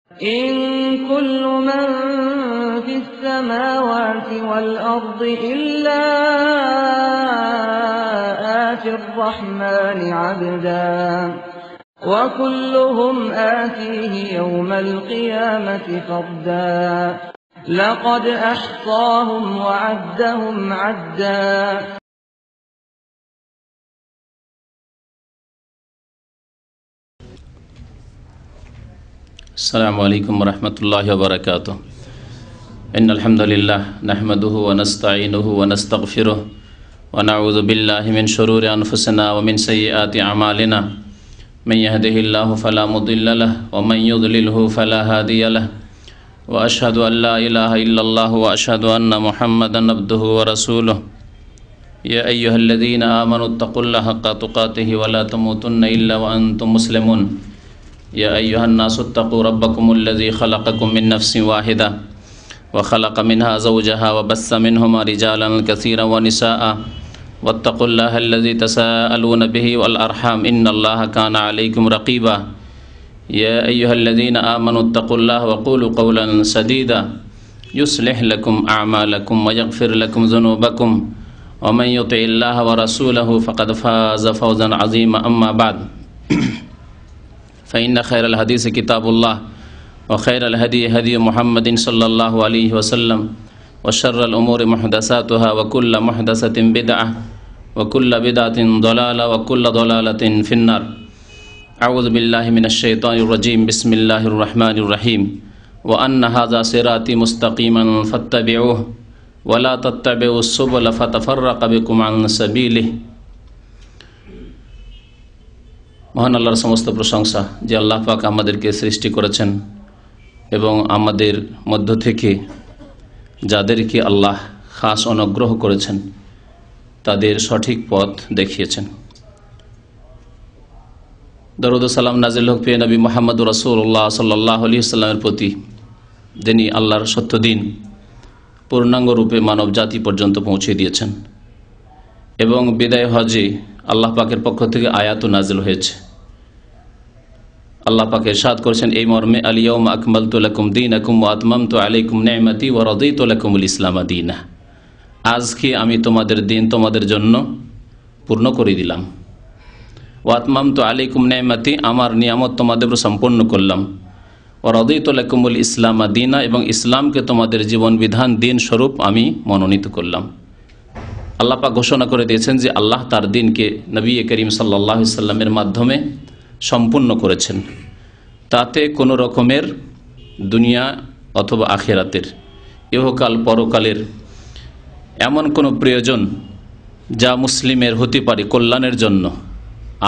إن كل من في السماوات والأرض إلا آتي الرحمن عبدا وكلهم آتيه يوم القيامة فردا لقد أحصاهم وعدهم عدا السلام عليكم ورحمة الله وبركاته. إن الحمد لله نحمده ونستعينه ونستغفره ونعوذ بالله من شرور أنفسنا ومن سيئات أعمالنا من يهده الله فلا مضل له ومن يضلله فلا هادي له وأشهد أن لا إله إلا الله وأشهد أن محمدا عبده ورسوله يا أيها الذين آمنوا اتقوا الله حق تقاته ولا تموتن إلا وأنتم مسلمون يا أيها الناس اتقوا ربكم الذي خلقكم من نفس واحدة وخلق منها زوجها وبث منهما رجالا كثيرا ونساء واتقوا الله الذي تساءلون به والأرحام إن الله كان عليكم رقيبا يا أيها الذين آمنوا اتقوا الله وقولوا قولا سديدا يصلح لكم أعمالكم ويغفر لكم ذنوبكم ومن يطع الله ورسوله فقد فاز فوزا عظيما أما بعد فإن خير الحديث كتاب الله وخير الهدي هدي محمد صلى الله عليه وسلم وشر الأمور محدثاتها وكل محدثة بدعة وكل بدعة ضلالة وكل ضلالة في النار. أعوذ بالله من الشيطان الرجيم. بسم الله الرحمن الرحيم. وأن هذا صراطي مستقيما فاتبعوه ولا تتبعوا السبل فتفرق بكم عن سبيله. মহান আল্লাহর সমস্ত প্রশংসা যে আল্লাহ পাক আমাদেরকে সৃষ্টি করেছেন এবং আমাদের মধ্য থেকে যাদেরকে আল্লাহ খাস অনুগ্রহ করেছেন তাদের সঠিক পথ দেখিয়েছেন। দরুদ ও সালাম নাজিল হোক প্রিয় নবী মুহাম্মদ রাসূলুল্লাহ সাল্লাল্লাহু আলাইহি ওয়াসাল্লামের প্রতি, যিনি আল্লাহর সত্য দিন পূর্ণাঙ্গ রূপে মানব জাতি পর্যন্ত পৌঁছে দিয়েছেন এবং বিদায় হজে আল্লাহ পাকের পক্ষ থেকে আয়াত নাজিল হয়েছে। আল্লাহ পাক ইরশাদ করেছেন এই মর্মে, আল ইয়াউমা আকমালতু লাকুম দীনাকুম ওয়া আতমামতু আলাইকুম নি'মাতি ওয়া রাদিতু লাকুমুল ইসলাম দীনা। আজকে আমি তোমাদের দিন তোমাদের জন্য পূর্ণ করে দিলাম। ওয়া আতমামতু আলাইকুম নি'মাতি, আমার নিয়ামত তোমাদের উপর সম্পূর্ণ করলাম। ওয়া রাদিতু লাকুমুল ইসলাম দীনা, এবং ইসলামকে তোমাদের জীবন বিধান দিন স্বরূপ আমি মনোনীত করলাম। আল্লাহ পাক ঘোষণা করে দিয়েছেন যে আল্লাহ তার দিনকে নবী করিম সাল্লাল্লাহু আলাইহি সাল্লামের মাধ্যমে সম্পূর্ণ করেছেন। তাতে কোনো রকমের দুনিয়া অথবা আখিরাতের, ইহকাল পরকালের এমন কোনো প্রয়োজন যা মুসলিমের হতে পারে কল্যাণের জন্য,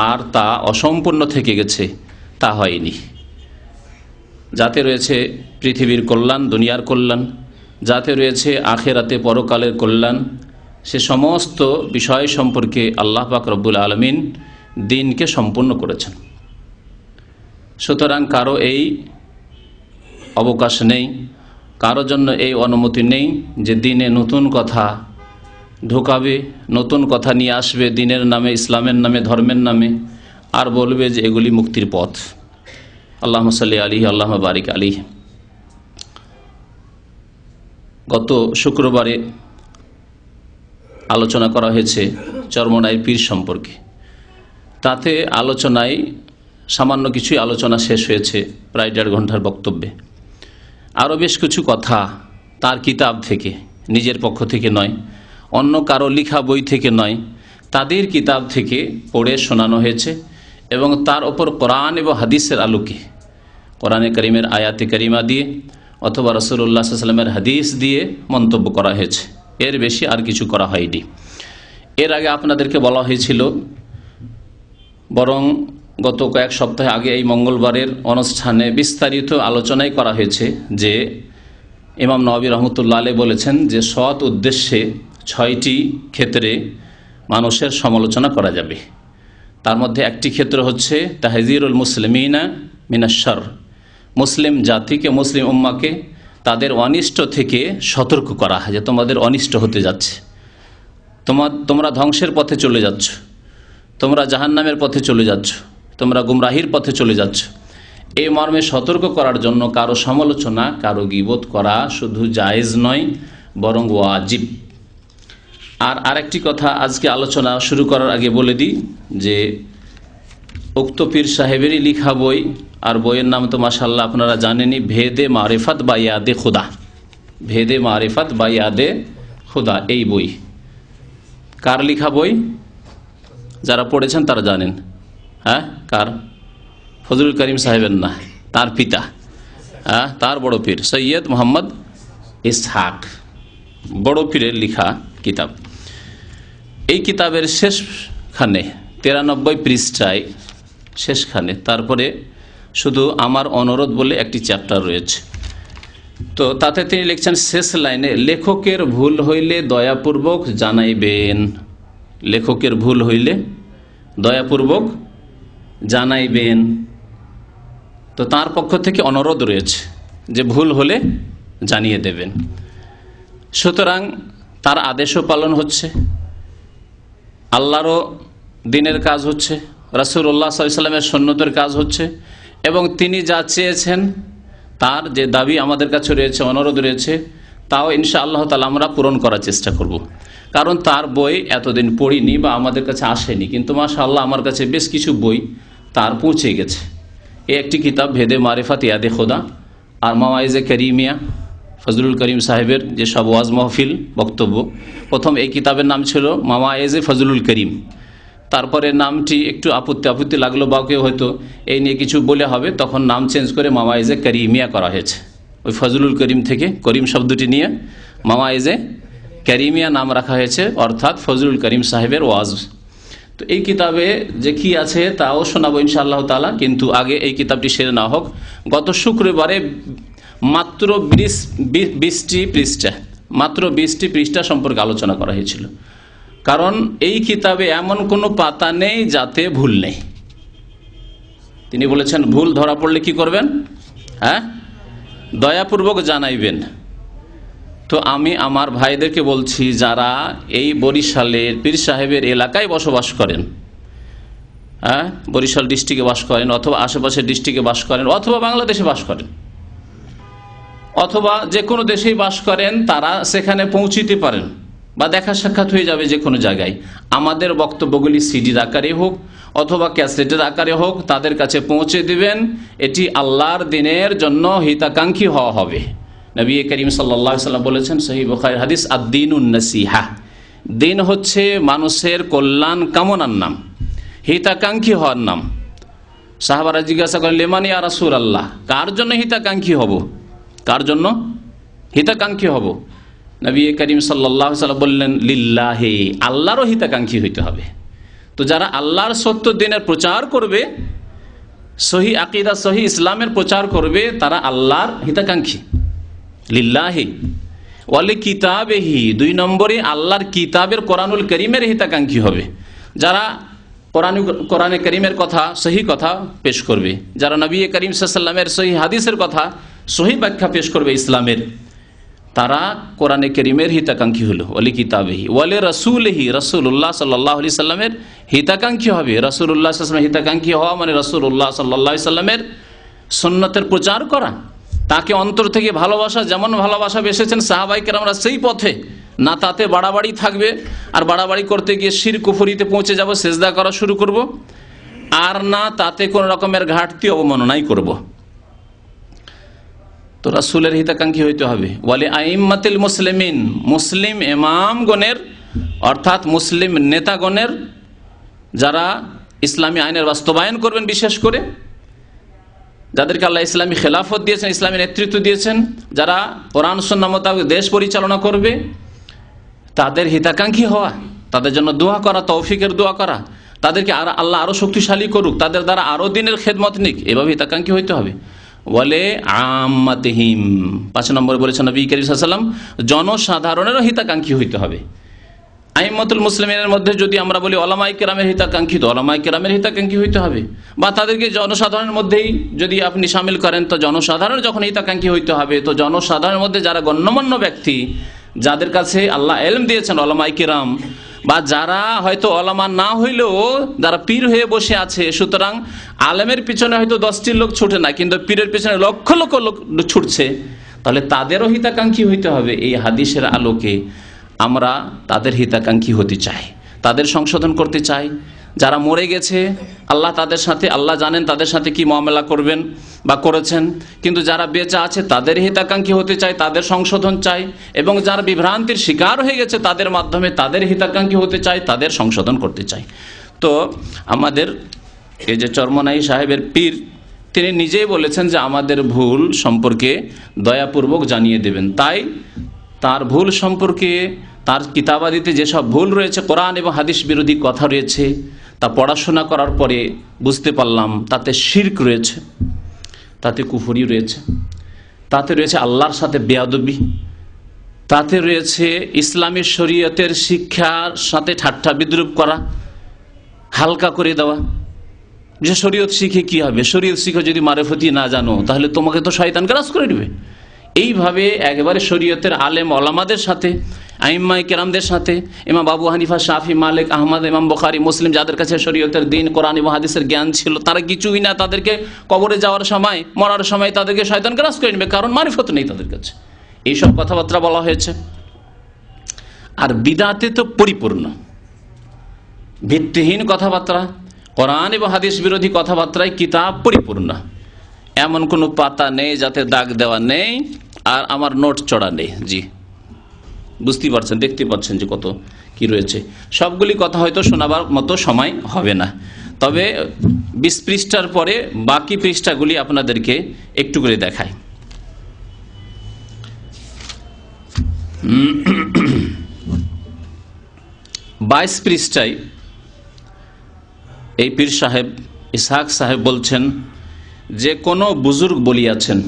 আর তা অসম্পূর্ণ থেকে গেছে তা হয়নি। যাতে রয়েছে পৃথিবীর কল্যাণ, দুনিয়ার কল্যাণ, যাতে রয়েছে আখিরাতে পরকালের কল্যাণ, সে সমস্ত বিষয় সম্পর্কে আল্লাহ পাক রব্বুল আলামিন দিনকে সম্পূর্ণ করেছেন। সুতরাং কারো এই অবকাশ নেই, কারো জন্য এই অনুমতি নেই যে দিনে নতুন কথা ঢোকাবে, নতুন কথা নিয়ে আসবে দিনের নামে, ইসলামের নামে, ধর্মের নামে, আর বলবে যে এগুলি মুক্তির পথ। আল্লাহুম্মা সাল্লি আলাইহি আল্লাহুম্মা বারিক আলাইহি। গত শুক্রবারে আলোচনা করা হয়েছে চরমনাই পীর সম্পর্কে। তাতে আলোচনায় সামান্য কিছুই আলোচনা শেষ হয়েছে, প্রায় 1.5 ঘন্টার বক্তব্যে। আরও বেশ কিছু কথা তার কিতাব থেকে, নিজের পক্ষ থেকে নয়, অন্য কারো লেখা বই থেকে নয়, তাদের কিতাব থেকে পড়ে শোনানো হয়েছে এবং তার ওপর কোরআন এবং হাদিসের আলোকে, কোরআনে কারিমের আয়াতে কারিমা দিয়ে অথবা রাসূলুল্লাহ সাল্লাল্লাহু আলাইহি ওয়াসাল্লামের হাদিস দিয়ে মন্তব্য করা হয়েছে। এর বেশি আর কিছু করা হয়নি। এর আগে আপনাদেরকে বলা হয়েছিল, বরং গত কয়েক সপ্তাহ আগে এই মঙ্গলবারের অনুষ্ঠানে বিস্তারিত আলোচনাই করা হয়েছে যে ইমাম নববী রহমতুল্লাহ আলাইহি বলেছেন যে সৎ উদ্দেশ্যে 6টি ক্ষেত্রে মানুষের সমালোচনা করা যাবে। তার মধ্যে একটি ক্ষেত্র হচ্ছে তাহযীরুল মুসলিমিনা মিনাশ শারর, মুসলিম জাতিকে, মুসলিম উম্মাহকে তাদের অনিষ্ট থেকে সতর্ক করা, যে তোমাদের অনিষ্ট হতে যাচ্ছে, তোমরা ধ্বংসের পথে চলে যাচ্ছ, তোমরা জাহান্নামের পথে চলে যাচ্ছ, তোমরা গুমরাহির পথে চলে যাচ্ছ। এই মর্মে সতর্ক করার জন্য কারো সমালোচনা, কারো গীবত করা শুধু জায়েজ নয়, বরং ওয়াজিব। আর আরেকটি কথা আজকে আলোচনা শুরু করার আগে বলে দিই যে উক্ত পীর সাহেবেরই লিখা বই, আর বইয়ের নাম তো মাশাআল্লাহ আপনারা জানেনই, ভেদে মারিফাত বা ইয়াদে খুদা। ভেদে মারিফাত বা ইয়াদে খুদা, এই বই কার লিখা বই? যারা পড়েছেন তারা জানেন। হ্যাঁ, কার? ফজলুল করিম সাহেবের না, তার পিতা, তার বড় পীর সৈয়দ মোহাম্মদ ইসহাক, বড় পীরের লিখা কিতাব। এই কিতাবের শেষখানে 93 পৃষ্ঠায় শেষখানে তারপরে শুধু আমার অনুরোধ বলে একটি চ্যাপ্টার রয়েছে। তো তাতে তিনি লিখছেন শেষ লাইনে, লেখকের ভুল হইলে দয়াপূর্বক জানাইবেন। লেখকের ভুল হইলে দয়াপূর্বক জানাইবেন। তো তার পক্ষ থেকে অনুরোধ রয়েছে যে ভুল হলে জানিয়ে দেবেন। সুতরাং তার আদেশও পালন হচ্ছে, আল্লাহরও দিনের কাজ হচ্ছে, রাসূলুল্লাহ সাল্লাল্লাহু আলাইহি ওয়াসাল্লামের সুন্নতের কাজ হচ্ছে, এবং তিনি যা চেয়েছেন তার যে দাবি আমাদের কাছে রয়েছে, অনুরোধ রয়েছে, তাও ইনশাআল্লাহ তাআলা আমরা পূরণ করার চেষ্টা করব। কারণ তার বই এতদিন পড়িনি বা আমাদের কাছে আসেনি, কিন্তু মাশাআল্লাহ আমার কাছে বেশ কিছু বই তার পৌঁছে গেছে। এই একটি কিতাব ভেদে মারিফাত ইয়াদে খোদা, আর মাওয়াইজে করিমিয়া, ফজলুল করিম সাহেবের যে সব ওয়াজ মাহফিল বক্তব্য। প্রথম এই কিতাবের নাম ছিল মাওয়াইজে ফজলুল করিম, তারপরে নামটি একটু আপত্তি লাগলো, বা কেউ হয়তো এই নিয়ে কিছু বলে হবে, তখন নাম চেঞ্জ করে মাওয়াইজে করিমিয়া করা হয়েছে। ওই ফজলুল করিম থেকে করিম শব্দটি নিয়ে মাওয়াইজে করিমিয়া নাম রাখা হয়েছে, অর্থাৎ ফজলুল করিম সাহেবের ওয়াজ। তো এই কিতাবে যে কি আছে তাও শোনাবো ইনশাআল্লাহ তাআলা, কিন্তু আগে এই কিতাবটি সেরে না হোক। গত শুক্রবারে মাত্র 20টি পৃষ্ঠা সম্পর্কে আলোচনা করা হয়েছিল। কারণ এই কিতাবে এমন কোনো পাতা নেই যাতে ভুল নেই। তিনি বলেছেন ভুল ধরা পড়লে কি করবেন? দয়াপূর্বক জানাইবেন। তো আমি আমার ভাইদেরকে বলছি, যারা এই বরিশালের পীর সাহেবের এলাকায় বসবাস করেন, বরিশাল ডিস্ট্রিক্টে বাস করেন, অথবা আশেপাশের ডিস্ট্রিক্টে বাস করেন, অথবা বাংলাদেশে বাস করেন, অথবা যে কোনো দেশেই বাস করেন, তারা সেখানে পৌঁছিতে পারেন বা দেখা সাক্ষাৎ হয়ে যাবে যে কোনো জায়গায়। আমাদের বক্তব্যগুলি সিডির আকারে হোক অথবা ক্যাসেটের আকারে হোক তাদের কাছে পৌঁছে দিবেন। এটি আল্লাহর দিনের জন্য হিতাকাঙ্ক্ষী হওয়া হবে। নবী করিম সাল্লাল্লাহু আলাইহি ওয়াসাল্লাম বলেছেন, সহিহ বুখারীর হাদিস, আদ-দীনুন নাসিহা, দিন হচ্ছে মানুষের কল্যাণ কামনার নাম, হিতাকাঙ্ক্ষী হওয়ার নাম। সাহাবারা জিজ্ঞাসা করেন, লিমান ইয়া রাসূলুল্লাহ, কার জন্য হিতাকাঙ্ক্ষী হব? কার জন্য হিতাকাঙ্ক্ষী হব? নবী করিম সাল্লাল্লাহু আলাইহি ওয়াসাল্লাম বললেন, লিল্লাহি, আল্লাহরও হিতাকাঙ্ক্ষী হইতে হবে। তো যারা আল্লাহর সত্য দিনের প্রচার করবে, সহি আকীদা, সহি ইসলামের প্রচার করবে, তারা আল্লাহর হিতাকাঙ্ক্ষী। লিল্লাহি ওয়ালি কিতাবিহি, 2 নম্বরে আল্লাহর কিতাবের কোরআনুল করিমের হিতাকাঙ্ক্ষী হবে। যারা কোরআনে করিমের কথা, সহি কথা পেশ করবে, যারা নবী করিম সাল্লাল্লাহু আলাইহি ওয়াসাল্লামের সহি হাদিসের কথা, সহি ব্যাখ্যা পেশ করবে ইসলামের, তারা কোরআনে করিমের হিতাকাঙ্ক্ষী হলো। ওয়ালি কিতাবিহি ওয়ালি রাসূলিহি, রাসূলুল্লাহ সাল্লাল্লাহু আলাইহি সাল্লামের হিতাকাঙ্ক্ষী হবে। রাসূলুল্লাহ সাল্লাল্লাহু আলাইহি ওয়াসাল্লামের হিতাকাঙ্ক্ষী হওয়া মানে রাসূলুল্লাহ সাল্লাল্লাহু আলাইহি সাল্লামের সুন্নতের প্রচার করা, তাকে অন্তর থেকে ভালোবাসা। যেমন ভালোবাসা বেসেছেন সাহাবায়ে কেরামরা সেই পথে, না তাতে বাড়াবাড়ি থাকবে, আর বাড়াবাড়ি করতে গিয়ে শিরক কুফরিতে পৌঁছে যাব, সেজদা করা শুরু করব, আর না তাতে কোন রকমের ঘাটতি অবমাননাই করব। তো রাসূলের হিতাকাঙ্ক্ষী হইতে হবে। ওয়ালি আইম্মাতিল মুসলিমিন, মুসলিম ইমামগণের অর্থাৎ মুসলিম নেতাগণের, যারা ইসলামী আইনের বাস্তবায়ন করবেন, বিশেষ করে যাদেরকে আল্লাহ ইসলামী খেলাফত দিয়েছেন, ইসলামী নেতৃত্ব দিয়েছেন, যারা কোরআন সুন্নাহ মোতাবেক দেশ পরিচালনা করবে, তাদের হিতাকাঙ্ক্ষী হওয়া, তাদের জন্য দোয়া করা, তৌফিকের দোয়া করা, তাদেরকে আল্লাহ আরো শক্তিশালী করুক, তাদের দ্বারা আরো দিনের খেদমত নিক, এভাবে হিতাকাঙ্ক্ষী হইতে হবে। ওয়ালে আম্মাতিহিম, 5 নম্বরে বলেছেন নবী করিম সাল্লাল্লাহু আলাইহি ওয়াসাল্লাম, জনসাধারণেরও হিতাকাঙ্ক্ষী হইতে হবে। আইম্মাতুল মুসলিমিনের মধ্যে যদি আমরা বলি ওলামায়ে কেরামের হিতাকাঙ্ক্ষী, তো ওলামায়ে কেরামের হিতাকাঙ্ক্ষী হইতে হবে। বা তাদেরকে জনসাধারণের মধ্যেই যদি আপনি শামিল করেন, তো জনসাধারণ যখন হিতাকাঙ্ক্ষী হইতে হবে, তো জনসাধারণের মধ্যে যারা গণ্যমান্য ব্যক্তি, যাদের কাছে আল্লাহ ইলম দিয়েছেন, ওলামায়ে কেরাম, বা যারা হয়তো ওলামা না হইলেও যারা পীর হয়ে বসে আছে, সুতরাং আলেমের পিছনে হয়তো 10টি লোক ছুটে না, কিন্তু পীরের পিছনে লক্ষ লক্ষ লোক ছুটছে, তাহলে তাদেরও হিতাকাঙ্ক্ষী হইতে হবে। এই হাদিসের আলোকে আমরা তাদের হিতাকাঙ্ক্ষী হতে চাই, তাদের সংশোধন করতে চাই। যারা মরে গেছে আল্লাহ তাদের সাথে, আল্লাহ জানেন তাদের সাথে কি মামলা করবেন বা করেছেন, কিন্তু যারা বেঁচে আছে তাদের হিতাকাঙ্ক্ষী হতে চাই, তাদের সংশোধন চাই, এবং যারা বিভ্রান্তির শিকার হয়ে গেছে তাদের মাধ্যমে তাদের হিতাকাঙ্ক্ষী হতে চাই, তাদের সংশোধন করতে চাই। তো আমাদের এই যে চরমনাই সাহেবের পীর, তিনি নিজেই বলেছেন যে আমাদের ভুল সম্পর্কে দয়াপূর্বক জানিয়ে দেবেন। তাই তার ভুল সম্পর্কে, তার কিতাবাদিতে যেসব ভুল রয়েছে, কোরআন এবং হাদিস বিরোধী কথা রয়েছে, তা পড়াশোনা করার পরে বুঝতে পারলাম তাতে শিরক রয়েছে, তাতে কুফরি রয়েছে, তাতে রয়েছে আল্লাহর সাথে বেয়াদবি, তাতে রয়েছে ইসলামী শরীয়তের শিক্ষার সাথে ঠাট্টা বিদ্রুপ করা, হালকা করে দেওয়া। যে শরীয়ত শিখে কি হবে, শরীয়ত শিখে যদি মারেফতি না জানো তাহলে তোমাকে তো শয়তান গ্রাস করে নেবে। এইভাবে একেবারে শরীয়তের আলেম ওলামাদের সাথে, আইম্মায়ে কেরামদের সাথে, ইমাম আবু হানিফা, শাফি, মালিক, আহমদ, ইমাম বুখারী, মুসলিম, যাদের কাছে শরীয়তের দিন, কোরআন এবং হাদিসের জ্ঞান ছিল, তারা কিছুই না, তাদেরকে কবরে যাওয়ার সময়, মরার সময় তাদেরকে শয়তান গ্রাস করে নেবে, কারণ মারিফত নেই তাদের কাছে। এইসব কথাবার্তা বলা হয়েছে। আর বিদআতে তো পরিপূর্ণ ভিত্তিহীন কথাবার্তা, কোরআন এবং হাদিস বিরোধী কথাবার্তায় কিতাব পরিপূর্ণ, এমন কোনো পাতা নেই যাতে দাগ দেওয়া নেই আর আমার নোট চড়া নেই। জি, বুঝতেই পারছেন, দেখতে পাচ্ছেন যে কত কি রয়েছে। সবগুলি কথা হয়তো শোনাবার মতো সময় হবে না, তবে 20 পৃষ্ঠার পরে বাকি পৃষ্ঠাগুলি আপনাদেরকে একটু করে দেখাই। 22 পৃষ্ঠায় এই পীর সাহেব ইসহাক সাহেব বলছেন যে কোনো বুজুর্গ বলিয়াছেন,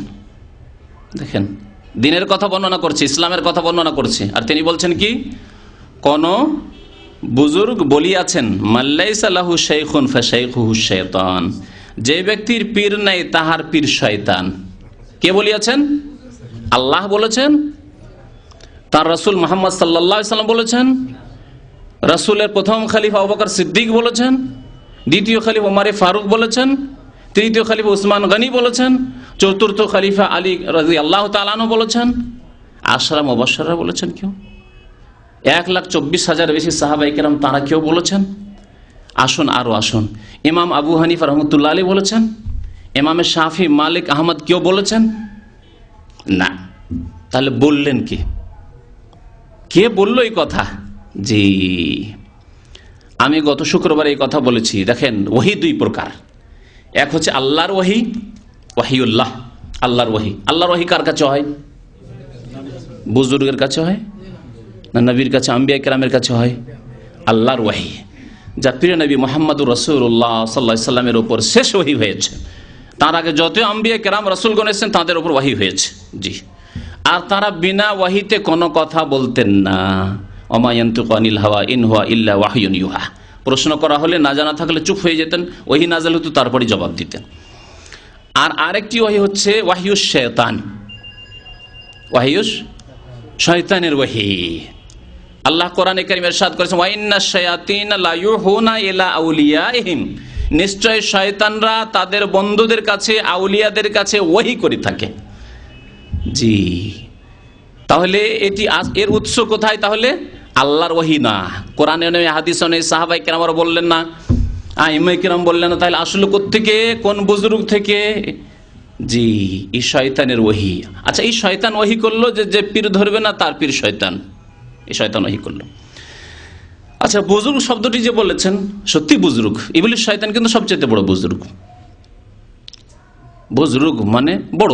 দেখেন দিনের কথা বর্ণনা করছে, ইসলামের কথা বর্ণনা করছে, আর তিনি বলছেন কি, কোন বুজুর্গ বলিয়াছেন, মাল্লাইসা লাহু শাইখুন ফাশাইখুহু শাইতান, যে ব্যক্তির পীর নাই তাহার পীর শয়তান। কে বলিয়াছেন? আল্লাহ বলেছেন, তার রাসূল মুহাম্মদ সাল্লাল্লাহু আলাইহি ওয়াসাল্লাম বলেছেন, রাসূলের প্রথম খলিফা আবু বকর সিদ্দিক বলেছেন, দ্বিতীয় খলিফা ওমর ফারুক বলেছেন, তৃতীয় খলিফা উসমান গনি বলেছেন, চতুর্থ খলিফা আলী রাদিয়াল্লাহু তাআলা আনহু বলেছেন, আশরা মুবাশশাররা বলেছেন, কেউ 1,24,000 বেশি সাহাবায়ে কেরাম তারা কেউ বলেছেন। আসুন আরো আসুন, ইমাম আবু হানিফা রাহমাতুল্লাহ আলাইহি বলেছেন, ইমাম শাফি, মালিক, আহমদ কেউ বলেছেন না। তাহলে বললেন কে? কে বলল এই কথা? জি, আমি গত শুক্রবার এই কথা বলেছি। দেখেন, ওহী দুই প্রকার, এক হচ্ছে আল্লাহর ওহী, ওয়াহিউল্লাহ, আল্লাহর ওহী। আল্লাহর ওহী কার কাছে হয়? বুজুর্গের কাছে হয় না নবীর কাছে, আম্বিয়া কেরামের কাছে হয়? আল্লাহর ওহী, যা প্রিয় নবী মুহাম্মদুর রাসূলুল্লাহ সাল্লাল্লাহু আলাইহি সাল্লামের উপর শেষ ওহী হয়েছে। তার আগে যত আম্বিয়া কেরাম রাসূলগণ এসেছেন তাদের উপর ওহী হয়েছে। জি, আর তারা বিনা ওহীতে কোনো কথা বলতেন না। ওমা ইয়ানতিকু আনিল হাওয়া ইন হুয়া ইল্লা ওয়াহয়ুন ইউহা। প্রশ্ন করা হলে না জানা থাকলে চুপ হয়ে যেতেন, ওহী নাযিল হতো তারপরে জবাব দিতেন। আর আরেকটি ওহী হচ্ছে ওয়াহিয়ুশ শায়তান, ওয়াহিয়ুশ শয়তানের ওহী। আল্লাহ কোরআনে কারীমে ইরশাদ করেছেন, ওয়া ইন্নাশ শায়াতিনা লা ইউহুনা ইলা আউলিয়াইহিম, নিশ্চয় শয়তানরা তাদের বন্ধুদের কাছে, আউলিয়াদের কাছে ওহী করে থাকে। জি, তাহলে এটি এর উৎস কোথায়? তাহলে আল্লাহর ওহী না, কোরআনে নয়, হাদিসে নয়, সাহাবায়ে কেরামরা বললেন না, আইম্মায়ে কেরাম বললেন না, তাহলে আসলে কোত্থেকে, কোন বুজুর্গ থেকে? জি, এই শয়তানের ওহী। আচ্ছা, এই শয়তান ওহী করলো যে পীর ধরবে না তার পীর শয়তান, এই শয়তান ওহী করলো। আচ্ছা, বুজুর্গ শব্দটি যে বলেছেন, সত্যি বুজুর্গ, ইবলিস শয়তান কিন্তু সবচেয়ে বড় বুজুর্গ। বুজুর্গ মানে বড়,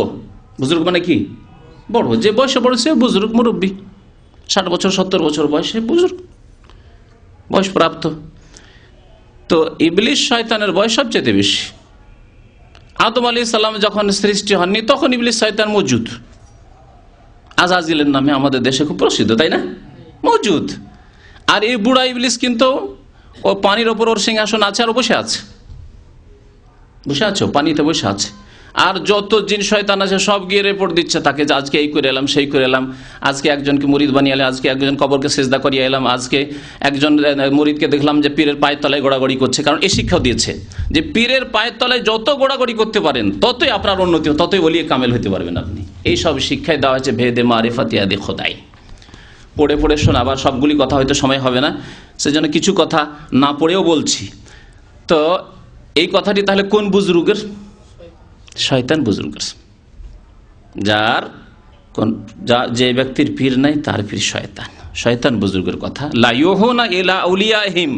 বুজুর্গ মানে কি? বড়, যে বয়সে বড় সে বুজুর্গ, মুরব্বী। 60 বছর 70 বছর বয়সে বুজুর্গ, বয়স প্রাপ্ত। তো ইবলিস শয়তানের বয়স সবচেয়ে বেশি। আদম আলাইহিস সালাম যখন সৃষ্টি হননি তখন ইবলিস শয়তান মজুদ, আজাজিলের নামে আমাদের দেশে খুব প্রসিদ্ধ, তাই না? মজুদ। আর এই বুড়া ইবলিস কিন্তু ও পানির ওপর ওর সিংহাসন আছে, আর বসে আছে, বসে আছে, পানিতে বসে আছে। আর যত জিন শয়তান আছে সব গিয়ে রিপোর্ট দিচ্ছে তাকে, যে আজকে এই করে এলাম, সেই করে এলাম, আজকে একজনকে মুরিদ বানিয়ে এলাম, আজকে একজন কবরকে সেজদা করিয়ে এলাম, আজকে একজন মুরিদকে দেখলাম যে পীরের পায়ের তলায় গোড়াগড়ি করছে। কারণ এই শিক্ষাও দিয়েছে যে পীরের পায়ের তলায় যত গোড়াগড়ি করতে পারেন ততই আপনার উন্নতি, ততই ওলিয়ে কামেল হতে পারবেন আপনি। এই সব শিক্ষায় দেওয়া হয়েছে ভেদে মারিফাত ইয়াদে খোদাই। পড়ে পড়ে শোনাবার সবগুলি কথা হয়তো সময় হবে না, সেজন্য কিছু কথা না পড়েও বলছি। তো এই কথাটি তাহলে কোন বুজরুগের? শয়তান বুজরুগের। যে ব্যক্তির পীর নাই তার পীর শয়তান, শয়তান বুজরুগের কথা। লা ইউহুনা ইলা আউলিয়াহিম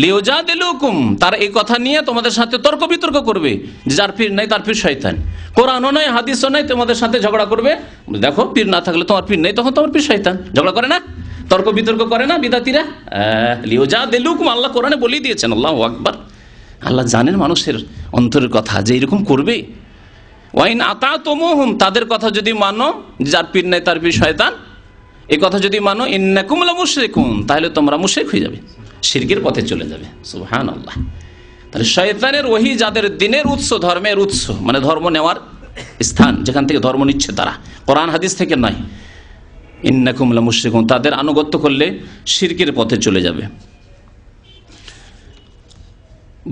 লিউজাদিলুকুম, তার এই কথা নিয়ে তোমাদের সাথে তর্ক বিতর্ক করবে, যার পীর নাই তার পীর শয়তান। কোরআনও নাই হাদিসও নাই, তোমাদের সাথে ঝগড়া করবে। দেখো পীর না থাকলে তোমার পীর নেই, তখন তোমার পীর শয়তান। ঝগড়া করে না, তর্ক বিতর্ক করে না বিদাতিরা? লিউজাদিলুকুম, আল্লাহ কোরআনে বলেই দিয়েছেন। আল্লাহু আকবার। আল্লাহ জানেন মানুষের অন্তরের কথা যে এরকম করবে। ওয়াইন আতাতুমুহুম, তাদের কথা যদি মানো, যার পীর নাই তার পীর শয়তান, এই কথা যদি মানো, ইন্নাকুম লামুশরিকুন, তাহলে তোমরা মুশরিক হয়ে যাবে, শিরকের পথে চলে যাবে। সুবহানাল্লাহ। তাহলে শয়তানের ওহী যাদের দিনের উৎস, ধর্মের উৎস, মানে ধর্ম নেওয়ার স্থান, যেখান থেকে ধর্ম নিচ্ছে তারা, কোরআন হাদিস থেকে নয়, ইন্নাকুম লামুশরিকুন, তাদের আনুগত্য করলে শিরকের পথে চলে যাবে।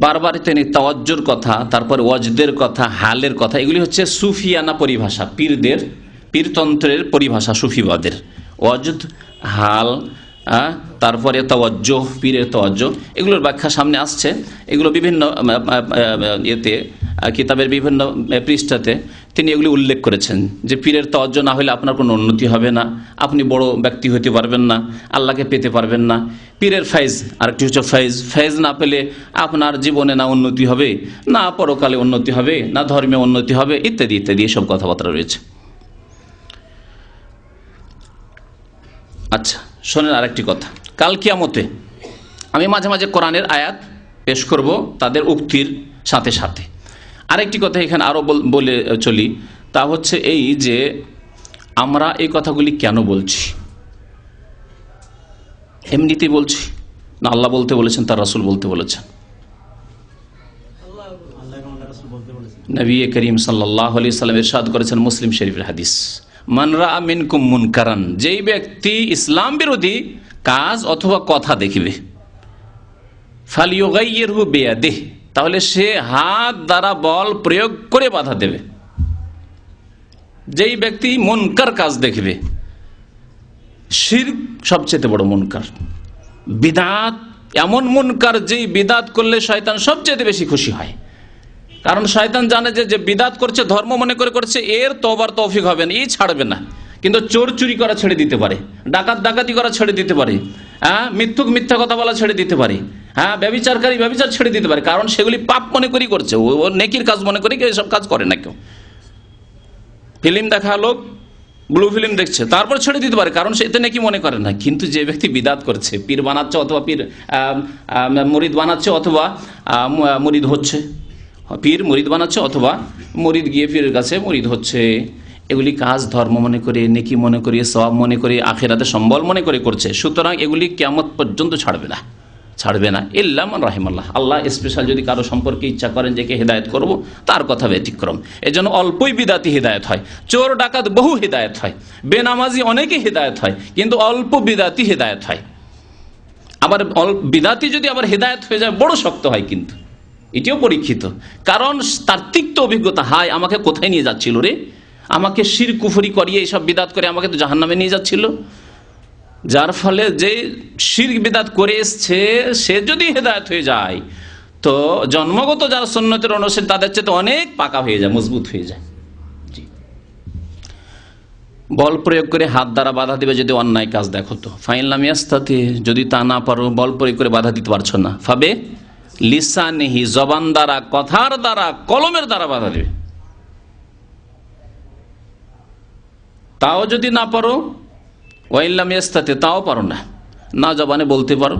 বারবার তিনি তাওয়াজ্জুর কথা, তারপর ওয়াজদের কথা, হালের কথা, এগুলি হচ্ছে সুফিয়ানা পরিভাষা, পীরদের, পীরতন্ত্রের পরিভাষা সুফিবাদের। ওয়াজদ, হাল, তারপরে তাওয়াজ্জুহ, পীরের তাওয়াজ্জুহ, এগুলোর ব্যাখ্যা সামনে আসছে। এগুলো বিভিন্ন এতে কিতাবের বিভিন্ন পৃষ্ঠাতে তিনি এগুলি উল্লেখ করেছেন যে পীরের তাওয়াজ্জুহ না হলে আপনার কোনো উন্নতি হবে না, আপনি বড় ব্যক্তি হতে পারবেন না, আল্লাহকে পেতে পারবেন না। পীরের ফাইজ, আরেকটি হচ্ছে ফাইজ, ফাইজ না পেলে আপনার জীবনে না উন্নতি হবে, না পরকালে উন্নতি হবে, না ধর্মে উন্নতি হবে, ইত্যাদি ইত্যাদি এসব কথাবার্তা রয়েছে। আচ্ছা শোনেন আরেকটি কথা, কাল কিয়ামতে আমি মাঝে মাঝে কোরআনের আয়াত পেশ করব তাদের উক্তির সাথে সাথে। আরেকটি কথা এখানে আরো বলে চলি, তা হচ্ছে এই যে আমরা এই কথাগুলি কেন বলছি? এমনিতেই বলছি না আল্লাহ বলতে বলেছেন, তার রাসূল বলতে বলেছেন? নবী করিম সাল্লাল্লাহু আলাইহি ওয়াসাল্লাম ইরশাদ করেছেন মুসলিম শরীফের হাদিস, মান রা মিনকুম মুনকারান, যেই ব্যক্তি ইসলাম বিরোধী কাজ অথবা কথা দেখিবে, ফালিয়ুগাইয়িরহু বিয়াদিহি, তাহলে সে হাত দ্বারা বল প্রয়োগ করে বাধা দেবে। যেই ব্যক্তি মুনকার কাজ দেখবে, শিরক সবচেয়ে বড় মুনকার, বিদআত এমন মুনকার যেই বিদআত করলে শয়তান সবচেয়ে বেশি খুশি হয়। কারণ শয়তান জানে যে বিদআত করছে, ধর্ম মনে করে করছে, এর তওবার তৌফিক হবে না, এই ছাড়বে না। কিন্তু চোর চুরি করা ছেড়ে দিতে পারে, ডাকাত ডাকাতি করা ছেড়ে দিতে পারে, মিথ্যুক মিথ্যা কথা বলা ছেড়ে দিতে পারে, ব্যভিচারকারী ব্যভিচার ছেড়ে দিতে পারে, কারণ সেগুলি পাপ মনে করি করছে, ও নেকির কাজ মনে করি, কেউ এসব কাজ করে না। কেউ ফিল্ম দেখা, লোক ব্লু ফিল্ম দেখছে, তারপর ছেড়ে দিতে পারে, কারণ সেটা নাকি মনে করে না। কিন্তু যে ব্যক্তি বিদআত করছে, পীর বানাচ্ছে অথবা পীর মুরিদ বানাচ্ছে অথবা মুরিদ হচ্ছে, পীর মুরিদ বানাচ্ছে অথবা মুরিদ গিয়ে পীরের কাছে মুরিদ হচ্ছে, এগুলি কাজ ধর্ম মনে করে, নেকি মনে করে, সওয়াব মনে করে, আখিরাতে সম্বল মনে করে করছে। সুতরাং এগুলি কিয়ামত পর্যন্ত ছাড়বে না, ছাড়বে না, ইল্লা মান রাহিমাল্লাহ। আল্লাহ স্পেশাল যদি কারো সম্পর্কে ইচ্ছা করেন যে কে হেদায়েত করব, তার কথা ব্যতিক্রম। এজন্য অল্পই বিদাতি হেদায়েত হয়, চোর ডাকাত বহু হেদায়েত হয়, বেনামাজি অনেকে হেদায়েত হয়, কিন্তু অল্প বিদাতি হেদায়েত হয়। আবার বিদাতি যদি আবার হেদায়েত হয়ে যায় বড় শক্ত হয়, কিন্তু এটিও পরীক্ষিত। কারণ তার তিক্ত অভিজ্ঞতা, হায় আমাকে কোথায় নিয়ে যাচ্ছিল রে, আমাকে শিরক কুফরি করিয়ে এইসব বিদাত করে আমাকে তো জাহান্নামে নিয়ে যাচ্ছিল। যার ফলে যে শিরক বিদাত করে এসছে সে যদি হেদায়েত হয়ে যায়, তো জন্মগত যারা সুন্নতের অনুসারী তাদের চেয়ে অনেক পাকা হয়ে যায়, মজবুত হয়ে যায়। বল প্রয়োগ করে হাত দ্বারা বাধা দিবে যদি অন্যায় কাজ দেখো, তো ফাইন লাম ইয়াস্তাতি, যদি তা না পারো, বল প্রয়োগ করে বাধা দিতে পারছো না, ফাবে লিসানিহি, জবান দ্বারা, কথার দ্বারা, কলমের দ্বারা বাধা দিবে। তাও যদি না পারো, ওয়াইল্লাম ইয়াস্তাতি, তাও পারো না, না জবানে বলতে পারো,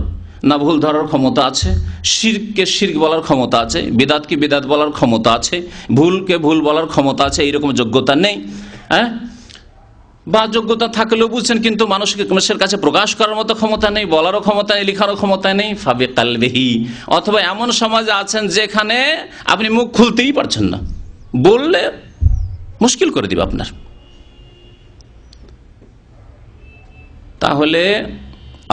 না ভুল ধরার ক্ষমতা আছে, শিরককে শিরক বলার ক্ষমতা আছে, বিদাতকে বিদাত বলার ক্ষমতা আছে, ভুলকে ভুল বলার ক্ষমতা আছে, এইরকম যোগ্যতা নেই, বা যোগ্যতা থাকলেও বুঝছেন কিন্তু মানুষের কাছে প্রকাশ করার মতো ক্ষমতা নেই, বলারও ক্ষমতা নেই, লিখারও ক্ষমতা নেই, ফাবি কালবিহি, অথবা এমন সমাজে আছেন যেখানে আপনি মুখ খুলতেই পারছেন না, বললে মুশকিল করে দিবে আপনার। তাহলে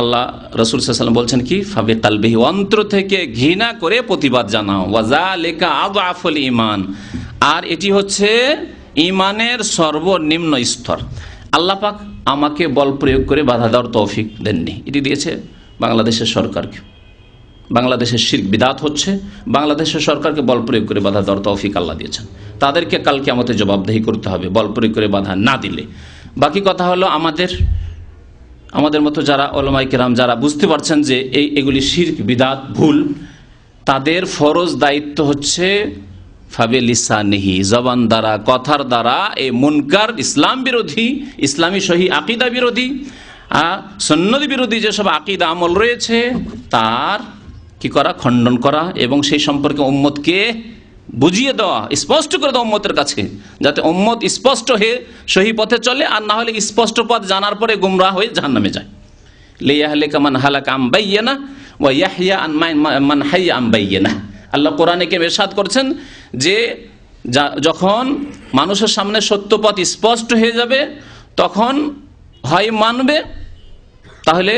আল্লাহ রাসূল সাল্লাল্লাহু আলাইহি ওয়াসাল্লাম বলছেন কি, ফাবি কালবিহি, অন্তর থেকে ঘৃণা করে প্রতিবাদ জানাও, ওয়াযালিকা আযআফুল ঈমান, আর এটি হচ্ছে ঈমানের সর্বনিম্ন স্তর। আল্লাহ পাক আমাকে বল প্রয়োগ করে বাধা দেওয়ার তৌফিক দেননি, এটি দিয়েছে বাংলাদেশের সরকারকে। বাংলাদেশের শিরক বিদআত হচ্ছে, বাংলাদেশের সরকারকে বল প্রয়োগ করে বাধা দেওয়ার তৌফিক আল্লাহ দিয়েছেন। তাদেরকে কাল কিয়ামতে জবাবদিহি করতে হবে বল প্রয়োগ করে বাধা না দিলে। বাকি কথা হলো আমাদের মতো যারা উলামায়ে কেরাম যারা বুঝতে পারছেন যে এগুলি শিরক বিদআত ভুল, তাদের ফরজ দায়িত্ব হচ্ছে ফাবে লিসানিহি, জবান দ্বারা কথার দ্বারা এই মুনকার, ইসলাম বিরোধী, ইসলামী সহি আকীদা বিরোধী, সুন্নাত বিরোধী যেসব আকীদা আমল রয়েছে তার কি করা, খণ্ডন করা, এবং সেই সম্পর্কে উম্মতকে বুঝিয়ে দেওয়া, স্পষ্ট করে দেওয়া উম্মতের কাছে, যাতে উম্মত স্পষ্ট হয়ে সহি পথে চলে, আর না হলে স্পষ্ট পথ জানার পরে গুমরাহ হয়ে জাহান্নামে যায়। লিয়াহলিকা মান হালাকা আন বাইয়িনা ওয়া ইয়াহইয়া আন মান হাইয়া আন বাইয়িনা। আল্লাহ কোরআনে কে ইরশাদ করেছেন যে যখন মানুষের সামনে সত্য পথ স্পষ্ট হয়ে যাবে তখন হয় মানবে, তাহলে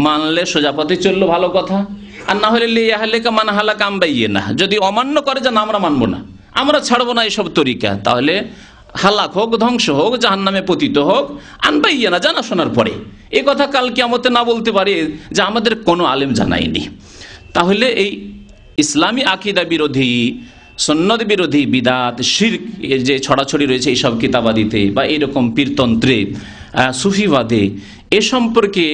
মানলে সোজা পথে চললো, ভালো কথা, আর না হলে লিয়াহলিকা মান হালাকা আন বাইয়িনা, যদি অমান্য করে যে না আমরা মানবো না, আমরা ছাড়বো না এইসব তরিকা, তাহলে হালাক হোক, ধ্বংস হোক, জাহান্নামে পতিত হোক, আন বাইয়িনা, জানা শোনার পরে। এই কথা কাল কিয়ামতে না বলতে পারে যে আমাদের কোনো আলেম জানায়নি। তাহলে এই ইসলামী আকীদা বিরোধী, সুন্নাত বিরোধী বিদআত, শিরক যে ছড়াছড়ি রয়েছে এইসব কিতাবাদিতে বা এইরকম পীরতন্ত্রে, সুফিবাদে, এ সম্পর্কে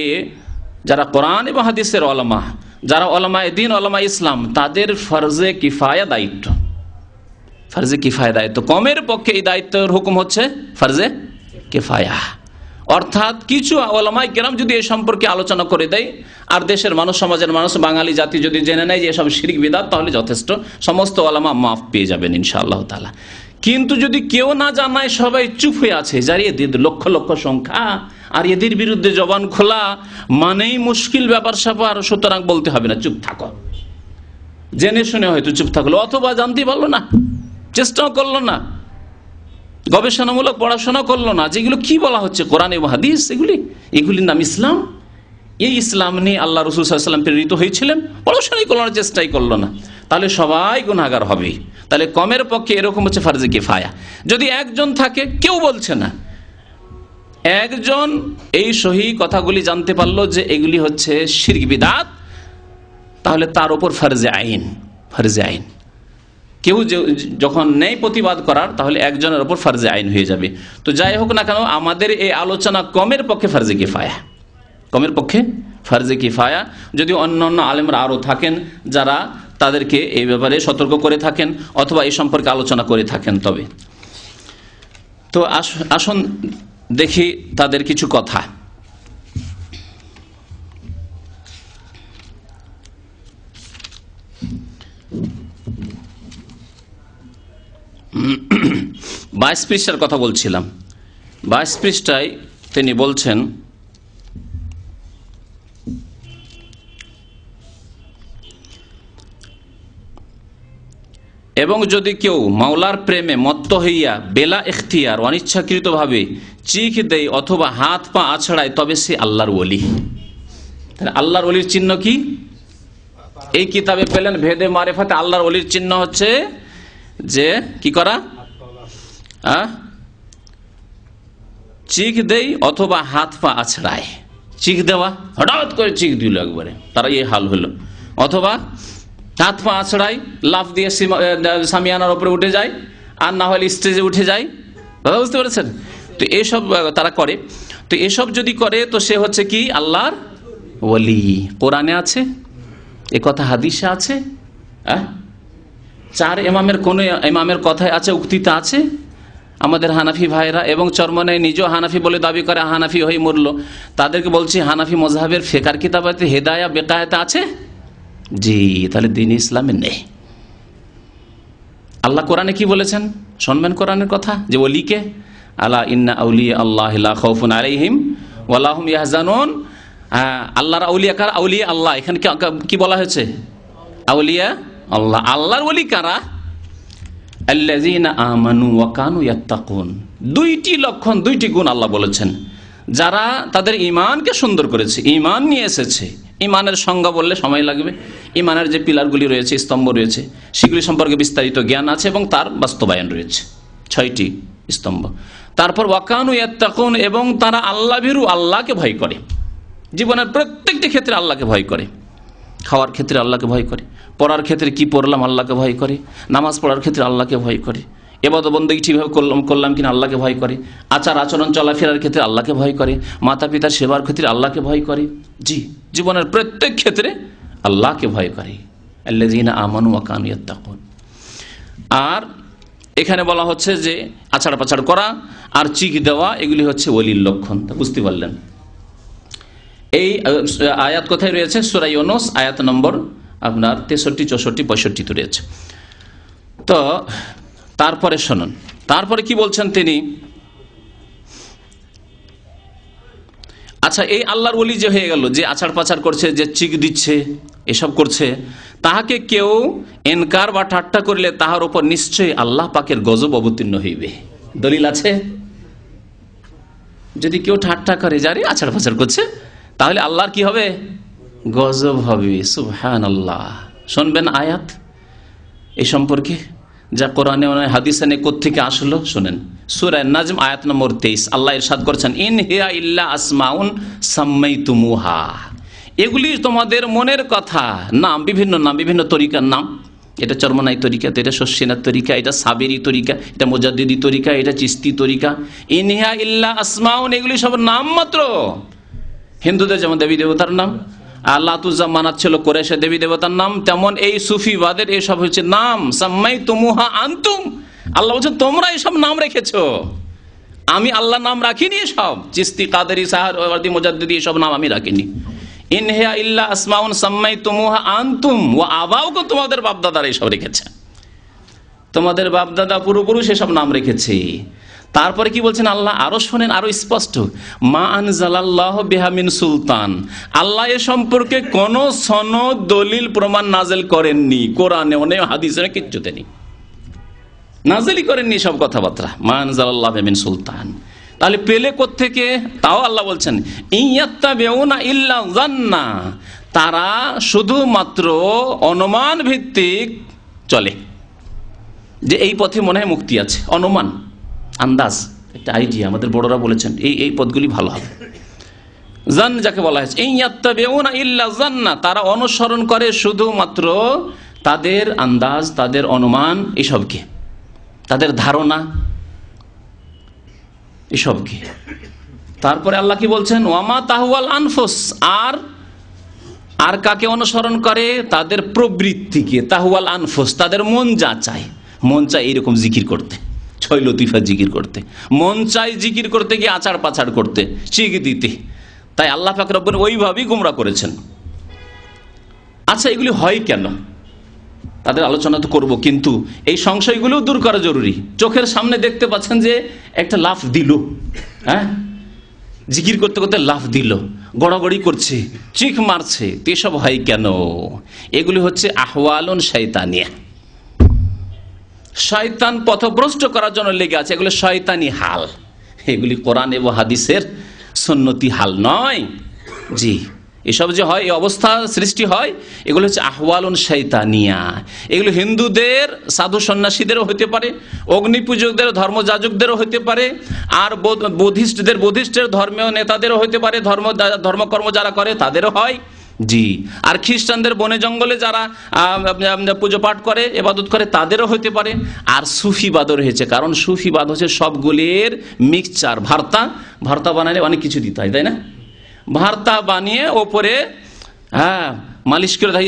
যারা কোরআন এবং হাদিসের ওলামা, যারা ওলামায়ে দ্বীন, ওলামায়ে ইসলাম, তাদের ফরজে কিফায়া দায়িত্ব, ফরজে কিফায়া দায়িত্ব। কমের পক্ষে এই দায়িত্বের হুকুম হচ্ছে ফরজে কিফায়া, অর্থাৎ কিছু ওলামায়ে কেরাম যদি এই সম্পর্কে আলোচনা করে দেয় আর দেশের মানুষ, সমাজের মানুষ, বাঙালি জাতি যদি জেনে নেয় যে এসব শিরক বিদআত, তাহলে যথেষ্ট, সমস্ত ওলামা মাফ পেয়ে যাবেন ইনশাআল্লাহ তাআলা। কিন্তু যদি কেউ না জানায়, সবাই চুপ হয়ে আছে, যার এদের লক্ষ লক্ষ সংখ্যা, আর এদের বিরুদ্ধে জবান খোলা মানেই মুশকিল ব্যাপার স্যাপার, সুতরাং বলতে হবে না, চুপ থাকো, জেনে শুনে হয়তো চুপ থাকলো, অথবা জানতে পারলো না, চেষ্টাও করলো না, গবেষণামূলক পড়াশোনা করলো না, যেগুলো কি বলা হচ্ছে কোরআন এবং হাদিস, এগুলির নাম ইসলাম। এই ইসলাম নিয়ে আল্লাহ রাসূল সাল্লাল্লাহু আলাইহি ওয়াসাল্লাম প্রেরিত হয়েছিলেন, পড়াশোনাই করলো না, চেষ্টাই করলো না, তাহলে সবাই গুনাহগার হবে। তাহলে কমের পক্ষে এরকম হচ্ছে ফরজে কিফায়া। যদি একজন থাকে, কেউ বলছে না, একজন এই সহি কথাগুলি জানতে পারলো যে এগুলি হচ্ছে শিরক বিদআত, তাহলে তার উপর ফরজে আইন, ফরজে আইন। কেউ যখন নেই প্রতিবাদ করার, তাহলে একজনের উপর ফরজে আইন হয়ে যাবে। তো যাই হোক না কেন, আমাদের এই আলোচনা কমের পক্ষে ফরজে কিফায়া, কমের পক্ষে ফরজে কিফায়া। যদি অন্য অন্য আলেমরা আরও থাকেন যারা তাদেরকে এই ব্যাপারে সতর্ক করে থাকেন অথবা এই সম্পর্কে আলোচনা করে থাকেন, তবে তো আসুন দেখি তাদের কিছু কথা। বাইশ পৃষ্ঠার কথা বলছিলাম। 22 পৃষ্ঠায় তিনি বলছেন, এবং যদি কেউ মাওলার প্রেমে মত্ত হইয়া বেলা ইখতিয়ার, অনিচ্ছাকৃতভাবে চিখ দেয় অথবা হাত পা আছড়ায়, তবে সে আল্লাহর ওলি। আল্লাহর ওলির চিহ্ন কি? এই কিতাবে পেলেন, ভেদে মারিফাতে। আল্লাহর ওলির চিহ্ন হচ্ছে যে কি করা, চিখ দেই অথবা হাত পা আছড়ায়। চিখ দেওয়া, হঠাৎ করে চিখ দিল একবারে, তারা এই হাল হলো। অথবা হাত পা আছড়ায়, লাফ দিয়ে সামিয়ানার উপরে উঠে যায়, আর না হলে স্টেজে উঠে যায়। কথা বুঝতে পেরেছেন? তো এসব তারা করে। তো এসব যদি করে তো সে হচ্ছে কি আল্লাহর ওলি। কোরআনে আছে এ কথা, হাদিসে আছে, চার ইমামের কোন ইমামের কথায় আছে, উক্তিতে আছে? আমাদের হানাফি ভাইরা এবং চরমনায় নিজেও হানাফি বলে দাবি করে, হানাফি হয়ে মরল, তাদেরকে বলছি হানাফি মজহাবের ফিকহ কিতাবাতে হেদায়া বেকায়াত আছে? জি, তাহলে দ্বীন ইসলামে নেই। আল্লাহ কোরআনে কি বলেছেন শুনবেন, কোরআনের কথা, যে ওলিকে আলা ইন্না আউলিয়া আল্লাহ লা খাউফুন আলাইহিম ওয়া লা হুম ইয়াহজানুন। আল্লাহর আউলিয়া কারা? আউলিয়া আল্লাহ। এখানে কি বলা হয়েছে? আউলিয়া আল্লাহ। আল্লাহর ওলি কারা? আল্লাযীনা আমানু ওয়া কানু ইয়াত্তাকুন, দুইটি লক্ষণ, দুইটি গুণ আল্লাহ বলেছেন। যারা তাদের ঈমানকে সুন্দর করেছে, ঈমান নিয়ে এসেছে। ঈমানের সংজ্ঞা বললে সময় লাগবে। ঈমানের যে পিলারগুলি রয়েছে, স্তম্ভ রয়েছে, সেগুলি সম্পর্কে বিস্তারিত জ্ঞান আছে এবং তার বাস্তবায়ন রয়েছে, 6টি স্তম্ভ। তারপর ওয়া কানু ইয়াত্তাকুন, এবং তারা আল্লাহ ভীরু, আল্লাহকে ভয় করে। জীবনের প্রত্যেকটি ক্ষেত্রে আল্লাহকে ভয় করে। খাওয়ার ক্ষেত্রে আল্লাহকে ভয় করে, পড়ার ক্ষেত্রে কি পড়লাম আল্লাহকে ভয় করে, নামাজ পড়ার ক্ষেত্রে আল্লাহকে ভয় করে, ইবাদত বন্দেগী ঠিকভাবে করলাম কিনা আল্লাহকে ভয় করে, আচার আচরণ চলাফেরার ক্ষেত্রে আল্লাহকে ভয় করে, মাতা পিতার সেবার ক্ষেত্রে আল্লাহকে ভয় করে। জি, জীবনের প্রত্যেক ক্ষেত্রে আল্লাহকে ভয় করে। আল্লাযীনা আমানু ওয়া কানু ইয়াত্তাকুন। আর এখানে বলা হচ্ছে যে আছাড় পাছাড় করা আর চিক দেওয়া, এগুলি হচ্ছে ওলির লক্ষণ। বুঝতে পারলেন? এই আয়াত কোথায় রয়েছে? সূরা ইউনূস আয়াত নম্বর আপনার 63, 64, 65 রয়েছে। তো তারপরে শুনুন, তারপরে কি বলছেন তিনি। আচ্ছা, এই আল্লাহর ওলি যে হয়ে গেল, যে আছাড় পাছাড় করছে, যে চিক দিচ্ছে, এসব করছে, তাহাকে কেউ ইনকার বা ঠাট্টা করলে তাহার উপর নিশ্চয়ই আল্লাহ পাকের গজব অবতীর্ণ হইবে। দলিল আছে? যদি কেউ ঠাট্টা করে, যারে আছাড় পাছাড় করছে, তাহলে আল্লাহর কি হবে? গজব হবে। সুবহানাল্লাহ। শুনবেন আয়াত এই সম্পর্কে, যা কোরআনে হাদিসে কোত্থেকে আসলো শুনেন। সূরা নাজম আয়াত নম্বর 23 আল্লাহ ইরশাদ করেছেন, ইন হিয়া ইল্লা আসমাউন সাম্মাইতুমুহা, এগুলি তোমাদের মনের কথা, নাম, বিভিন্ন নাম, বিভিন্ন তরিকার নাম। এটা চরমনাই তরিকা, এটা শস্যিনার তরিকা, এটা সাবেরি তরিকা, এটা মুজাদ্দিদি তরিকা, এটা চিস্তি তরিকা। ইন হিয়া ইল্লা আসমাউন, এগুলি সব নাম মাত্র। হিন্দুদের যেমন দেবী দেবতার নাম, লাতুজ্জা মানাত ছিল কুরাইশের দেবী দেবতার নাম, তেমন এই সুফিবাদের এইসব হচ্ছে নাম। সাম্মাইতুমুহা আনতুম, আল্লাহ বলছেন তোমরা এইসব নাম রেখেছো, আমি আল্লাহ নাম রাখিনি। এসব চিস্তি, কাদেরি, সাহারওয়ার্দী, মুজাদ্দিদি, এসব নাম আমি রাখিনি। ইন হিয়া ইল্লা আসমাউন সাম্মাইতুমুহা আনতুম ওয়া আবাউকুম, তোমাদের বাপদাদারা এইসব রেখেছে, তোমাদের বাপদাদা পূর্বপুরুষ এসব নাম রেখেছে। তারপরে কি বলছেন আল্লাহ? আরো শোনেন, আরো স্পষ্ট, মা আনজালাল্লাহু বিহা মিন সুলতান, আল্লাহ এ সম্পর্কে কোন সনদ, দলিল, প্রমাণ নাজেল করেননি। কোরআনে নেই, হাদিসে কিচ্ছুতে নেই, নাজেলই করেননি সব কথাবার্তা। মা আনজালাল্লাহু বিহা মিন সুলতান, তাহলে পেলে কোত্থেকে? তাও আল্লাহ বলছেন ইয়াত্তাবিউনা ইল্লা যান্না, তারা শুধুমাত্র অনুমান ভিত্তিক চলে, যে এই পথে মনে হয় মুক্তি আছে। অনুমান, আন্দাজ, একটা আইডিয়া। আমাদের বড়রা বলেছেন এই পদগুলি ভালো হবে। জান যাকে বলা হয়েছে, ইয়াত্তাবিউনা ইল্লা জান্না, তারা অনুসরণ করে শুধুমাত্র তাদের আন্দাজ, তাদের অনুমান, এসবকে, তাদের ধারণা, এসবকে। তারপরে আল্লাহ কি বলছেন? ওয়ামা তাহওয়াল আনফুস, আর কাকে অনুসরণ করে? তাদের প্রবৃত্তিকে। তাহওয়াল আনফুস, তাদের মন যা চায়। মন চায় এইরকম জিকির করতে, ছয় লতিফা জিকির করতে, মন চাই জিকির করতে গিয়ে আচার পাচার করতে, চিক দিতে। তাই আল্লাহ পাক রব্বুল ওইভাবেই গোমরা করেছেন। আচ্ছা, এগুলি হয় কেন? তাদের আলোচনা তো করব, কিন্তু এই সংশয়গুলো দূর করা জরুরি। চোখের সামনে দেখতে পাচ্ছেন যে একটা লাফ দিল, হ্যাঁ, জিকির করতে করতে লাফ দিল, গড়াগড়ি করছে, চিক মারছে, এসব হয় কেন? এগুলি হচ্ছে আহওয়ালুন শয়তানিয়া, শয়তান পথভ্রষ্ট করার জন্য লেগে আছে। এগুলো শয়তানি হাল, এগুলি কোরআন এবং হাদিসের সুন্নতি হাল নয়। জি, এসব যে হয়, এই অবস্থা সৃষ্টি হয়, এগুলো হচ্ছে আহওয়ালুন শয়তানিয়া। এগুলো হিন্দুদের সাধু সন্ন্যাসীদেরও হতে পারে, অগ্নি পূজকদের, ধর্মযাজকদেরও হতে পারে, আর বুদ্ধিস্টের ধর্মীয় নেতাদেরও হতে পারে, ধর্মকর্ম যারা করে তাদেরও হয়। জি, আর খ্রিস্টানদের বনে জঙ্গলে যারা পুজো পাঠ করে, ইবাদত করে, তাদেরও হতে পারে। আর সুফিবাদও রয়েছে, কারণ সুফিবাদ হচ্ছে সবগুলির মিক্সচার। ভর্তা বানালে অনেক কিছু দিতে হয়, তাই না? ভর্তা বানিয়ে ওপরে মালিশ করে দেয়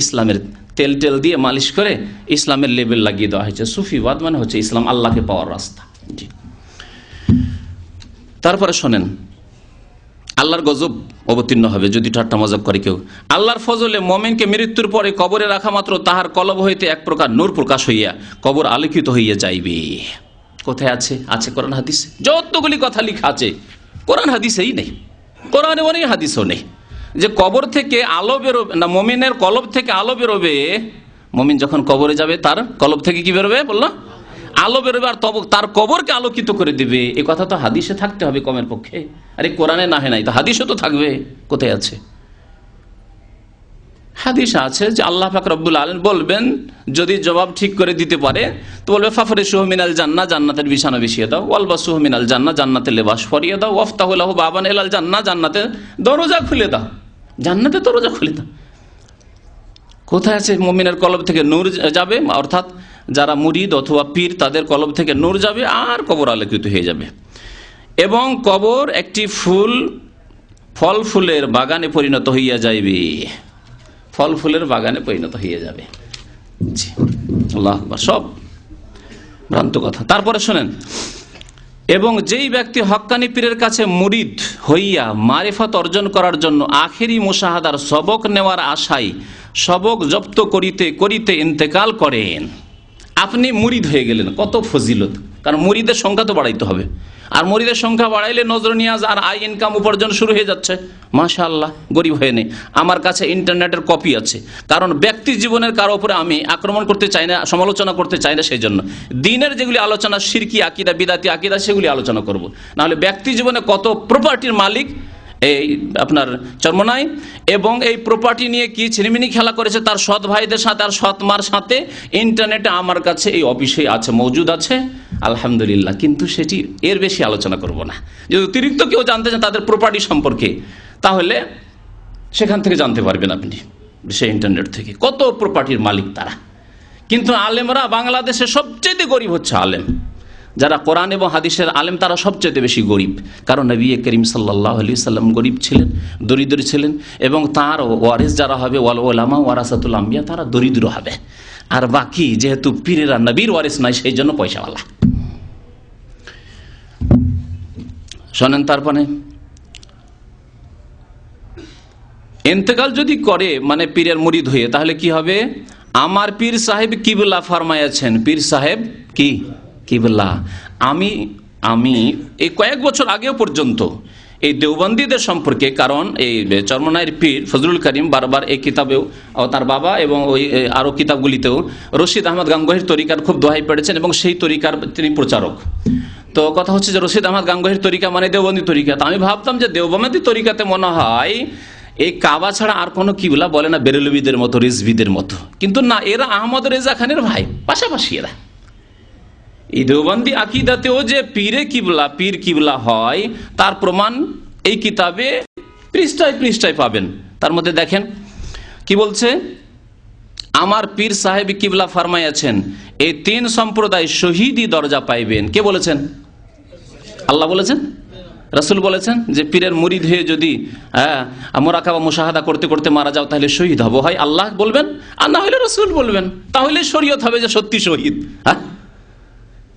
ইসলামের তেল দিয়ে মালিশ করে ইসলামের লেবেল লাগিয়ে দেওয়া হয়েছে। সুফিবাদ মানে হচ্ছে ইসলাম, আল্লাহকে পাওয়ার রাস্তা। জি, তারপরে শোনেন, আল্লাহর গজব অবতীর্ণ হবে যদি ঠাট্টা মজাক করে কেউ। আল্লাহর ফজলে মুমিনকে মৃত্যুর পরে কবরে রাখা মাত্র তাহার কলব হইতে এক প্রকার নূর প্রকাশ হইয়া কবর আলোকিত হইয়া যাইবে। কোথায় আছে? আছে কোরআন হাদিসে। যতগুলি কথা লেখা আছে কোরআন হাদিসেই নেই, কোরআনে অনেক হাদিসও নেই যে কবর থেকে আলো বেরোবে না, মুমিনের কলব থেকে আলো বেরোবে। মুমিন যখন কবরে যাবে তার কলব থেকে কি বেরোবে বললো? আলো বেরোবে আর তার কবরকে আলোকিত করে দিবে। এই কথা তো হাদিসে থাকতে হবে কমের পক্ষে। আরে কোরআনে না হয় নাই তো হাদিসে তো থাকবে। কোথায় আছে? হাদিস আছে যে আল্লাহ পাক রব্বুল আলামিন বলবেন, যদি জবাব ঠিক করে দিতে পারে তো বলবে ফাফরিশুহু মিনাল জান্নাহ, জান্নাতের বিছানা বিছিয়ে দাও, ওয়ালবাসুহু মিনাল জান্নাহ, জান্নাতের লেবাস পরিয়ে দাও, ওয়াফতাহু লাহু বাবান ইলাল জান্নাহ, জান্নাতের দরজা খুলে দাও, জান্নাতের দরজা খুলে দাও। কোথায় আছে? মুমিনের কলব থেকে নূর যাবে, অর্থাৎ যারা মুরিদ অথবা পীর তাদের কলব থেকে নূর যাবে আর কবর আলোকিত হয়ে যাবে। এবং কবর একটি ফল ফুলের বাগানে পরিণত হইয়া যাইবে, ফল ফুলের বাগানে পরিণত হয়ে যাবে। আল্লাহু আকবার, সব ভ্রান্ত কথা। তারপরে শোনেন, এবং যেই ব্যক্তি হক্কানি পীরের কাছে মুরিদ হইয়া মারিফত অর্জন করার জন্য আখেরি মুশাহাদার সবক নেওয়ার আশায় সবক জপ্ত করিতে করিতে ইন্তেকাল করেন, আপনি মুরিদ হয়ে গেলেন, কত ফজিলত। কারণ মুরিদের সংখ্যা তো বাড়াইতে হবে, আর মুরিদের সংখ্যা বাড়াইলে নজর নিয়াজ আর আই ইনকাম উপার্জন শুরু হয়ে যাচ্ছে। মাশাআল্লাহ, গরিব হয়ে নেই। আমার কাছে ইন্টারনেটের কপি আছে, কারণ ব্যক্তি জীবনের কারো উপরে আমি আক্রমণ করতে চাই না, সমালোচনা করতে চাই না। সেই জন্য দিনের যেগুলি আলোচনা, শিরকি আকিদা, বিদাতি আকিদা, সেগুলি আলোচনা করব। নাহলে ব্যক্তি জীবনে কত প্রপার্টির মালিক এই আপনার চরমনাই, এবং এই প্রপার্টি নিয়ে কি ছিনিমিনি খেলা করেছে তার সৎ ভাইদের সাথে আর সৎ মার সাথে, ইন্টারনেটে আমার কাছে এই অফিসে আছে, মজুদ আছে, আলহামদুলিল্লাহ। কিন্তু সেটি এর বেশি আলোচনা করব না। যদি অতিরিক্ত কেউ জানতে চান তাদের প্রপার্টি সম্পর্কে, তাহলে সেখান থেকে জানতে পারবেন আপনি, সেই ইন্টারনেট থেকে কত প্রপার্টির মালিক তারা। কিন্তু আলেমরা বাংলাদেশে সবচেয়ে গরিব হচ্ছে আলেম, যারা কোরআন এবং হাদিসের আলেম তারা সবচেয়ে বেশি গরিব। কারণ নবী করিম সাল্লাল্লাহু আলাইহি সাল্লাম গরিব ছিলেন, দরিদ্র ছিলেন, এবং তার ওয়ারিস যারা হবে, ওয়াল উলামা ওয়ারাসাতুল আম্বিয়া, তারা দরিদ্র হবে। আর বাকি যেহেতু পীরেরা নবীর ওয়ারিস নাই, সেই জন্য পয়সাওয়ালা। শোনেন, তারপরে ইন্তেকাল যদি করে মানে পীরের মুরিদ হয়ে, তাহলে কি হবে? আমার পীর সাহেব কিবলা ফরমায়াছেন, পীর সাহেব কি কিবলা। আমি এই কয়েক বছর আগেও পর্যন্ত এই দেওবন্দীদের সম্পর্কে, কারণ এই চরমনাইয়ের পীর ফজলুল করিম বারবার এই কিতাবেও, তার বাবা এবং ওই আরও কিতাবগুলিতেও রশিদ আহমদ গাঙ্গুহির তরিকার খুব দোহাই পেড়েছেন, এবং সেই তরিকার তিনি প্রচারক। তো কথা হচ্ছে যে রশিদ আহমদ গাঙ্গুহির তরিকা মানে দেওবন্দি তরিকা। তো আমি ভাবতাম যে দেওবন্দি তরিকাতে মনে হয় এই কাবা ছাড়া আর কোনো কিবলা বলে না, বেরেলবিদের মতো, রিজভিদের মতো। কিন্তু না, এরা আহমদ রেজা খানের ভাই, পাশাপাশি এরা। এই দেওবন্দি আকিদাতেও যে পীরে কিবলা, পীর কিবলা হয়, তার প্রমাণ এই কিতাবে পৃষ্ঠায় পৃষ্ঠায় পাবেন। তার মধ্যে দেখেন কি বলছে, আমার পীর সাহেব কিবলা ফরমাইয়াছেন এই তিন সম্প্রদায় শহীদি দরজা পাইবেন। কে বলেছেন? আল্লাহ বলেছেন, রাসূল বলেছেন যে পীরের মুরিদ হয়ে যদি মুরাকাবা মুশাহাদা করতে করতে মারা যাও তাহলে শহীদ হবো। হয় আল্লাহ বলবেন, আর না হলে রাসূল বলবেন, তাহলে শরীয়ত হবে যে সত্যি শহীদ।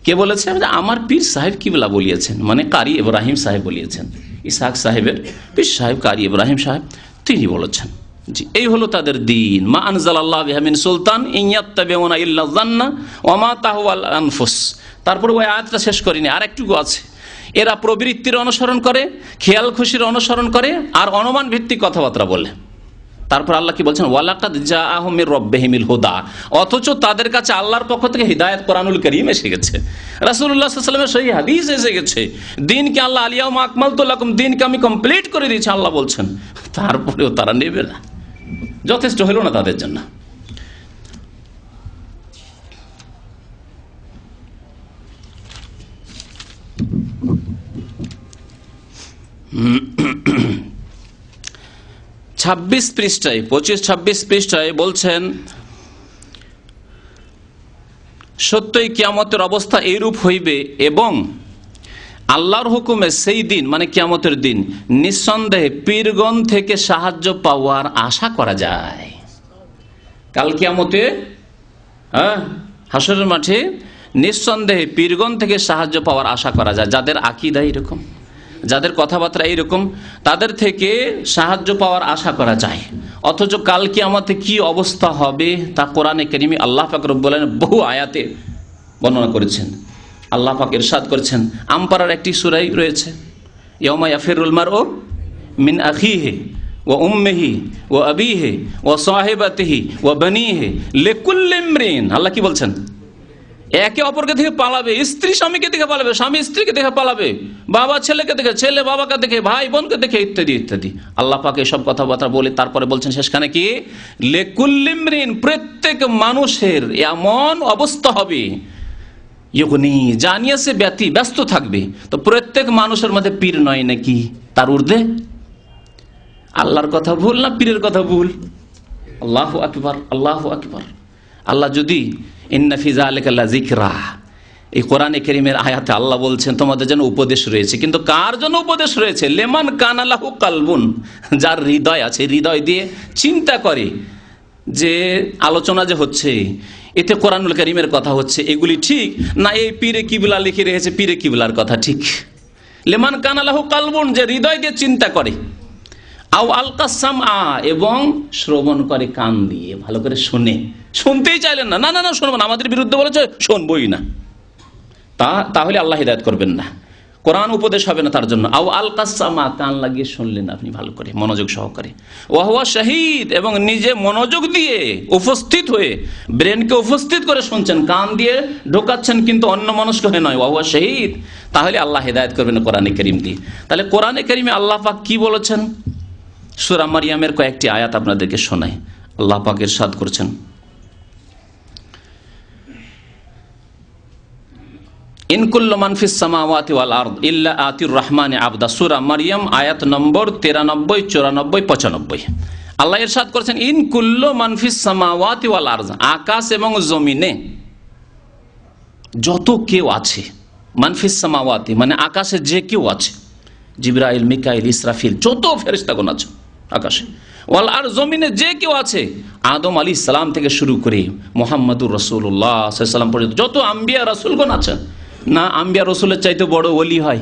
কে বলেছে? আমার পীর সাহেব কিবলা বলিয়েছেন, মানে কারি ইব্রাহিম সাহেব বলিয়েছেন, ইসহাক সাহেবের পীর সাহেব কারি ইব্রাহিম সাহেব, তিনি বলেছেন। জি, এই হলো তাদের দিন। মা আনজালাল্লাহু বিহা মিন সুলতান ইন ইয়াত্তাবিউনা ইল্লা যান্না ওয়া মা তাহওয়াল আনফুস। তারপরে ওই আয়াতটা শেষ করিনি, আর একটু আছে। এরা প্রবৃত্তির অনুসরণ করে, খেয়াল খুশির অনুসরণ করে, আর অনুমান ভিত্তিক কথাবার্তা বলে। তারপর আল্লাহ কি বলছেন? ওয়ালাকাদ জাআহুম মির রাব্বিহিমিল হুদা। অথচ তাদের কাছে আল্লাহর পক্ষ থেকে হিদায়াত কোরআনুল কারীম এসে গেছে, রাসূলুল্লাহ সাল্লাল্লাহু আলাইহি ওয়াসাল্লামের সহিহ হাদিস এসে গেছে। দিনকে আল্লাহ আল ইয়াউমা আকমালতু লাকুম, দিনকে আমি কমপ্লিট করে দিয়েছি আল্লাহ বলছেন। তারপরেও তারা নেবে না, যথেষ্ট হলো না তাদের জন্য। ছাব্বিশ পৃষ্ঠায় 25-26 পৃষ্ঠায় বলছেন, সত্যই কিয়ামতের অবস্থা এইরূপ হইবে এবং আল্লাহর হুকুমে সেই দিন মানে কিয়ামতের দিন নিঃসন্দেহে পীরগণ থেকে সাহায্য পাওয়ার আশা করা যায়। কাল কিয়ামতে হাসরের মাঠে নিঃসন্দেহে পীরগণ থেকে সাহায্য পাওয়ার আশা করা যায়। যাদের আকীদা এরকম, যাদের কথাবার্তা এইরকম, তাদের থেকে সাহায্য পাওয়ার আশা করা যায়। অথচ কাল কিয়ামতে কি অবস্থা হবে তা কোরআনে কারীমে আল্লাহ পাক রব্বুল আলামিন বহু আয়াতে বর্ণনা করেছেন। আল্লাহ পাক ইরশাদ করেছেন, আমপারার একটি সূরাই রয়েছে, ইয়াউমা ইয়াফিরুল মারউ মিন আখিহি ওয়া উম্মিহি ওয়া আবিহি ওয়া সাহিবাতিহি ওয়া বানিহি লিকুল্লি ইমরিন। আল্লাহ কি বলছেন? একে অপরকে দেখে পালাবে, স্ত্রী স্বামীকে দেখে পালাবে, স্বামী স্ত্রীকে দেখে পালাবে, বাবা ছেলেকে দেখে, ছেলে বাবাকে দেখে, ভাই বোনকে দেখে, ইত্যাদি ইত্যাদি। আল্লাহ পাক এসব কথাবার্তা বলে তারপরে বলছেন শেষখানে কি, লিকুল্লিমরিন, প্রত্যেক মানুষের এমন অবস্থা হবে, ইউগনি, জানিয়ে সে ব্যস্ত থাকবে। তো প্রত্যেক মানুষের মধ্যে পীর নয় নাকি তার ঊর্ধ্বে? আল্লাহর কথা ভুল না পীরের কথা ভুল? আল্লাহু আকবার, আল্লাহু আকবার। আল্লাহ যদি ইন্না ফি যালিকা লাযিকরা, এই কোরআনে কারীমের আয়াতে আল্লাহ বলছেন তোমাদের জন্য উপদেশ রয়েছে, কিন্তু কার জন্য উপদেশ রয়েছে? লিমান কানা লাহু কালবুন, যার হৃদয় আছে, হৃদয় দিয়ে চিন্তা করে যে আলোচনা যে হচ্ছে এতে কোরআনুল কারীমের কথা হচ্ছে, এগুলি ঠিক না এই পীরে কিবলা লিখে রেখেছে পীরে কিবলার কথা ঠিক। লিমান কানা লাহু কালবুন, যে হৃদয় দিয়ে চিন্তা করে, আও আলকা সামআ, এবং শ্রবণ করে কান দিয়ে, ভালো করে শুনে, শুনতেই চাইলেন না, না না না শুনবো না, আমাদের বিরুদ্ধে বলেছে শুনবই না, তাহলে আল্লাহ হিদায়াত করবেন না, কোরআন উপদেশ হবে না তার জন্য। আও আলকা সামআ, কান লাগিয়ে শুনলেন আপনি ভালো করে মনোযোগ সহকারে, ওয়া হুয়া শাহীদ, এবং নিজে মনোযোগ দিয়ে উপস্থিত হয়ে ব্রেনকে উপস্থিত করে শুনছেন, কান দিয়ে ঢোকাচ্ছেন কিন্তু অন্য মনস্ক হয়ে নয়, ওয়া হুয়া শাহীদ, তাহলে আল্লাহ হিদায়াত করবেন কোরআনে কারীম দিয়ে। তাহলে কোরআনে কারীমে আল্লাহ পাক কি বলেছেন? সূরা মারইয়ামের কয়েকটি আয়াত আপনাদেরকে শোনাই। আল্লাহ পাক ইরশাদ করছেন, ইন কুল্লু মান ফিস সামাওয়াতি ওয়াল আরদ ইল্লা আতির রহমানি আবদা। সূরা মারইয়াম আয়াত নম্বর 93, 94, 95। আল্লাহ ইরশাদ করেছেন, ইন কুল্লু মান ফিস সামাওয়াতি ওয়াল আরদ, আকাশ এবং জমিনে যত কেউ আছে, মান ফিস সামাওয়াতি মানে আকাশে যে কেউ আছে, জিবরাইল, মিকাইল, ইসরাফিল, যত ফেরেশতাগণ আছে আকাশে, ওয়াল আর জমিনে যে কেউ আছে, আদম আলাইহিস সালাম থেকে শুরু করে মুহাম্মদুর রাসূলুল্লাহ সাল্লাল্লাহু আলাইহি ওয়াসাল্লাম পর্যন্ত যত আম্বিয়া রাসূলগণ আছেন, না আম্বিয়া রাসূলের চাইতে বড় ওলি হয়?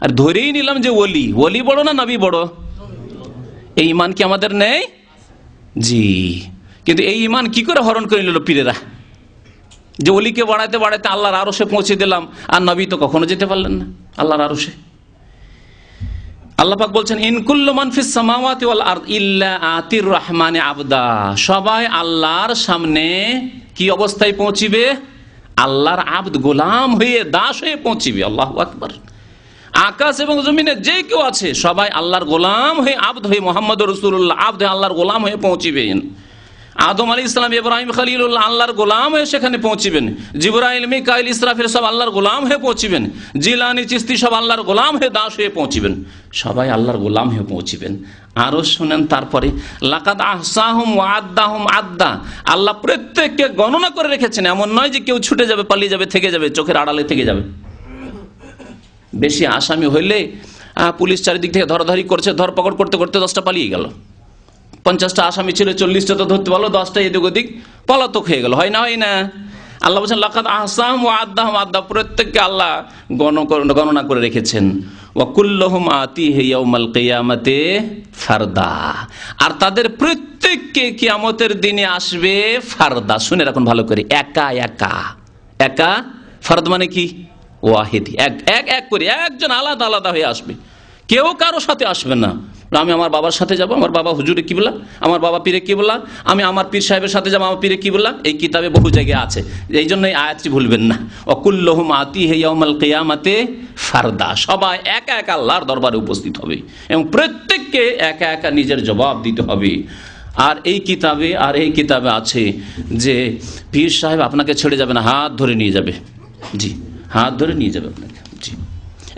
আর ধরেই নিলাম যে ওলি বড় না নবী বড়? এই ঈমান কি আমাদের নেই? জি। কিন্তু এই ঈমান কি করে হরণ করে নিল পীরেরা, যে ওলিকে বাড়াইতে বাড়াইতে আল্লাহর আরশে পৌঁছে দিলাম, আর নবী তো কখনো যেতে পারলেন না আল্লাহর আরশে। আল্লাহ পাক বলছেন, ইন কুল্লু মান ফিস সামাওয়াতি ওয়াল আরদ ইল্লা আতির রহমানি আবদা, সবাই আল্লাহর সামনে কি অবস্থায় পৌঁছিবে? আল্লাহর আবদ, গোলাম হয়ে, দাস হয়ে পৌঁছিবে। আল্লাহু আকবার। আকাশ এবং জমিনে যে কেউ আছে সবাই আল্লাহর গোলাম হয়ে, আবদ হয়ে, মুহাম্মদুর রাসূলুল্লাহ আবদ হয়ে আল্লাহর গোলাম হয়ে পৌঁছিবেন। আদম আলাইহিস সালাম, ইব্রাহিম খলিলুল্লাহ আল্লাহর গোলাম হয়ে সেখানে পৌঁছিবেন। জিবরাইল, মিকাইল, ইসরাফিল সব আল্লাহর গোলাম হয়ে পৌঁছিবেন। জিলানী, চিশতি সব আল্লাহর গোলাম হয়ে, দাস হয়ে পৌঁছিবেন। সবাই আল্লাহর গোলাম হয়ে পৌঁছিবেন। আরো শুনেন তারপরে, লাকাদ আহসাহুম ওয়া আদ্দাহুম আদ্দা, আল্লাহ প্রত্যেককে গণনা করে রেখেছেন, এমন নয় যে কেউ ছুটে যাবে, পালিয়ে যাবে, থেকে যাবে, চোখের আড়ালে থেকে যাবে। বেশি আসামি হইলে পুলিশ চারিদিক থেকে ধরাধরি করছে, ধরপকড় করতে করতে 10টা পালিয়ে গেল। 50টা আসামি ছিল, 40টা তো ধরতে পারলো, 10টা এদিক ওদিক পলাতক হয়ে গেল। হয় না? হয় না? আল্লাহ বলছেন, লাকাদ আহসাহুম ওয়া আদ্দাহুম আদ্দা, প্রত্যেককে আল্লাহ গণনা করে রেখেছেন। ওয়া কুল্লুহুম আতিহি ইয়াউমাল কিয়ামাতি ফারদা, আর তাদের প্রত্যেককে কিয়ামতের দিনে আসবে ফারদা। শুনে রাখুন ভালো করে, একা একা। একা, ফারদ মানে কি? ওয়াহিদি, এক করে, একজন আলাদা আলাদা হয়ে আসবে, কেউ কারো সাথে আসবে না। আমি আমার বাবার সাথে যাব, আমার বাবা হুজুরে কিবলা, আমার বাবা পীরে কিবলা, আমি আমার পীর সাহেবের সাথে যাবো, আমার পীরে কিবলা। এই কিতাবে বহু জায়গায় আছে, এই জন্য এই আয়াতটি ভুলবেন না। ওয়াকুল্লুহুম আতিহি ইয়াউমাল কিয়ামাতি ফারদা, সবাই একা একা আল্লাহর দরবারে উপস্থিত হবে এবং প্রত্যেককে একা একা নিজের জবাব দিতে হবে। আর এই কিতাবে আছে যে পীর সাহেব আপনাকে ছেড়ে যাবে না, হাত ধরে নিয়ে যাবে। জি, হাত ধরে নিয়ে যাবে আপনাকে। জি।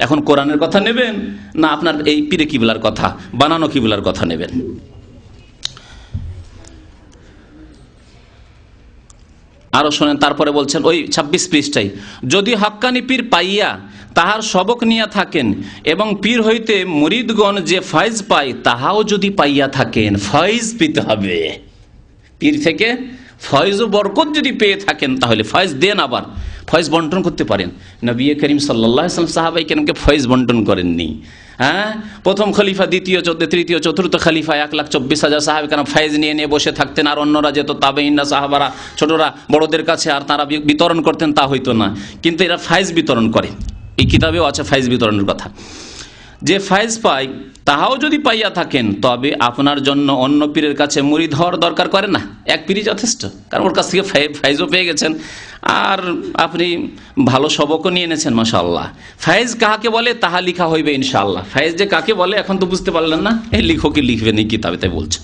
এখন কোরআনের কথা নেবেন না আপনার এই পীরে কিবলার কথা, বানানো কিবলার কথা নেবেন? আরো শোনেন, তারপরে বলছেন ওই 26 পৃষ্ঠায়, যদি হাক্কানি পীর পাইয়া তাহার সবক নিয়া থাকেন এবং পীর হইতে মুরিদগণ যে ফয়েজ পায় তাহাও যদি পাইয়া থাকেন, ফয়েজ পেতে হবে পীর থেকে, ফয়েজ ও বরকত যদি পেয়ে থাকেন তাহলে ফয়েজ দেন, আবার ফয়েজ বন্টন করতে পারেন। নবী করিম সাল্লাল্লাহু আলাইহি ওয়াসাল্লাম সাহাবায়ে কেরামকে ফয়েজ বন্টন করেননি? হ্যাঁ, প্রথম খলিফা, দ্বিতীয়, তৃতীয়, চতুর্থ খলিফা 1,24,000 সাহাবা কেরাম ফয়েজ নিয়ে নিয়ে বসে থাকতেন, আর অন্যরা যেত তাবেঈনরা, সাহাবারা, ছোটরা বড়দের কাছে, আর তারা বিতরণ করতেন, তা হইতো না। কিন্তু এরা ফয়েজ বিতরণ করে, এই কিতাবেও আছে ফয়েজ বিতরণের কথা। যে ফায়েজ পাই তাহাও যদি পাইয়া থাকেন, তবে আপনার জন্য অন্য পীরের কাছে মুরিদ হওয়ার দরকার করে না, এক পীরই যথেষ্ট। কারণ ওর কাছ থেকে ফায়েজও পেয়ে গেছেন, আর আপনি ভালো সবকও নিয়ে এনেছেন, মাশাআল্লাহ। ফায়েজ কাহাকে বলে তাহা লিখা হইবে ইনশাআল্লাহ। ফায়েজ যে কাকে বলে এখন তো বুঝতে পারলেন না, এই লিখকই লিখবেন এই কিতাবে, তাই বলছে।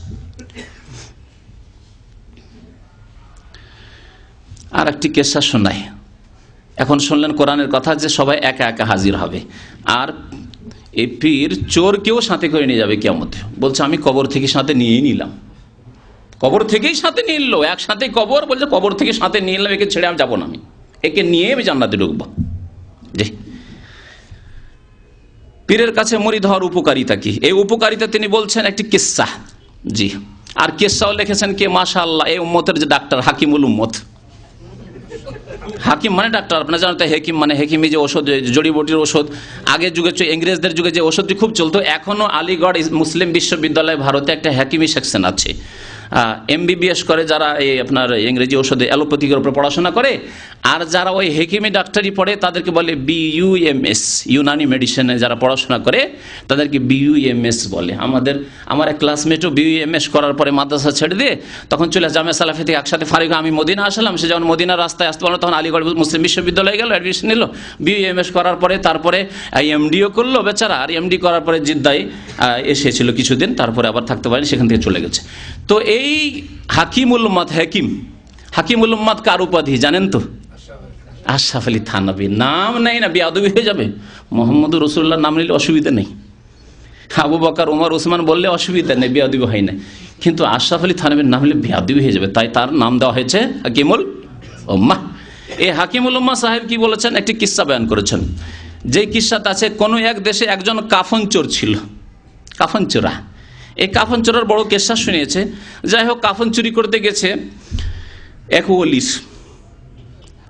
আর একটি কেসা শোনাই। এখন শুনলেন কোরআনের কথা যে সবাই একা একা হাজির হবে, আর এই পীর চোরকেও সাথে করে নিয়ে যাবে কিয়ামতে। বলছে আমি কবর থেকে সাথে নিয়েই নিলাম, কবর থেকেই সাথে নিয়ে নিল, একসাথে কবর, বলছে কবর থেকে সাথে নিয়ে নিলাম, একে ছেড়ে আমি যাবো না, আমি একে নিয়ে আমি জান্নাতে ঢুকবো। জি, পীরের কাছে মুরিদ হওয়ার উপকারিতা কি? এই উপকারিতা তিনি বলছেন একটি কিস্সা। জি, আর কিস্সাও লিখেছেন কে, মাশাআল্লাহ, এই উম্মতের যে ডাক্তার, হাকিমুল উম্মত। হাকিম মানে ডাক্তার, আপনারা জানেন তো, হেকিম মানে হেকিমি যে ওষুধ, জড়িবুটির ওষুধ। আগের যুগে, ইংরেজদের যুগে যে ওষুধটি খুব চলতো, এখনো আলিগড় মুসলিম বিশ্ববিদ্যালয় ভারতে একটা হেকিমি সেকশন আছে। MBBS করে যারা এই আপনার ইংরেজি ওষুধে অ্যালোপ্যাথিকের উপর পড়াশোনা করে, আর যারা ওই হেকিমি ডাক্তারি পড়ে তাদেরকে বলে BUMS, ইউনানি মেডিসিনে যারা পড়াশোনা করে তাদেরকে BUMS বলে। আমার এক ক্লাসমেটও BUMS করার পরে মাদ্রাসা ছেড়ে দিয়ে তখন চলে জামিয়া সালাফি থেকে একসাথে ফারিক আমি মদিনা আসলাম। সে যখন মদিনার রাস্তায় আসতে পারলো তখন আলিগড় মুসলিম বিশ্ববিদ্যালয়ে গেল, অ্যাডমিশন নিল। BUMS করার পরে তারপরে MDও করলো বেচারা, আর MD করার পরে জিদ্দায় এসেছিল কিছুদিন, তারপরে আবার থাকতে পারেনি, সেখান থেকে চলে গেছে। তো এই হাকিমুল উম্মাত, হাকিমুল উম্মাত কার উপাধি জানেন তো? আশরাফ আলী থানভী। নাম নেই না, বেয়াদবি হয়ে যাবে। মোহাম্মদুর রাসূলুল্লাহ নাম নিলে অসুবিধা নেই, আবু বকর, ওমর, ওসমান বললে অসুবিধা নেই, বেয়াদবি হয় না। কিন্তু আশরাফ আলী থানভীর নাম নিলে বেয়াদবি হয়ে যাবে, তাই তার নাম দেওয়া হয়েছে হাকিমুল উম্মাহ। এই হাকিমুল উম্মাহ সাহেব কি বলেছেন, একটি কিস্সা বয়ান করেছেন। যে কিস্সাটা আছে, কোন এক দেশে একজন কাফন চোর ছিল, কাফন চোরা। এই কাফন চোরার বড় কেসা শুনিয়েছে। যাই হোক, কাফন চুরি করতে গেছে এক ওলির।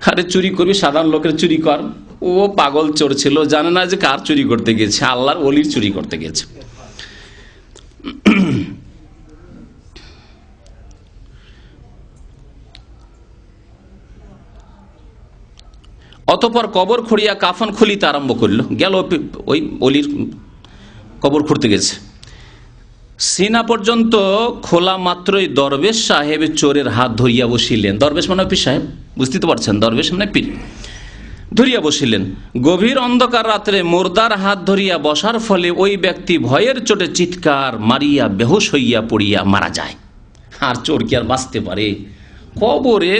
আরে চুরি করবি, সাধারণ লোকের চুরি কর। ও পাগল চোর ছিল, জানে না যে কার চুরি করতে গেছে, আল্লাহর ওলির চুরি করতে গেছে। অতঃপর কবর খুঁড়িয়া কাফন খুলিতে আরম্ভ করলো। গেল ওই অলির কবর খুঁড়তে গেছে, সিনা পর্যন্ত খোলা মাত্রই দরবেশ সাহেব চোরের হাত ধরিয়া বসিলেন। দরবেশ মানে পীর সাহেব, বুঝতে তো পারছেন, দরবেশ মানে পীর। ধরিয়া বসিলেন। গভীর অন্ধকার রাত্রে মুর্দার হাত ধরিয়া বসার ফলে ওই ব্যক্তি ভয়ের চোটে চিৎকার মারিয়া বেহুশ হইয়া পড়িয়া মারা যায়। আর চোর কি আর বাঁচতে পারে? কবরে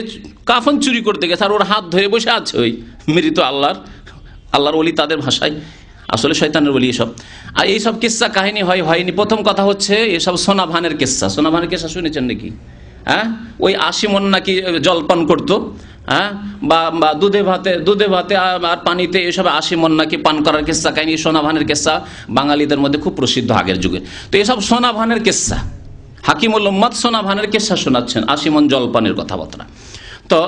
কাফন চুরি করতে গেছে, আর ওর হাত ধরে বসে আছে ওই মৃত আল্লাহর ওলি, তাদের ভাষায় আসলে শয়তানের বলি এসব। আর এইসব কিস্সা কাহিনী হয়নি। প্রথম কথা হচ্ছে এসব সোনাভানের কিস্সা। সোনাভানের কিস্সা শুনেছেন নাকি? হ্যাঁ, ওই 80 মণ নাকি জলপান করতো, হ্যাঁ, বা দুধে ভাতে আর পানিতে, এসব 80 মণ নাকি পান করার কিস্সা কাহিনী। সোনাভানের কিস্সা বাঙালিদের মধ্যে খুব প্রসিদ্ধ আগের যুগে। তো এসব সোনাভানের কিস্সা, হাকিমুল উম্মাত সোনাভানের কিস্সা শোনাচ্ছেন, 80 মণ জলপানের কথাবার্তা। তো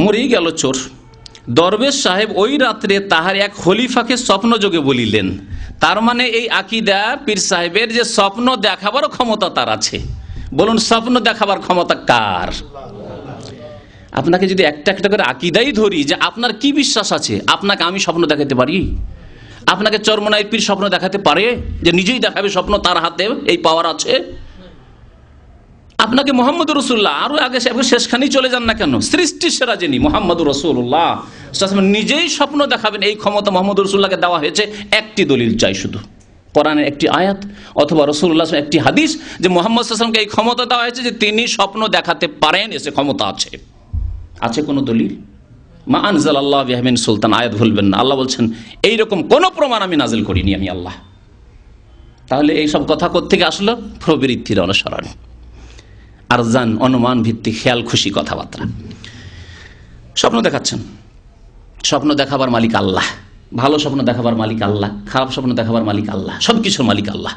মরি গেল চোর। দরবেশ সাহেব ওই রাত্রে তাহার এক খলিফাকে স্বপ্ন যোগে বলিলেন। তার মানে এই আকীদা পীর সাহেবের যে স্বপ্ন দেখাবার ক্ষমতা তার আছে। বলুন, স্বপ্ন দেখাবার ক্ষমতা কার? আপনাকে যদি একটা একটা করে আকীদাই ধরি যে আপনার কি বিশ্বাস আছে, আপনাকে আমি স্বপ্ন দেখাতে পারি? আপনাকে চরমনাইয়ের পীর স্বপ্ন দেখাতে পারে যে নিজেই দেখাবে স্বপ্ন, তার হাতে এই পাওয়ার আছে? আপনাকে মোহাম্মদুর রাসূলুল্লাহ, আরো আগে শেষখানেই চলে যান না কেন, সৃষ্টির সেরা যিনি মোহাম্মদুর রাসূলুল্লাহ নিজেই স্বপ্ন দেখাবেন, এই ক্ষমতা মোহাম্মদুর রাসূলুল্লাহকে দেওয়া হয়েছে। একটি দলিল চাই শুধু, কোরআনের একটি আয়াত অথবা রাসূলুল্লাহ একটি হাদিস, যে মোহাম্মদ সাল্লাল্লাহু আলাইহি ওয়াসাল্লামকে এই ক্ষমতা দেওয়া হয়েছে যে তিনি স্বপ্ন দেখাতে পারেন, এসে ক্ষমতা আছে। আছে কোনো দলিল? মা আনজালাল্লাহু বিহি মিন সুলতান, আয়াত ভুলবেন না। আল্লাহ বলছেন এইরকম কোন প্রমাণ আমি নাজিল করিনি, আমি আল্লাহ। তাহলে এইসব কথা কোত্থেকে আসলো? প্রবৃত্তির অনুসরণ, আরজান, অনুমান ভিত্তিক খেয়াল খুশি কথাবার্তা। স্বপ্ন দেখাচ্ছেন, স্বপ্ন দেখাবার মালিক আল্লাহ। ভালো স্বপ্ন দেখাবার মালিক আল্লাহ, খারাপ স্বপ্ন দেখাবার মালিক আল্লাহ, সবকিছুর মালিক আল্লাহ।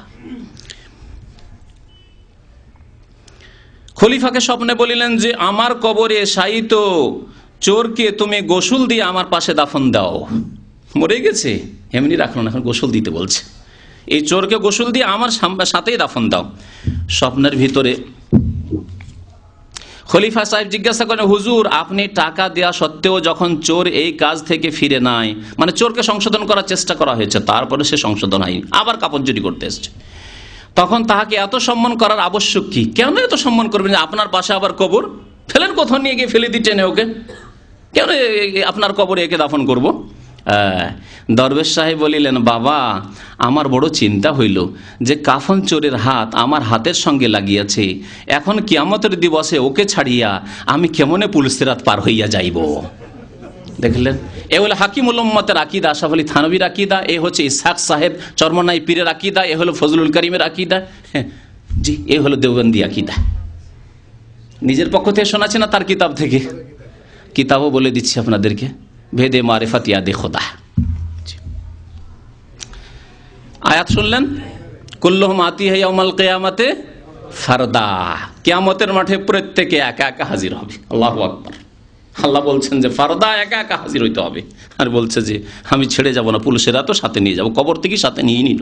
খলিফাকে স্বপ্নে বলিলেন যে আমার কবরে শায়িত চোরকে তুমি গোসল দিয়ে আমার পাশে দাফন দাও। মরে গেছে, এমনি রাখলো না, এখন গোসল দিতে বলছে। এই চোরকে গোসল দিয়ে আমার সাথেই দাফন দাও। স্বপ্নের ভিতরে খলিফা সাহেব জিজ্ঞাসা করেন, হুজুর আপনি টাকা দেওয়া সত্ত্বেও যখন চোর এই কাজ থেকে ফিরে নাই, মানে চোরকে সংশোধন করার চেষ্টা করা হয়েছে, তারপরে সে সংশোধন হয়নি, আবার কাপড় চুরি করতে এসছে, তখন তাহাকে এত সম্মান করার আবশ্যক কি? কেন এত সম্মান করবেন? আপনার পাশে আবার কবর, ফেলেন, কোথাও নিয়ে গিয়ে ফেলে দিই টেনে ওকে, কেন আপনার কবরে একে দাফন করব? দরবেশ সাহেব বলিলেন, বাবা আমার বড় চিন্তা হইল যে কাফন চোরের হাত আমার হাতের সঙ্গে লাগিয়াছে, এখন কিয়ামতের দিবসে ওকে ছাড়িয়া আমি কেমনে পুলসিরাত পার হইয়া যাইব। দেখলেন, এ হলো হাকিমুল উম্মতের আকিদা, আশরাফ আলী থানভীর আকিদা, এ হচ্ছে ইসহাক সাহেব চরমনাই পীরের আকিদা, এ হলো ফজলুল করিমের আকিদা, জি এ হলো দেওবন্দি আকিদা। নিজের পক্ষ থেকে শোনাচ্ছে না, তার কিতাব থেকে, কিতাবও বলে দিচ্ছি আপনাদেরকে, ভেদে মারিফাত ইয়াদে খোদা। আয়াত শুনলেন, কুল্লুহুম আতিহা ইয়াউমাল কিয়ামাতে ফারদা, কিয়ামতের মাঠে প্রত্যেকে একা একা হাজির হবে। আল্লাহু আকবার। আল্লাহ বলছেন যে ফারদা, একা একা হাজির হইতে হবে, আর বলছে যে আমি ছেড়ে যাব না, পুলিশেরা তো সাথে নিয়ে যাব, কবর থেকে সাথে নিয়ে নিল।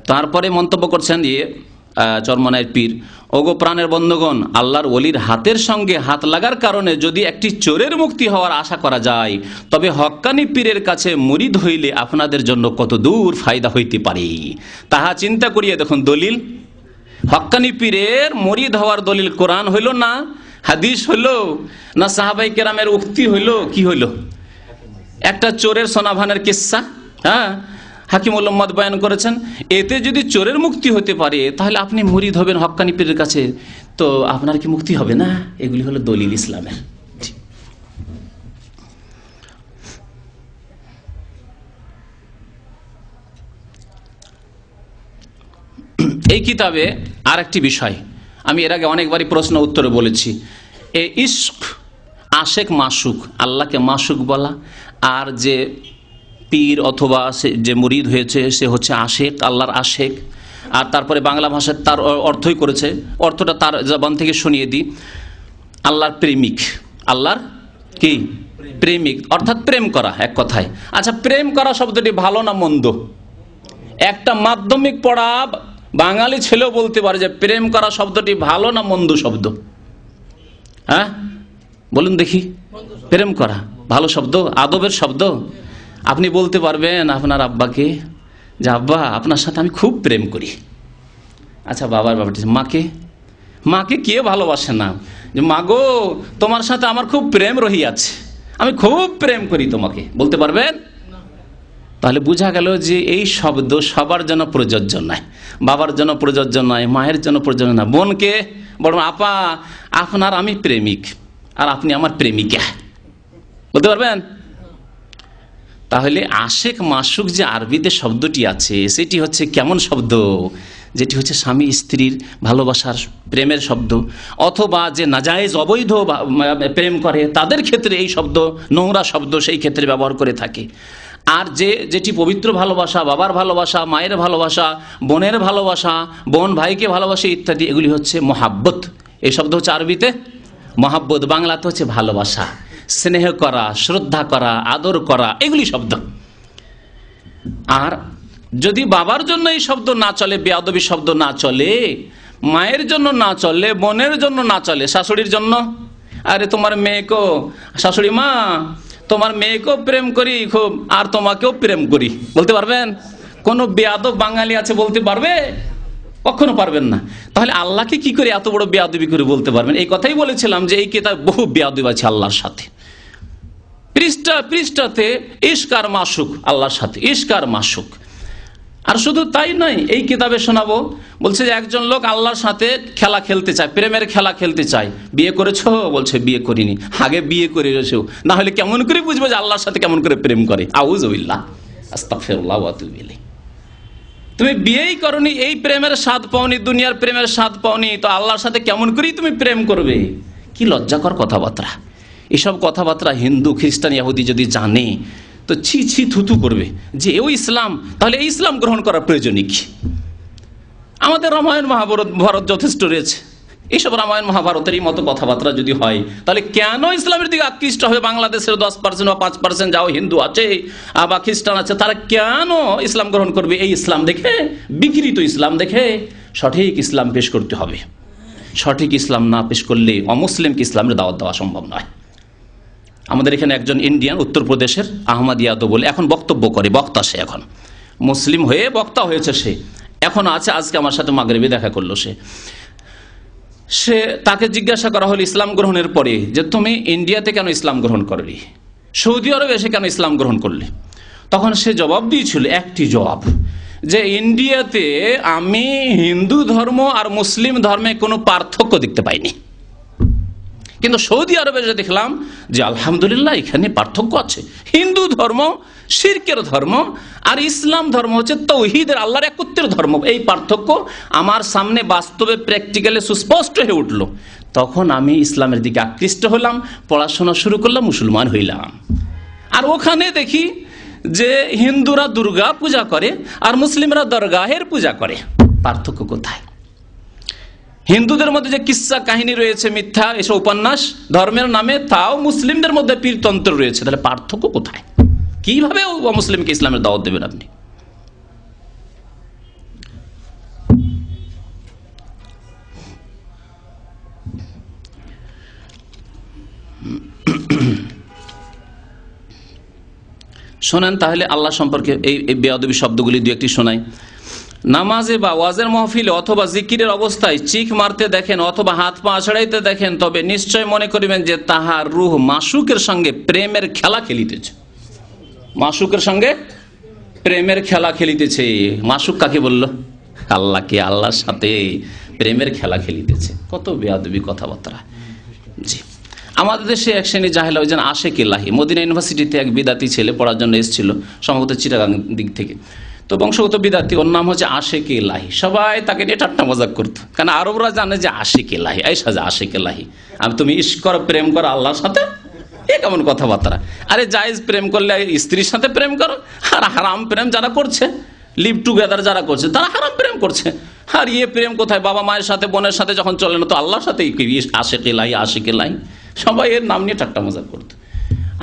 তারপরে মন্তব্য করছেন যে চরমনাইয়ের পীর, ওগো প্রাণের বন্ধুগণ, আল্লাহর ওলির হাতের সঙ্গে হাত লাগার কারণে যদি একটি চোরের মুক্তি হওয়ার আশা করা যায়, তবে হক্কানি পীরের কাছে মুরিদ হইলে আপনাদের জন্য কত দূর ফায়দা হইতে পারে তাহা চিন্তা করিয়া দেখুন। দলিল, হক্কানি পীরের মুরিদ হওয়ার দলিল কোরআন হইল না হাদিস হইল না সাহাবাই কেরামের উক্তি হইল, কি হইল? একটা চোরের সোনাভানের কিস্সা, হ্যাঁ, হাকিমুল উম্মত বয়ান করেছেন। এতে যদি চোরের মুক্তি হতে পারে, তাহলে আপনি মুরিদ হবেন হক্কানি পীরের কাছে, তো আপনার কি মুক্তি হবে না? এগুলি হলো দলিল ইসলামের। এই কিতাবে আর একটি বিষয় আমি এর আগে অনেকবারই প্রশ্ন উত্তরে বলেছি, এই ইশক, আশেক মাসুক, আল্লাহকে মাসুক বলা, আর যে পীর অথবা যে মুরিদ হয়েছে সে হচ্ছে আশেক, আল্লাহর আশেক। আর তারপরে বাংলা ভাষায় তার অর্থই করেছে, অর্থটা তার জবান থেকে শুনিয়ে দিই, আল্লাহর প্রেমিক। আল্লাহর কি? প্রেমিক, অর্থাৎ প্রেম করা এক কথায়। আচ্ছা, প্রেম করা শব্দটি ভালো না মন্দ? একটা মাধ্যমিক পড়া বাঙালি ছেলেও বলতে পারে যে প্রেম করা শব্দটি ভালো না মন্দ শব্দ? হ্যাঁ বলুন দেখি। প্রেম করা ভালো শব্দ, আদবের শব্দ। আপনি বলতে পারবেন আপনার আব্বাকে যে আব্বা আপনার সাথে আমি খুব প্রেম করি। আচ্ছা, বাবার বাবাটি, মাকে, মাকে কে ভালোবাসে না? যে মা গো তোমার সাথে আমার খুব প্রেম রহিয়াছে, আমি খুব প্রেম করি তোমাকে, বলতে পারবেন? তাহলে বোঝা গেল যে এই শব্দ সবার জন্য প্রযোজ্য নয়, বাবার জন্য প্রযোজ্য নয়, মায়ের জন্য প্রযোজ্য নয়, বোনকে বরং আপা আপনার আমি প্রেমিক আর আপনি আমার প্রেমিকা, বলতে পারবেন? তাহলে আশেক মাসুক যে আরবিতে শব্দটি আছে সেটি হচ্ছে কেমন শব্দ? যেটি হচ্ছে স্বামী স্ত্রীর ভালোবাসার প্রেমের শব্দ, অথবা যে নাজায়েজ অবৈধ প্রেম করে তাদের ক্ষেত্রে এই শব্দ নোংরা শব্দ সেই ক্ষেত্রে ব্যবহার করে থাকে। আর যেটি পবিত্র ভালোবাসা, বাবার ভালোবাসা, মায়ের ভালোবাসা, বোনের ভালোবাসা, বোন ভাইকে ভালোবাসে ইত্যাদি, এগুলি হচ্ছে মহাব্বত। এই শব্দ হচ্ছে আরবিতে মহাব্বত, বাংলাতে হচ্ছে ভালোবাসা, স্নেহ করা, শ্রদ্ধা করা, আদর করা, এগুলি শব্দ। আর যদি বাবার জন্য এই শব্দ না চলে, বেয়াদবি শব্দ না চলে, মায়ের জন্য না চলে, বোনের জন্য না চলে, শাশুড়ির জন্য, আরে তোমার মেয়েকেও, শাশুড়ি মা তোমার মেয়েকেও প্রেম করি খুব, আর তোমাকেও প্রেম করি, বলতে পারবেন? কোন বেয়াদব বাঙালি আছে বলতে পারবে? কখনো পারবেন না। তাহলে আল্লাহকে কি করে এত বড় বেয়াদবি করে বলতে পারবেন? এই কথাই বলেছিলাম যে এই কিতাব বহু বেয়াদবি আছে আল্লাহর সাথে। পৃষ্ঠাতে ইশক আর মাসুক, আল্লাহর সাথে ইশক আর মাসুক। আর শুধু তাই নয়, এই কিতাবে শোনাবো, বলছে যে একজন লোক আল্লাহর সাথে খেলা খেলতে চায়, প্রেমের খেলা খেলতে চায়। বিয়ে করেছো? বলছে বিয়ে করিনি। আগে বিয়ে করে এসেও, না হলে কেমন করে বুঝবো যে আল্লাহর সাথে কেমন করে প্রেম করে? আউযুবিল্লাহ, আস্তাগফিরুল্লাহ ওয়া আতুবু ইলাইহি। তুমি বিয়েই করনি, এই প্রেমের স্বাদ পাওনি, দুনিয়ার প্রেমের স্বাদ পাওনি, তো আল্লাহর সাথে কেমন করেই তুমি প্রেম করবে? কি লজ্জাকর কথাবার্তা! এসব কথাবার্তা হিন্দু, খ্রিস্টান, ইহুদি যদি জানে তো ছি ছি থুতু করবে যে এও ইসলাম, তাহলে এই ইসলাম গ্রহণ করার প্রয়োজন কি? আমাদের রামায়ণ মহাভারত যথেষ্ট রয়েছে, এইসব রামায়ণ মহাভারতেরই মতো কথাবার্তা যদি হয়, তাহলে কেন ইসলামের দিকে আকৃষ্ট হবে বাংলাদেশের 10% বা 5% যাও হিন্দু আছে বা খ্রিস্টান আছে, তারা কেন ইসলাম গ্রহণ করবে? এই ইসলাম দেখে, বিকৃত ইসলাম দেখে সঠিক ইসলাম পেশ করতে হবে। সঠিক ইসলাম না পেশ করলে অমুসলিমকে ইসলামের দাওয়াত দেওয়া সম্ভব নয়। আমাদের এখানে একজন ইন্ডিয়ান, উত্তরপ্রদেশের আহমদ ইয়াদব বলে এখন বক্তব্য করে, বক্তা সে, এখন মুসলিম হয়ে বক্তা হয়েছে সে, এখন আছে, আজকে আমার সাথে মাগরিবে দেখা করলো সে তাকে জিজ্ঞাসা করা হলো ইসলাম গ্রহণের পরে যে তুমি ইন্ডিয়াতে কেন ইসলাম গ্রহণ করলি, সৌদি আরবে এসে কেন ইসলাম গ্রহণ করলে? তখন সে জবাব দিয়েছিল, একটি জবাব, যে ইন্ডিয়াতে আমি হিন্দু ধর্ম আর মুসলিম ধর্মে কোনো পার্থক্য দেখতে পাইনি, কিন্তু সৌদি আরবে যে দেখলাম যে আলহামদুলিল্লাহ এখানে পার্থক্য আছে। হিন্দু ধর্ম শিরকের ধর্ম আর ইসলাম ধর্ম হচ্ছে তাওহীদের, আল্লাহর একত্বের ধর্ম। এই পার্থক্য আমার সামনে বাস্তবে প্র্যাকটিক্যালি সুস্পষ্ট হয়ে উঠলো। তখন আমি ইসলামের দিকে আকৃষ্ট হলাম, পড়াশোনা শুরু করলাম, মুসলমান হইলাম। আর ওখানে দেখি যে হিন্দুরা দুর্গা পূজা করে আর মুসলিমরা দরগাহের পূজা করে। পার্থক্য কোথায়? হিন্দুদের মধ্যে যে কিস্সা কাহিনী রয়েছে, মিথ্যা এসব উপন্যাস ধর্মের নামে, তাও মুসলিমদের মধ্যে পীরতন্ত্র রয়েছে। তাহলে পার্থক্য কোথায়? কিভাবে মুসলিমকে ইসলামের দাওয়াত দেবেন আপনি? শোনেন তাহলে আল্লাহ সম্পর্কে এই বেয়াদবি শব্দগুলি দু একটি শোনাই। নামাজে বা ওয়াজের মাহফিলে অথবা জিকিরের অবস্থায় চিখ মারতে দেখেন অথবা হাত পা আছড়াইতে দেখেন, তবে নিশ্চয় মনে করিবেন যে তাহার রূহ মাসুকের সঙ্গে প্রেমের খেলা খেলিতেছে। মাসুকের সঙ্গে প্রেমের খেলা খেলিতেছে। মাসুক কাকে বলল? আল্লাহকে। আল্লাহর সাথে প্রেমের খেলা খেলিতেছে। কত বেয়াদবি কথাবার্তা। জি, আমাদের দেশে এক শ্রেণী জাহেল, ওই যেন আশেক ইলাহি, মদিনা ইউনিভার্সিটিতে এক বিদাতি ছেলে পড়ার জন্য এসেছিল, সম্ভবত চিটাগাং দিক থেকে। তো বংশগত বিদাতি, ওর নাম হচ্ছে আশেক ইলাহি। সবাই তাকে নিয়ে ঠাট্টা মজাক করতো, কারণ আরবরা জানে যে আশেক ইলাহি, এই সাজা আশেক ইলাহি, আমি তুমি ইশক করো, প্রেম করো আল্লাহর সাথে, এ কেমন কথাবার্তা? আরে জায়েজ প্রেম করলে স্ত্রীর সাথে প্রেম করো, আর হারাম প্রেম যারা করছে, লিভ টুগেদার যারা করছে, তারা হারাম প্রেম করছে। আর ইয়ে প্রেম কোথায়? বাবা মায়ের সাথে, বোনের সাথে যখন চলে না, তো আল্লাহর সাথে আশেক ইলাহি, আশেক ইলাহি, সবাই এর নাম নিয়ে ঠাট্টা মজাক করতো।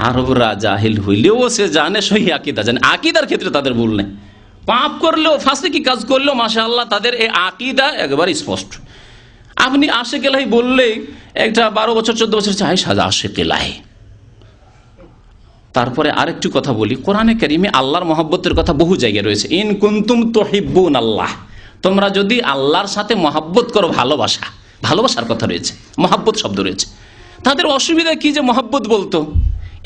আরবরা জাহিল হইলেও সে জানে, সহি আকীদা জানে, আকীদার ক্ষেত্রে তাদের ভুল নেই। পাপ করলেও, ফাসিকি কাজ করলেও মাশাআল্লাহ তাদের এই আকীদা একবার স্পষ্ট। আপনি আশেক ইলাহি বললেই একটা 12 বছর 14 বছর চাই সাজা আশেক ইলাহি। তারপরে আরেকটু কথা বলি, কোরআনে কারিমে আল্লাহর মহব্বতের কথা বহু জায়গায় রয়েছে। ইন কুনতুম তুহিব্বুন আল্লাহ, তোমরা যদি আল্লাহর সাথে মহব্বত করো, ভালোবাসার কথা রয়েছে, মহব্বত শব্দ রয়েছে। তাদের অসুবিধা কি যে মহব্বত বলতো,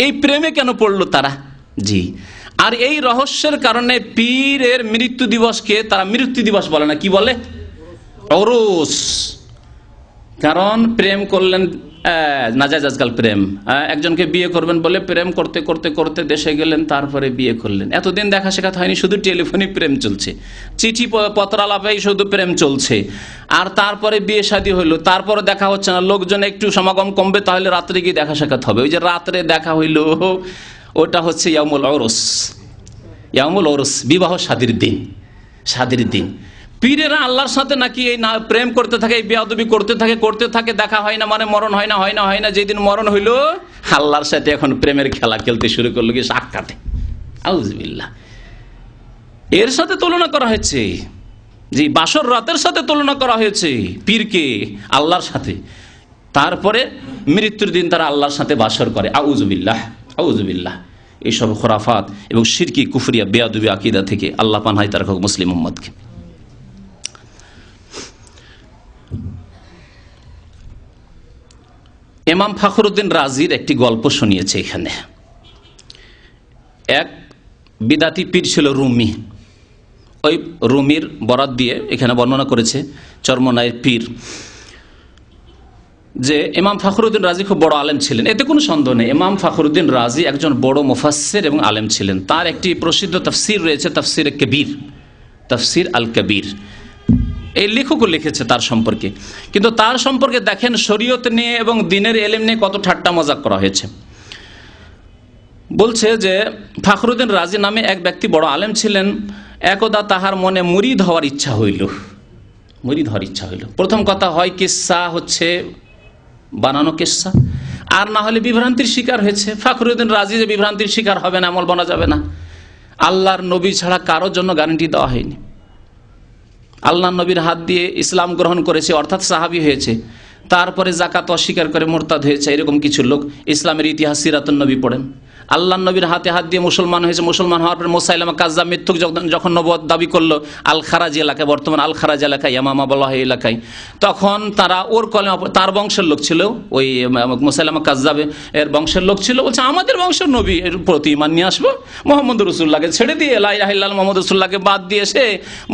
এই প্রেমে কেন পড়লো তারা? জি, আর এই রহস্যের কারণে পীরের মৃত্যু দিবসকে তারা মৃত্যু দিবস বলে না, কি বলে? ওরস। কারণ প্রেম করলেন, নাজায়েজ আজকাল প্রেম, একজনকে বিয়ে করবেন বলে প্রেম করতে করতে করতে দেশে গেলেন, তারপরে বিয়ে করলেন। এতদিন দেখা শেখাত হয়নি, শুধু টেলিফোনে প্রেম চলছে, চিঠি পত্রালাপেই শুধু প্রেম চলছে। আর তারপরে বিয়ে শাদী হইলো, তারপরে দেখা হচ্ছে না, লোকজন একটু সমাগম কমবে, তাহলে রাত্রে গিয়ে দেখা সাক্ষাৎ হবে। ওই যে রাত্রে দেখা হইলো, ওটা হচ্ছে ইয়াউমুল ওরস, বিবাহ শাদীর দিন। পীরেরা আল্লাহর সাথে নাকি এই প্রেম করতে থাকে, এই বেয়াদবি করতে থাকে, দেখা হয় না, মানে মরণ হয় না। যেদিন মরণ হইলো, আল্লাহর সাথে এখন প্রেমের খেলা খেলতে শুরু করলো কি সাক্ষাতে। আউযুবিল্লাহ। এর সাথে তুলনা করা হয়েছে, জি, বাসর রাতের সাথে তুলনা করা হয়েছে পীরকে আল্লাহর সাথে। তারপরে মৃত্যুর দিন তারা আল্লাহর সাথে বাসর করে। আউযুবিল্লাহ। এইসব খুরাফাত এবং শিরকি কুফরিয়া বেয়াদবি আকীদা থেকে আল্লাহ পানাহ তার মুসলিম উম্মতকে। ইমাম ফখরুদ্দিন রাজির একটি গল্প শুনিয়েছে এখানে। এক বিদাতি পীর ছিল রুমি, ওই রুমির বরাত দিয়ে এখানে বর্ণনা করেছে চরমনায়ের পীর, যে ইমাম ফখরুদ্দিন রাজি খুব বড় আলেম ছিলেন, এতে কোনো সন্দেহ নেই। ইমাম ফখরুদ্দিন রাজি একজন বড় মুফাসসির এবং আলেম ছিলেন। তার একটি প্রসিদ্ধ তাফসির রয়েছে, তাফসির আল কবির। এই লেখকও লিখেছে তার সম্পর্কে, কিন্তু তার সম্পর্কে দেখেন শরীয়ত নিয়ে এবং দ্বীনের ইলম নিয়ে কত ঠাট্টা মজাক করা হয়েছে। বলছে যে ফখরুদ্দিন রাজি নামে এক ব্যক্তি বড় আলেম ছিলেন। একদা তাহার মনে মুরিদ হওয়ার ইচ্ছা হইল। মুরিদ হওয়ার ইচ্ছা হইল। প্রথম কথা হয় কিসসা হচ্ছে বানানো কিসসা, আর না হলে বিভ্রান্তির শিকার হয়েছে। ফখরুদ্দিন রাজি যে বিভ্রান্তির শিকার হবে না, আমল বানা যাবে না, আল্লাহর নবী ছাড়া কারোর জন্য গ্যারান্টি দেওয়া হয়নি। আল্লাহর নবীর হাত দিয়ে ইসলাম গ্রহণ করেছে অর্থাৎ সাহাবী হয়েছে, তারপরে জাকাত অস্বীকার করে মুরতাদ হয়েছে, এরকম কিছু লোক ইসলামের ইতিহাস সিরাতুন নবী পড়েন। আল্লাহর নবীর হাতে হাত দিয়ে মুসলমান হয়েছে, মুসলমান হওয়ার পরে মুসাইলামা কাজ্জাব মিথ্যুক যখন নবুয়ত দাবি করলো আল খারাজ এলাকায়, বর্তমান আল খারাজ এলাকায়, ইয়ামামা বলা হয় এলাকায়, তখন তারা ওর কলেমা, তার বংশের লোক ছিল, ওই মুসাইলামা কাজ্জাবে এর বংশের লোক ছিল, বলছে আমাদের বংশের নবী এর প্রতি ঈমান নিয়ে আসবো, মোহাম্মদ রাসূলুল্লাহকে ছেড়ে দিয়ে লা ইলাহা ইল্লাল্লাহ মোহাম্মদ রাসূলুল্লাহকে বাদ দিয়ে সে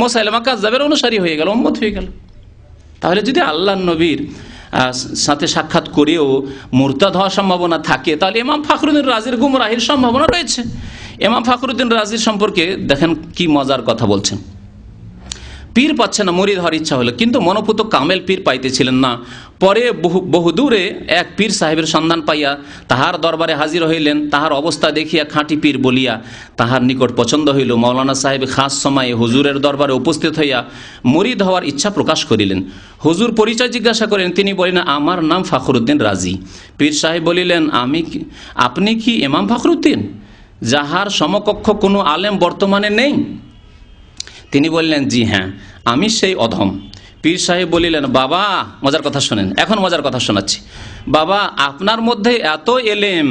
মুসাইলামা কাজ্জাবের অনুসারী হয়ে গেল, উম্মত হয়ে গেল। তাহলে যদি আল্লাহর নবীর সাথে সাক্ষাৎ করেও মুরতাদ হওয়ার সম্ভাবনা থাকে, তাহলে ইমাম ফখরুদ্দিন রাজির গুমরাহির সম্ভাবনা রয়েছে। ইমাম ফখরুদ্দিন রাজির সম্পর্কে দেখেন কি মজার কথা বলছেন। পীর পাচ্ছে না, মুরিদ হওয়ার ইচ্ছা হলো, কিন্তু মনোপুত কামেল পীর পাইতেছিলেন না। পরে বহুদূরে এক পীর সাহেবের সন্ধান পাইয়া তাহার দরবারে হাজির হইলেন। তাহার অবস্থা দেখিয়া খাঁটি পীর বলিয়া তাহার নিকট পছন্দ হইল। মৌলানা সাহেব খাস সময়ে হুজুরের দরবারে উপস্থিত হইয়া মুরিদ হওয়ার ইচ্ছা প্রকাশ করিলেন। হুজুর পরিচয় জিজ্ঞাসা করেন, তিনি বলিলেন আমার নাম ফখরুদ্দিন রাজি। পীর সাহেব বলিলেন, আপনি কি ইমাম ফখরুদ্দিন, যাহার সমকক্ষ কোনো আলেম বর্তমানে নেই? তিনি বললেন, জি হ্যাঁ, আমি সেই অধম। পীর সাহেব বলিলেন, বাবা, মজার কথা শোনেন, এখন মজার কথা শোনাচ্ছি। বাবা, আপনার মধ্যে এত এলেম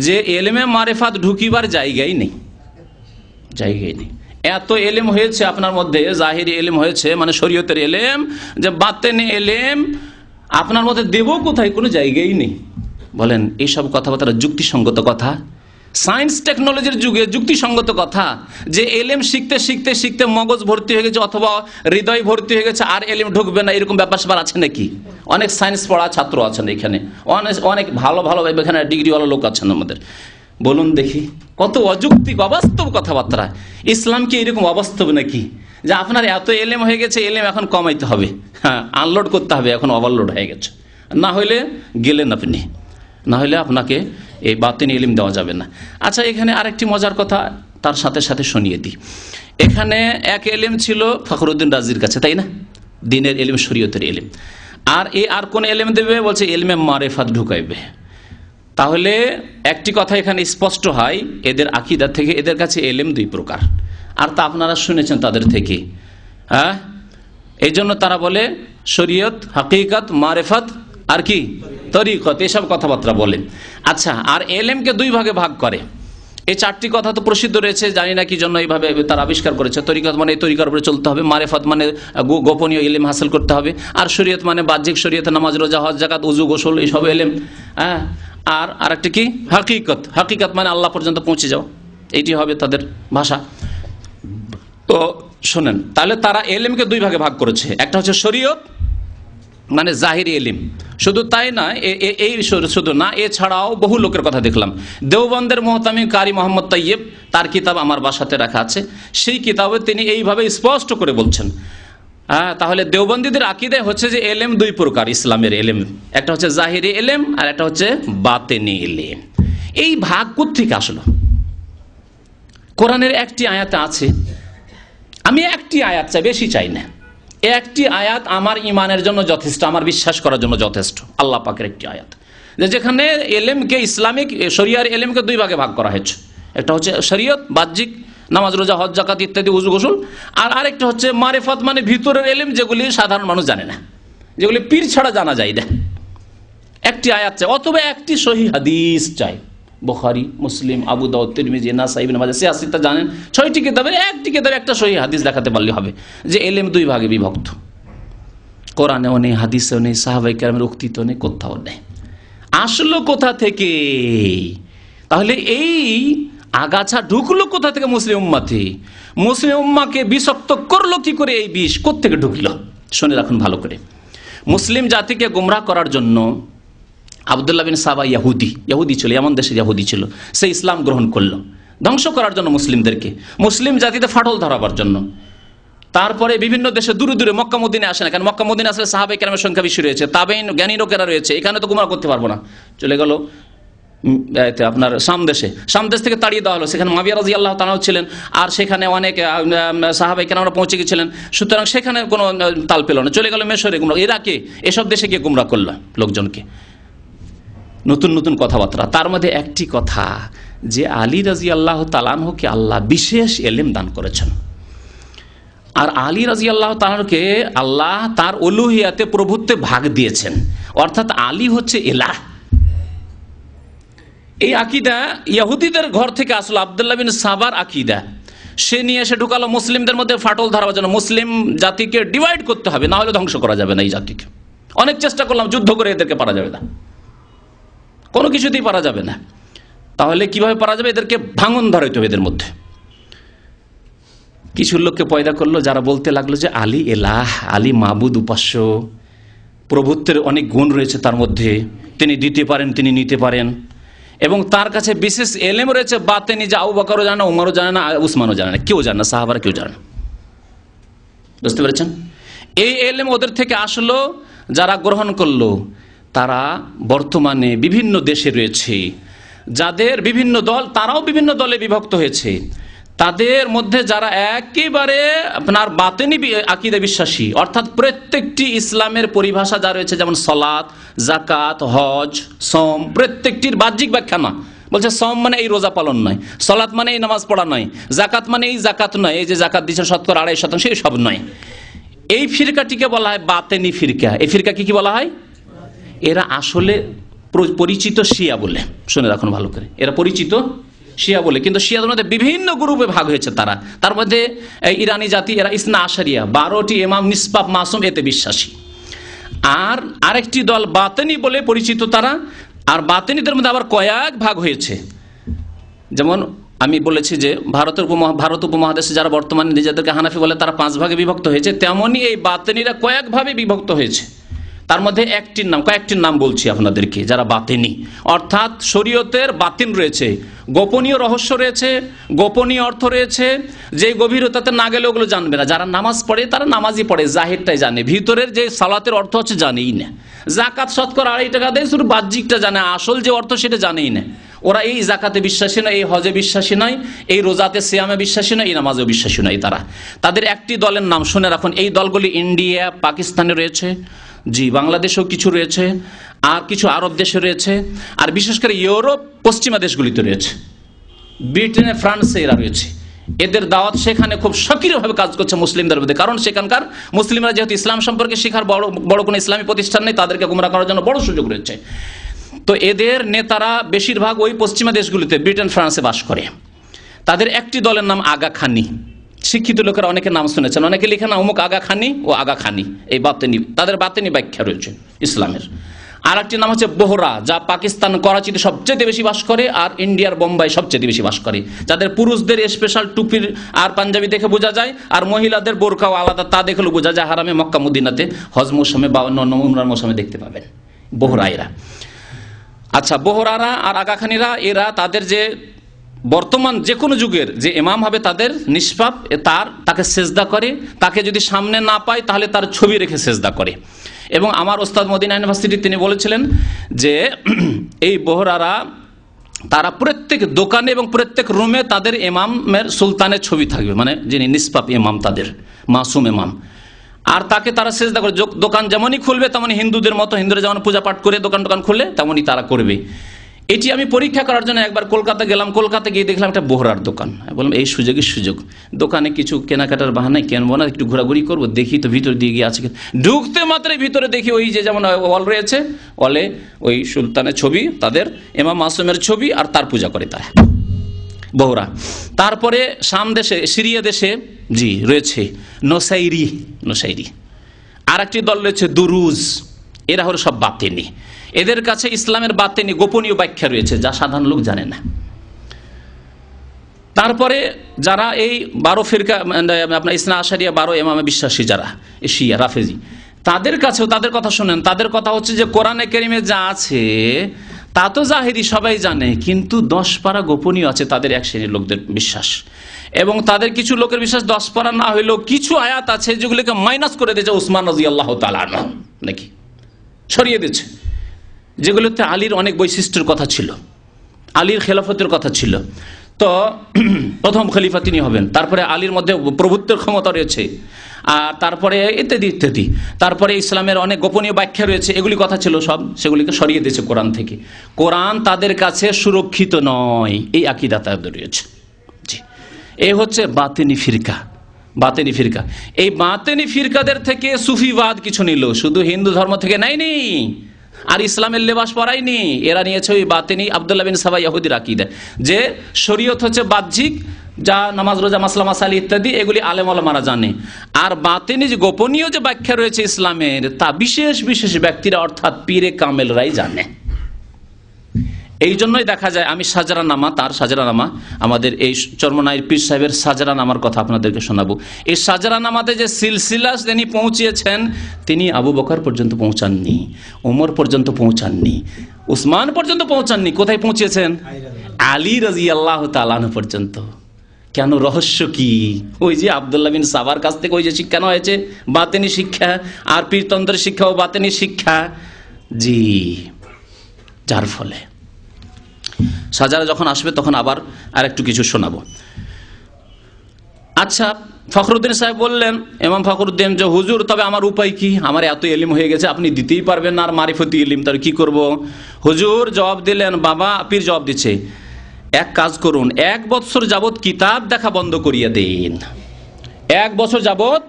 যে এলেমে মারেফাত ঢুকিবার জায়গাই নেই, জায়গায় নেই। এত এলেম হয়েছে আপনার মধ্যে, জাহিরি এলেম হয়েছে মানে শরীয়তের এলেম, যে বাতেনে এলেম আপনার মধ্যে দেব কোথায়, কোনো জায়গাই নেই। বলেন এইসব কথাবার্তা যুক্তিসঙ্গত কথা? সায়েন্স টেকনোলজির যুগে যুক্তিসঙ্গত কথা যে এলেম শিখতে শিখতে শিখতে মগজ ভর্তি হয়ে গেছে অথবা হৃদয় ভর্তি হয়ে গেছে আর এলেম ঢুকবে না, এরকম ব্যাপার স্যাপার আছে নাকি? অনেক সায়েন্স পড়া ছাত্র আছেন এখানে, অনেক ভালো ভালো এখানে ডিগ্রিওয়ালা লোক আছেন আমাদের। বলুন দেখি, কত অযৌক্তিক অবাস্তব কথাবার্তা। ইসলাম কি এরকম অবাস্তব নাকি যে আপনার এত এলেম হয়ে গেছে, এলেম এখন কমাইতে হবে, হ্যাঁ আনলোড করতে হবে, এখন ওভারলোড হয়ে গেছে, না হইলে গেলেন আপনি, না হলে আপনাকে এই বাতিন ইলম দেওয়া যাবে না। আচ্ছা, এখানে আরেকটি মজার কথা তার সাথে সাথে শুনিয়ে দিই। এখানে এক এলিম ছিল ফখরুদ্দিন রাজির কাছে, তাই না? দিনের এলিম, শরীয়তের এলিম। আর কোন এলিম দেবে? বলছে এলমে মারেফাত ঢুকাইবে। তাহলে একটি কথা এখানে স্পষ্ট হয়, এদের আকীদা থেকে এদের কাছে এলিম দুই প্রকার, আর তা আপনারা শুনেছেন তাদের থেকে। হ্যাঁ, এই জন্য তারা বলে শরীয়ত, হাকিকত, মারেফাত আর কি তরিকত, এসব কথাবার্তা বলেন। আচ্ছা, আর এলেমকে দুই ভাগে ভাগ করে। এই চারটি কথা তো প্রসিদ্ধ রয়েছে, জানি না কি জন্য এইভাবে তারা আবিষ্কার করেছে। তরিকত মানে এই তরিকার উপরে চলতে হবে, মারেফাত মানে গোপনীয় ইলম হাসিল করতে হবে, আর শরীয়ত মানে বাহ্যিক শরীয়ত, নামাজ, রোজা, হজ, যাকাত, উজু, গোসল, এইসব এলেম। হ্যাঁ, আর একটা কি হাকিকত, হাকিকত মানে আল্লাহ পর্যন্ত পৌঁছে যাও, এইটি হবে তাদের ভাষা। তো শোনেন, তাহলে তারা এলেমকে দুই ভাগে ভাগ করেছে। একটা হচ্ছে শরীয়ত মানে জাহিরি এলিম, শুধু তাই না, এই শুধু না, এছাড়াও বহু লোকের কথা দেখলাম। দেওবন্দের মুহতামি কারি মোহাম্মদ তাইয়েব, তার কিতাব আমার বাসাতে রাখা আছে, সেই কিতাবে তিনি এইভাবে স্পষ্ট করে বলছেন। হ্যাঁ, তাহলে দেওবন্দীদের আকীদা হচ্ছে যে এলেম দুই প্রকার, ইসলামের এলেম, একটা হচ্ছে জাহিরি এলেম আর একটা হচ্ছে বাতেনি এলেম। এই ভাগ কোত্থেকে আসলো? কোরআনের একটি আয়াতে আছে, আমি একটি আয়াত চাই, বেশি চাই না, একটি আয়াত আমার ইমানের জন্য যথেষ্ট, আমার বিশ্বাস করার জন্য যথেষ্ট। আল্লাহ পাকের একটি আয়াত, যেখানে এলেমকে, ইসলামিক শরিয়ার এলেমকে দুই ভাগে ভাগ করা হয়েছে। একটা হচ্ছে শরীয়ত, বাহ্যিক, নামাজ, রোজা, হজ, যাকাত ইত্যাদি, উজু, গোসল, আর আরেকটা হচ্ছে মারিফাত মানে ভিতরের এলেম, যেগুলি সাধারণ মানুষ জানে না, যেগুলি পীর ছাড়া জানা যায় না। একটি আয়াত চাই, অথবা একটি সহিহ হাদিস চাই। বুখারী, মুসলিম, আবু দাউদ, তিরমিজি, নাসাঈ, ইবনে মাজাহ, সিয়াসিতা জানেন, 6টি কিতাবের একটি কিতাবে একটা সহিহ হাদিস দেখাতে পারলে হবে যে এলেম দুই ভাগে বিভক্ত। কোরআনেও নেই, হাদিসেও নেই, সাহাবায়ে কেরামের উক্তিতেও নেই, কোথাও নেই। আসলো কোথা থেকে? তাহলে এই আগাছা ঢুকলো কোথা থেকে? মুসলিম উম্মাতে। মুসলিম উম্মাকে বিষাক্ত করলো কি করে? এই বিষ কোত্থেকে ঢুকলো? শুনে রাখুন ভালো করে। মুসলিম জাতিকে গোমরাহ করার জন্য আব্দুল্লাহ বিন সাবা ইহুদি ছিল, এমন দেশের ইহুদি ছিল, সে ইসলাম গ্রহণ করলো ধ্বংস করার জন্য মুসলিমদেরকে, মুসলিম জাতিতে ফাটল ধরাবার জন্য। তারপরে বিভিন্ন দেশে দূরে দূরে, মক্কা মদিনায় আসে না, কারণ মক্কা মদিনায় আসলে সাহাবায়ে কেরামের সংখ্যা বেশি রয়েছে, তাবেঈন জ্ঞানী লোকেরা রয়েছে, এখানে তো গোমরাহ করতে পারবো না, চলে গেল আপনার সামদেশ থেকে তাড়িয়ে দেওয়া হলো। সেখানে মুআবিয়া রাদিয়াল্লাহু তাআলা ছিলেন, আর সেখানে অনেক সাহাবায়ে কেরামরা পৌঁছে গেছিলেন। সুতরাং সেখানে কোনো তাল পেল না, চলে গেল মিশরে, গুমরা, ইরাকে, এসব দেশে গিয়ে গুমরা করলো লোকজনকে, নতুন নতুন কথাবার্তা। তার মধ্যে একটি কথা যে আলী রাদিয়াল্লাহু তাআলা আনহুকে আল্লাহ বিশেষ ইলম দান করেছেন, আর আলী রাদিয়াল্লাহু তাআলাকে আল্লাহ তার উলুহিয়াতে, প্রভুত্বে ভাগ দিয়েছেন, অর্থাৎ আলী হচ্ছে ইলাহ। এই আকীদা ইহুদিদের ঘর থেকে আসলো, আব্দুল্লাহ বিন সাবার আকীদা। সে নিয়ে এসে ঢুকালো মুসলিমদের মধ্যে, ফাটল ধরাবার জন্য। মুসলিম জাতিকে ডিভাইড করতে হবে, না হলে ধ্বংস করা যাবে না এই জাতিকে। অনেক চেষ্টা করলাম, যুদ্ধ করে এদেরকে পারা যাবে না, কোনো কিছুতেই পারা যাবে না। তাহলে কিভাবে পারা যাবে? এদেরকে ভাঙন ধরাইতে হবে এদের মধ্যে। কিছু লোককে পয়দা করলো যারা বলতে লাগলো যে আলী এলাহ, আলী মাবুদ, উপাস্য, প্রভুত্বের অনেক গুণ রয়েছে তার মধ্যে, তিনি দিতে পারেন, তিনি নিতে পারেন, এবং তার কাছে বিশেষ এলেম রয়েছে বাতেনি, যে আবু বকরও জানে না, উমরও জানে না, উসমানও জানে না, কেউ জানে না, সাহাবারা কেউ জানে না। বুঝতে পেরেছেন? এই এলেম ওদের থেকে আসলো, যারা গ্রহণ করলো তারা বর্তমানে বিভিন্ন দেশে রয়েছে, যাদের বিভিন্ন দল, তারাও বিভিন্ন দলে বিভক্ত হয়েছে। তাদের মধ্যে যারা একেবারে আপনার বাতেনি আকীদা বিশ্বাসী, অর্থাৎ প্রত্যেকটি ইসলামের পরিভাষা যা রয়েছে, যেমন সালাত, যাকাত, হজ, সওম, প্রত্যেকটির বাহ্যিক ব্যাখ্যা না। বলছে সওম মানে এই রোজা পালন নয়, সালাত মানে এই নামাজ পড়া নয়, যাকাত মানে এই যাকাত নয়, এই যে যাকাত দিচ্ছে শতকরা 2.5%, এই সব নয়। এই ফিরকাটিকে বলা হয় বাতেনি ফিরকা। এই ফিরকাকে কি বলা হয়? এরা আসলে পরিচিত শিয়া বলে, শুনে রাখুন ভালো করে, এরা পরিচিত শিয়া বলে। কিন্তু শিয়াদের মধ্যে বিভিন্ন গ্রুপে ভাগ হয়েছে তারা। তার মধ্যে ইরানি জাতি, এরা ইসনা আশারিয়া, 12টি ইমাম নিষ্পাপ মাসুম, এতে বিশ্বাসী। আর আরেকটি দল বাতেনি বলে পরিচিত তারা। আর বাতেনিদের মধ্যে আবার কয়েক ভাগ হয়েছে। যেমন আমি বলেছি যে ভারত উপমহাদেশে যারা বর্তমানে নিজেদেরকে হানাফি বলে, তারা 5 ভাগে বিভক্ত হয়েছে, তেমনি এই বাতেনিরা কয়েক ভাবে বিভক্ত হয়েছে। তার মধ্যে কয়েকটির নাম বলছি আপনাদেরকে, যারা বাতেনি, অর্থাৎ শরীয়তের বাতিন রয়েছে, গোপনীয় রহস্য রয়েছে, গোপনীয় অর্থ রয়েছে, যে গভীরতাতে না গেলে ওগুলো জানবে না। যারা নামাজ পড়ে তারা নামাজই পড়ে, জাহিরটাই জানে, ভিতরের যে সালাতের অর্থ হচ্ছে জানেই না। যাকাত শতকরা 2.5 টাকা দেয়, শুধু বাহ্যিকটা জানে, আসল যে অর্থ সেটা জানেই না। ওরা এই যাকাতে বিশ্বাসী নয়, এই হজে বিশ্বাসী নয়, এই রোজাতে সিয়ামে বিশ্বাসী নয়, এই নামাজেও বিশ্বাসী নয় তারা। তাদের একটি দলের নাম শুনে রাখুন। এই দলগুলি ইন্ডিয়া, পাকিস্তানে রয়েছে, জি, বাংলাদেশেও কিছু রয়েছে, আর কিছু আরব দেশে রয়েছে, আর বিশেষ করে ইউরোপ পশ্চিমা দেশগুলিতে রয়েছে, ব্রিটেনে, ফ্রান্সে এরা রয়েছে। এদের দাওয়াত সেখানে খুব সক্রিয়ভাবে কাজ করছে মুসলিমদের মধ্যে, কারণ সেখানকার মুসলিমরা যেহেতু ইসলাম সম্পর্কে শেখার বড় কোনো ইসলামী প্রতিষ্ঠান নেই, তাদেরকে গুমরা করার জন্য বড় সুযোগ রয়েছে। তো এদের নেতারা বেশিরভাগ ওই পশ্চিমা দেশগুলিতে, ব্রিটেন, ফ্রান্সে বাস করে। তাদের একটি দলের নাম আগা খানি। শিক্ষিত লোকেরা অনেকে নাম শুনেছেন, অনেকে লিখে না অমুক আগা খানি ও আগা খানি, এই বাতেনি, তাদের বাতেনি ব্যাখ্যা রয়েছে ইসলামের। আর একটি নাম হচ্ছে বোহরা, যা পাকিস্তান করাচিতে সবচেয়ে বেশি বাস করে, আর ইন্ডিয়ার বোম্বাই সবচেয়ে বেশি বাস করে। যাদের পুরুষদের স্পেশাল টুপির আর পাঞ্জাবি দেখে বোঝা যায়, আর মহিলাদের বোরকাও আলাদা, তা দেখলেও বোঝা যায়। হারামে, মক্কা, মদিনাতে হজ মৌসুমে বা অন্য উমরার মৌসুমে দেখতে পাবেন বোহরা এরা। আচ্ছা, বোহরারা আর আগাখানিরা, এরা তাদের যে বর্তমান যে কোনো যুগের যে ইমাম হবে তাদের নিষ্পাপ, তাকে সেজদা করে, তাকে যদি সামনে না পায় তাহলে তার ছবি রেখে সেজদা করে। এবং আমার ওস্তাদ মদিনা ইউনিভার্সিটি তিনি বলেছিলেন যে এই বোহরারা, তারা প্রত্যেক দোকানে এবং প্রত্যেক রুমে তাদের ইমামের সুলতানের ছবি থাকবে, মানে যিনি নিষ্পাপ ইমাম, তাদের মাসুম ইমাম, আর তাকে তারা সেজদা করে। দোকান যেমনই খুলবে তেমনি হিন্দুদের মতো, হিন্দুরা যেমন পূজা পাঠ করে দোকান খুলে, তেমনই তারা করবে। এটি আমি পরীক্ষা করার জন্য একবার কলকাতা গেলাম। কলকাতা গিয়ে দেখলাম একটা বোহরার দোকান। বললাম এই সুযোগই সুযোগ, দোকানে কিছু কেনাকাটার বাহানায় কেনবো না, একটু ঘোরাঘুরি করবো, দেখি তো ভিতর দিয়ে গিয়ে আছে। ঢুকতে মাত্রই ভিতরে দেখি ওই যে যেমন ওয়াল রয়েছে, ওয়ালে ওই সুলতানের ছবি, তাদের ইমাম মাসুমের ছবি, আর তার পূজা করে তারা বোহরা। তারপরে শাম দেশে, সিরিয়া দেশে, জি, রয়েছে নোসাইরি। আর একটি দল রয়েছে দুরুজ। এরা হলো সব বাতেনি। এদের কাছে ইসলামের বাতেনি গোপনীয় ব্যাখ্যা রয়েছে, যা সাধারণ লোক জানে না। তারপরে যারা এই 12 ফিরকা, আপনার ইসনা আশারিয়া 12 ইমামে বিশ্বাসী, যারা শিয়া রাফেজি, তাদের কাছেও তাদের কথা শুনেন। তাদের কথা হচ্ছে যে কোরআনে কারিমে যা আছে তা তো জাহিরি সবাই জানে, কিন্তু 10 পারা গোপনীয় আছে তাদের এক শ্রেণীর লোকদের বিশ্বাস। এবং তাদের কিছু লোকের বিশ্বাস 10 পারা না হইলেও কিছু আয়াত আছে যেগুলোকে মাইনাস করে দিয়েছে উসমান রাদিয়াল্লাহু তাআলা আনহু, নাকি সরিয়ে দিয়েছে, যেগুলোতে আলীর অনেক বৈশিষ্ট্যের কথা ছিল। আলীর খেলাফতের কথা ছিল, তো প্রথম খলিফা তিনি হবেন, তারপরে আলীর মধ্যে প্রভুত্বের ক্ষমতা রয়েছে, আর তারপরে ইত্যাদি ইত্যাদি, তারপরে ইসলামের অনেক গোপনীয় ব্যাখ্যা রয়েছে, এগুলি কথা ছিল, সব সেগুলিকে সরিয়ে দিয়েছে কোরআন থেকে। কোরআন তাদের কাছে সুরক্ষিত নয়, এই আকীদা তাদের রয়েছে। জি, এই হচ্ছে বাতিনি ফিরকা। বাতিনি ফিরকা, এই বাতিনি ফিরকাদের থেকে সুফিবাদ কিছু নিল, শুধু হিন্দু ধর্ম থেকে নেয়নি, আর ইসলামের লেবাস পরায়নি। এরা নিয়েছে ওই বাতিনি আব্দুল্লাহ বিন সাবা ইহুদির আকীদা, যে শরীয়ত হচ্ছে বাহ্যিক, যা নামাজ রোজা মাসলা মাসালি ইত্যাদি এগুলি আলেম ওলামারা জানে, আর বাতিনি যে গোপনীয় যে ব্যাখ্যা রয়েছে ইসলামের, তা বিশেষ বিশেষ ব্যক্তিরা অর্থাৎ পীরে কামেলরাই জানে। এই জন্যই দেখা যায়, আমি সাজরানামা, তার সাজরানামা, আমাদের এই চরমনাইর পীর সাহেবের সাজরানামার কথা আপনাদেরকে শোনাবো। এই সাজরানামাতে যে সিলসিলা তিনি পৌঁছিয়েছেন, তিনি আবু বকর পর্যন্ত পৌঁছাননি, ওমর পর্যন্ত পৌঁছাননি, উসমান পর্যন্ত পৌঁছাননি। কোথায় পৌঁছেছেন? আলী রাদিয়াল্লাহু তাআলা আনহু পর্যন্ত। কেন? রহস্য কি? ওই যে আব্দুল্লাহ বিন সাবার কাছ থেকে ওই যে শিক্ষানো হয়েছে, বাতেনি শিক্ষা, আর পীরতন্ত্রের শিক্ষা ও বাতেনি শিক্ষা। জি, যার ফলে সাজারা যখন আসবে তখন আবার আরেকটু কিছু শোনাবো। আচ্ছা, ফখরুদ্দিন সাহেব বললেন, ইমাম ফখরুদ্দিন, যে হুজুর তবে আমার উপায় কি? আমার এত এলিম হয়ে গেছে, আপনি দিতেই পারবেন না, আর মারিফতি এলিম, তার কি করব? হুজুর জবাব দিলেন, বাবা, পীর জবাব দিচ্ছে, এক কাজ করুন, 1 বছর যাবত কিতাব দেখা বন্ধ করিয়ে দেন। 1 বছর যাবত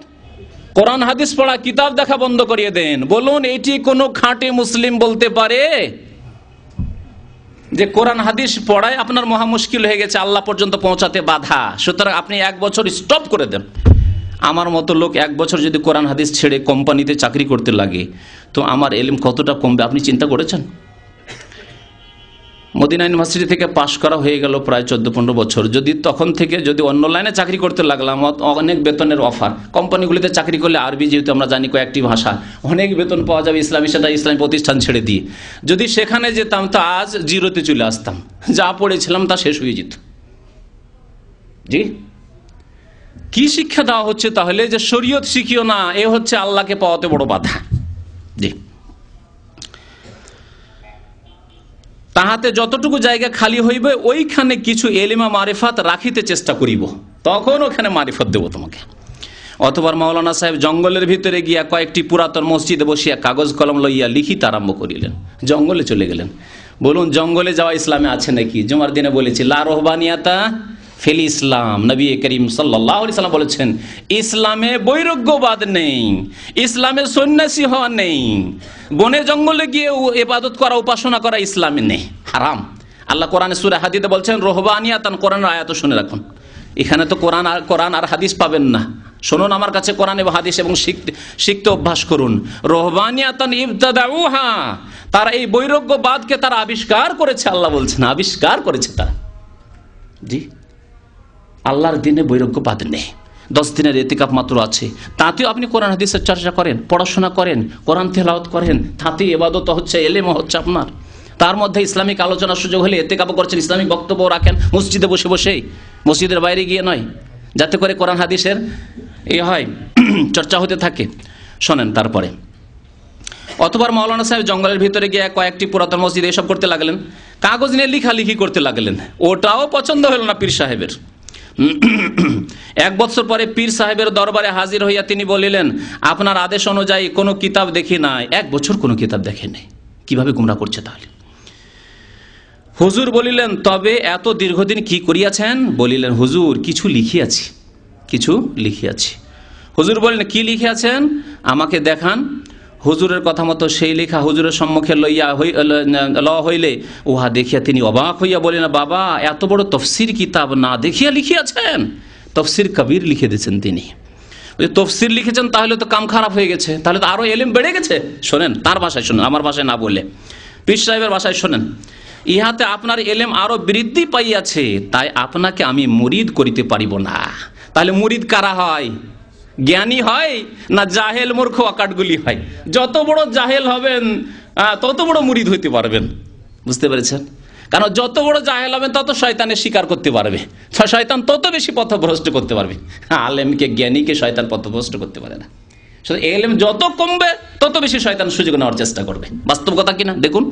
কোরআন হাদিস পড়া, কিতাব দেখা বন্ধ করিয়ে দেন। বলুন, এটি কোনো খাঁটি মুসলিম বলতে পারে যে কোরআন হাদিস পড়ায় আপনার মহা মুশকিল হয়ে গেছে, আল্লাহ পর্যন্ত পৌঁছাতে বাধা, সুতরাং আপনি 1 বছর স্টপ করে দেন? আমার মতো লোক 1 বছর যদি কোরআন হাদিস ছেড়ে কোম্পানিতে চাকরি করতে লাগে, তো আমার এলিম কতটা কমবে আপনি চিন্তা করেছেন? মদিনা ইউনিভার্সিটি থেকে পাশ করা হয়ে গেল প্রায় 14-15 বছর। যদি তখন থেকে যদি অন্য লাইনে চাকরি করতে লাগলাম, অনেক বেতনের অফার, কোম্পানিগুলিতে চাকরি করলে আরবি, যেহেতু আমরা জানি কয়েকটি ভাষা, অনেক বেতন পাওয়া যাবে, ইসলামী সেটা ইসলামী প্রতিষ্ঠান ছেড়ে দিয়ে যদি সেখানে যেতাম, তো আজ জিরোতে চলে আসতাম, যা পড়েছিলাম তা শেষ হয়ে যেত। জি, কি শিক্ষা দেওয়া হচ্ছে তাহলে? যে শরীয়ত শিখিও না, এ হচ্ছে আল্লাহকে পাওয়াতে বড় বাধা। জি, তাহাতে যতটুকু জায়গা খালি হইবে, ওইখানে কিছু এলিমা মারিফাত রাখিতে চেষ্টা করিব, তখন ওখানে মারিফত দেব তোমাকে। অথবা মাওলানা সাহেব জঙ্গলের ভিতরে গিয়া কয়েকটি পুরাতন মসজিদে বসিয়া কাগজ কলম লইয়া লিখিতে আরম্ভ করিলেন, জঙ্গলে চলে গেলেন। বলুন, জঙ্গলে যাওয়া ইসলামে আছে নাকি? জুমার দিনে বলেছি, লা রহবানিয়াতা ফিল ইসলাম। নবী করিম সাল্লাল্লাহু আলাইহি সাল্লাম বলেছেন, ইসলামে বৈরাগ্যবাদ নেই, ইসলামে সন্ন্যাসী হওয়া নেই, বনে জঙ্গলে গিয়ে ইবাদত করা, উপাসনা করা ইসলামে নেই, হারাম। আল্লাহ কোরআনে সূরা হাদীদে বলছেন রহবানিয়াতান, কোরআনের আয়াত শুনে রাখুন। এখানে তো কোরআন আর হাদিস পাবেন না, শুনুন আমার কাছে কোরআন এবং হাদিস, এবং শিখতে অভ্যাস করুন। রহবানিয়াতান ইবতাদাউহা, তারা এই বৈরাগ্যবাদকে তারা আবিষ্কার করেছে, আল্লাহ বলছেন আবিষ্কার করেছে তারা। জি, আল্লাহর দিনে বৈরাগ্যবাদ নেই। 10 দিনের ইতিকাফ মাত্র আছে, তাতেও আপনি কোরআন হাদিসের চর্চা করেন, পড়াশোনা করেন, কোরআন তেলাওয়াত করেন, তাতে ইবাদত হচ্ছে, এলেম হচ্ছে আপনার। তার মধ্যে ইসলামিক আলোচনার সুযোগ হলে ইতিকাফ করছেন, ইসলামিক বক্তব্য রাখেন মসজিদে বসে বসেই, মসজিদের বাইরে গিয়ে নয়, যাতে করে কোরআন হাদিসের হয় চর্চা হতে থাকে। শোনেন, তারপরে অথবা মাওলানা সাহেব জঙ্গলের ভিতরে গিয়ে কয়েকটি পুরাতন মসজিদ এসব করতে লাগলেন, কাগজ নিয়ে লিখালিখি করতে লাগলেন, ওটাও পছন্দ হলো না পীর সাহেবের। 1 বছর পরে পীর সাহেবের দরবারে হাজির হইয়া তিনি বলিলেন, আপনার আদেশ অনুযায়ী কোনো কিতাব দেখি নাই। 1 বছর কোনো কিতাব দেখে নাই, কিভাবে গুমরাহ করছে তাহলে? হুজুর বলিলেন, তবে এত দীর্ঘদিন কি করিয়াছেন? বলিলেন, হুজুর কিছু লিখিয়াছি, কিছু লিখিয়াছি। হুজুর বললেন, কি লিখিয়াছেন? আমাকে দেখান। হুজুরের কথা মতো সেই লেখা হুজুরের সম্মুখে লওয়া হইলে উহা দেখিয়া তিনি অবাক হইয়া বলেন, বাবা, এত বড় তফসির কিতাব না দেখিয়া লিখিয়াছেন? তফসির কবির লিখে দিয়েছেন তিনি। তফসির লিখেছেন, তাহলে তো কাম খারাপ হয়ে গেছে, তাহলে তো আরো এলেম বেড়ে গেছে। শোনেন, তার ভাষায় শোনেন, আমার ভাষায় না বলে, পীর সাহেবের ভাষায় শোনেন। ইহাতে আপনার এলেম আরো বৃদ্ধি পাইয়াছে, তাই আপনাকে আমি মুরিদ করিতে পারিব না। তাহলে মুরিদ কারা হয়? জ্ঞানী হয় না জাহেল মূর্খ অকাটগুলি হয়? যত বড় জাহেল হবেন তত বড় মুরিদ হইতে পারবেন, বুঝতে পেরেছেন? কারণ যত বড় জাহেল হবেন তত শয়তানের শিকার করতে পারবে, শয়তান তত বেশি পথভ্রষ্ট করতে পারবে। আলেমকে, জ্ঞানীকে শয়তান পথভ্রষ্ট করতে পারে না। এলেম যত কমবে তত বেশি শয়তান সুযোগ নেওয়ার চেষ্টা করবে। বাস্তব কথা কিনা দেখুন,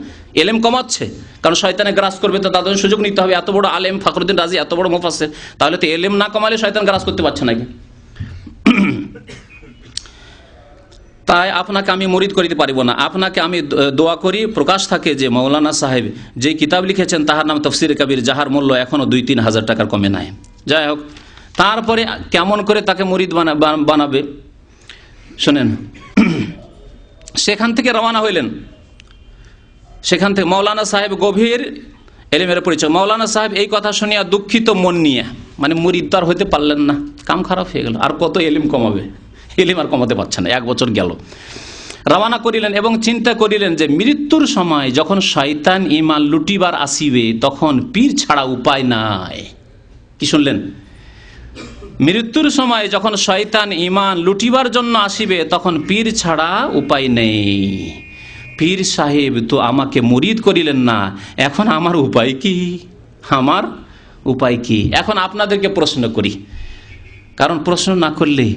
এলেম কমাচ্ছে কারণ শয়তানে গ্রাস করবে, তো তাদের সুযোগ নিতে হবে। এত বড় আলেম ফখরুদ্দিন রাজি, এত বড় মুফাসসির, তাহলে তো এলেম না কমালে শয়তান গ্রাস করতে পারছে নাকি? তাই আপনাকে আমি মুরিদ করিতে পারিব না। আপনাকে আমি দোয়া করি, প্রকাশ থাকে যে মৌলানা সাহেব যে কিতাব লিখেছেন তাহার নাম তফসিরে কবির, যাহার মূল্য এখনো 2-3 হাজার টাকার কমে নাই। যাই হোক, তারপরে কেমন করে তাকে মুরিদ বানাবে শোনেন। সেখান থেকে রওনা হইলেন, সেখান থেকে মৌলানা সাহেব গভীর এলেমের পরিচয়। মৌলানা সাহেব এই কথা শুনিয়া দুঃখিত মন নিয়ে, মানে মুরিদ তো আর হইতে পারলেন না, কাম খারাপ হয়ে গেল, আর কত এলিম কমাবে, এলিম আর কমাতে পারছে না, 1 বছর গেল। রওনা করিলেন এবং চিন্তা করিলেন যে মৃত্যুর সময় যখন শয়তান ঈমান লুটিবার আসিবে তখন পীর ছাড়া উপায় নাই। কি শুনলেন? মৃত্যুর সময় যখন শয়তান ঈমান লুটিবার জন্য আসিবে তখন পীর ছাড়া উপায় নেই। পীর সাহেব তো আমাকে মুরিদ করিলেন না, এখন আমার উপায় কি? আমার উপায় কি? এখন আপনাদেরকে প্রশ্ন করি, কারণ প্রশ্ন না করলে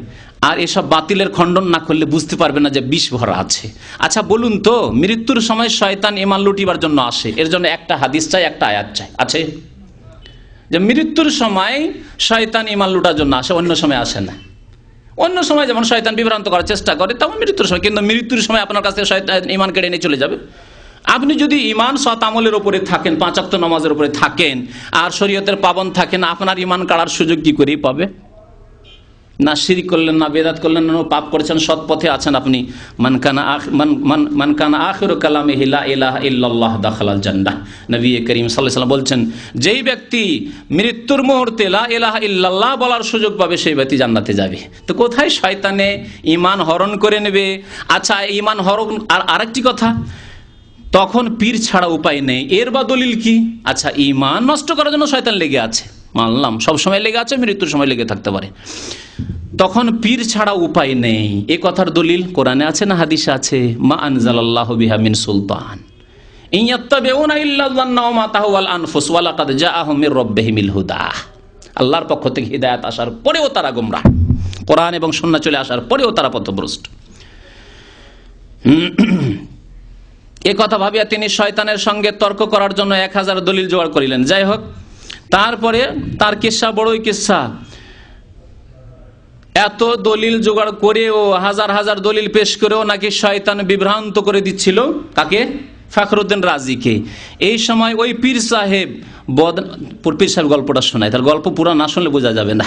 আর এসব বাতিলের খণ্ডন না করলে বুঝতে পারবে না যে বিষ ভরা আছে। আচ্ছা বলুন তো, মৃত্যুর সময় শয়তান ঈমান লুটিবার জন্য আসে, এর জন্য একটা হাদিস চাই, একটা আয়াত চাই, আছে? যে মৃত্যুর সময় শয়তান ঈমান লুটার জন্য আসে, অন্য সময় আসে না। অন্য সময় যেমন শয়তান বিভ্রান্ত করার চেষ্টা করে তেমন মৃত্যুর সময়, কিন্তু মৃত্যুর সময় আপনার কাছ থেকে শয়তান ঈমান কেড়ে নিয়ে চলে যাবে। আপনি যদি ঈমান সৎ আমলের উপরে থাকেন, 5 ওয়াক্ত নামাজের উপরে থাকেন আর শরীয়তের পাবন থাকেন, আপনার ঈমান কাড়ার সুযোগ কি করেই পাবে? না শিরক করলেন, না বেদাত করলেন, না পাপ করেছেন, সৎ পথে আছেন আপনি। মান কানা আখিরু কালামিহি লা ইলাহা ইল্লাল্লাহ দাখালাল জান্নাহ। নবী করিম সাল্লাল্লাহু আলাইহি ওয়াসাল্লাম বলছেন, যেই ব্যক্তি মৃত্যুর মুহূর্তে লা ইলাহা ইল্লাল্লাহ বলার সুযোগ পাবে সেই ব্যক্তি জান্নাতে যাবে। তো কোথায় শয়তানে ঈমান হরণ করে নেবে? আচ্ছা, ঈমান হরণ। আর আরেকটি কথা, তখন পীর ছাড়া উপায় নেই, এর বা দলিল কি? আচ্ছা, ঈমান নষ্ট করার জন্য শয়তান লেগে আছে, মানলাম, সব সময় লেগে আছে, মৃত্যুর সময় লেগে থাকতে পারে, তখন পীর ছাড়া উপায় নেই। এ কথার দলিল কোরআনে আছে না হাদিসে আছে? মা আনজালাল্লাহু বিহা মিন সুলতান ইন ইয়াত্তাবিউনা ইল্লা যান্না ওয়া মা তাহওয়াল আনফুস ওয়া লাকাদ জাআহুম মির রাব্বিহিমিল হুদা। আল্লাহর পক্ষ থেকে হিদায়াত আসার পরেও তারা গোমরাহ, কোরআন এবং সুন্নাহ চলে আসার পরেও তারা পথভ্রষ্ট। এ কথা ভাবিয়া তিনি শয়তানের সঙ্গে তর্ক করার জন্য 1000 দলিল জোগাড় করিলেন। যাই হোক, তারপরে তার কিসসা বড়ই কিসসা। এত দলিল জোগাড় করেও, হাজার হাজার দলিল পেশ করেও নাকি শয়তান বিভ্রান্ত করে দিচ্ছিল কাকে? ফখরুদ্দিন রাজিকে। এই সময় ওই পীর সাহেব গল্পটা শোনায়, তার গল্প পুরো না শুনলে বোঝা যাবে না।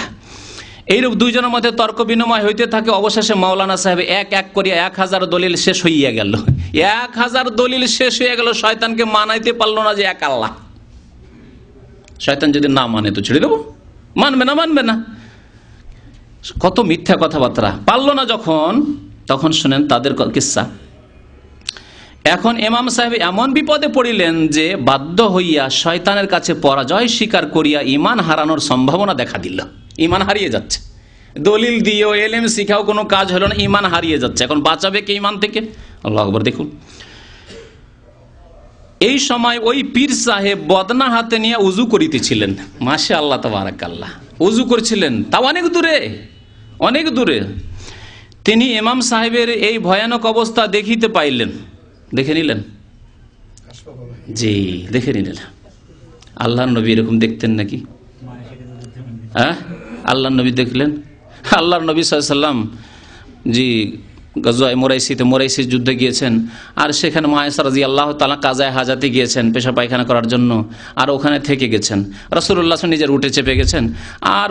এইরূপ দুইজনের মধ্যে তর্ক বিনিময় হইতে থাকে। অবশেষে মাওলানা সাহেব এক এক করিয়া 1000 দলিল শেষ হইয়া গেল। 1000 দলিল শেষ হয়ে গেল, শয়তানকে মানাইতে পারলো না যে এক আল্লাহ। শয়তান যদি না মানে তো ছেড়ে দেবো, মানবে না। কত মিথ্যা কথাবার্তা। পারলো না যখন, তখন শুনেন তাদের কিসসা। এখন ইমাম সাহেব এমন বিপদে পড়িলেন যে বাধ্য হইয়া শয়তানের কাছে পরাজয় স্বীকার করিয়া ঈমান হারানোর সম্ভাবনা দেখা দিল। ঈমান হারিয়ে যাচ্ছে, দলিল দিয়েও এলেম শিখাও কোনো কাজ হলো না, ঈমান হারিয়ে যাচ্ছে। এখন বাঁচাবে কে ঈমান থেকে? আল্লাহু আকবার। দেখুন, এই সময় ওই পীর সাহেব বদনা হাতে নিয়ে উজু করিতেছিলেন। মাশাআল্লাহ, তাবারাকাল্লাহ। উজু করছিলেন, তাও অনেক দূরে। তিনি ইমাম সাহেবের এই ভয়ানক অবস্থা দেখিতে পাইলেন। দেখে নিলেন? জি, দেখে নিলেন। আল্লাহর নবী এরকম দেখতেন নাকি? হ্যাঁ, আল্লাহর নবী দেখলেন। আল্লাহর নবী সাল্লাল্লাহু আলাইহি ওয়াসাল্লাম জি গাজওয়ায়ে মোরাইসির যুদ্ধে গিয়েছেন, আর সেখানে মা আয়েশা রাদিয়াল্লাহু তাআলা কাজায়ে হাজাতে গিয়েছেন পেশা পায়খানা করার জন্য, আর ওখানে থেকে গেছেন। রাসূলুল্লাহ নিজের উঠে চেপে গেছেন, আর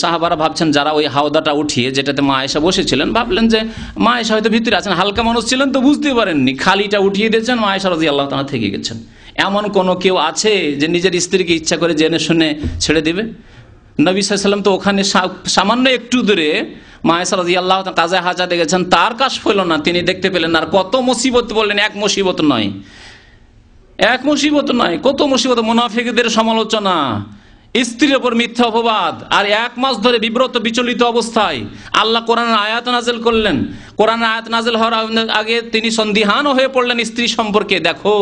সাহাবারা ভাবছেন, যারা ওই হাওদাটা উঠিয়ে যেটাতে মা আয়েশা বসেছিলেন, ভাবলেন যে মা আয়েশা হয়তো ভিতরে আছেন, হালকা মানুষ ছিলেন তো বুঝতে পারেননি, খালিটা উঠিয়ে দিয়েছেন, মা আয়েশা রাদিয়াল্লাহু তাআলা থেকে গেছেন। এমন কোনো কেউ আছে যে নিজের স্ত্রীকে ইচ্ছা করে জেনে শুনে ছেড়ে দেবে? নবী সাল্লাল্লাহু আলাইহি ওয়াসাল্লাম তো ওখানে সামান্য একটু দূরে মা আয়েশা রাদিয়াল্লাহু তাআলা কাজায়ে হাজাতে গেছেন, তার কাশ হইল না, তিনি দেখতে পেলেন। আর কত মুসিবত বললেন, এক মুসিবত নয়, কত মুসিবত। মুনাফিকদের সমালোচনা, স্ত্রীর উপর মিথ্যা অপবাদ, আর 1 মাস ধরে বিব্রত বিচলিত অবস্থায় আল্লাহ কোরআনের আয়াত নাযিল করলেন। কোরআনের আয়াত নাযিল হওয়ার আগে তিনি সন্দিহান হয়ে পড়লেন স্ত্রী সম্পর্কে। দেখো,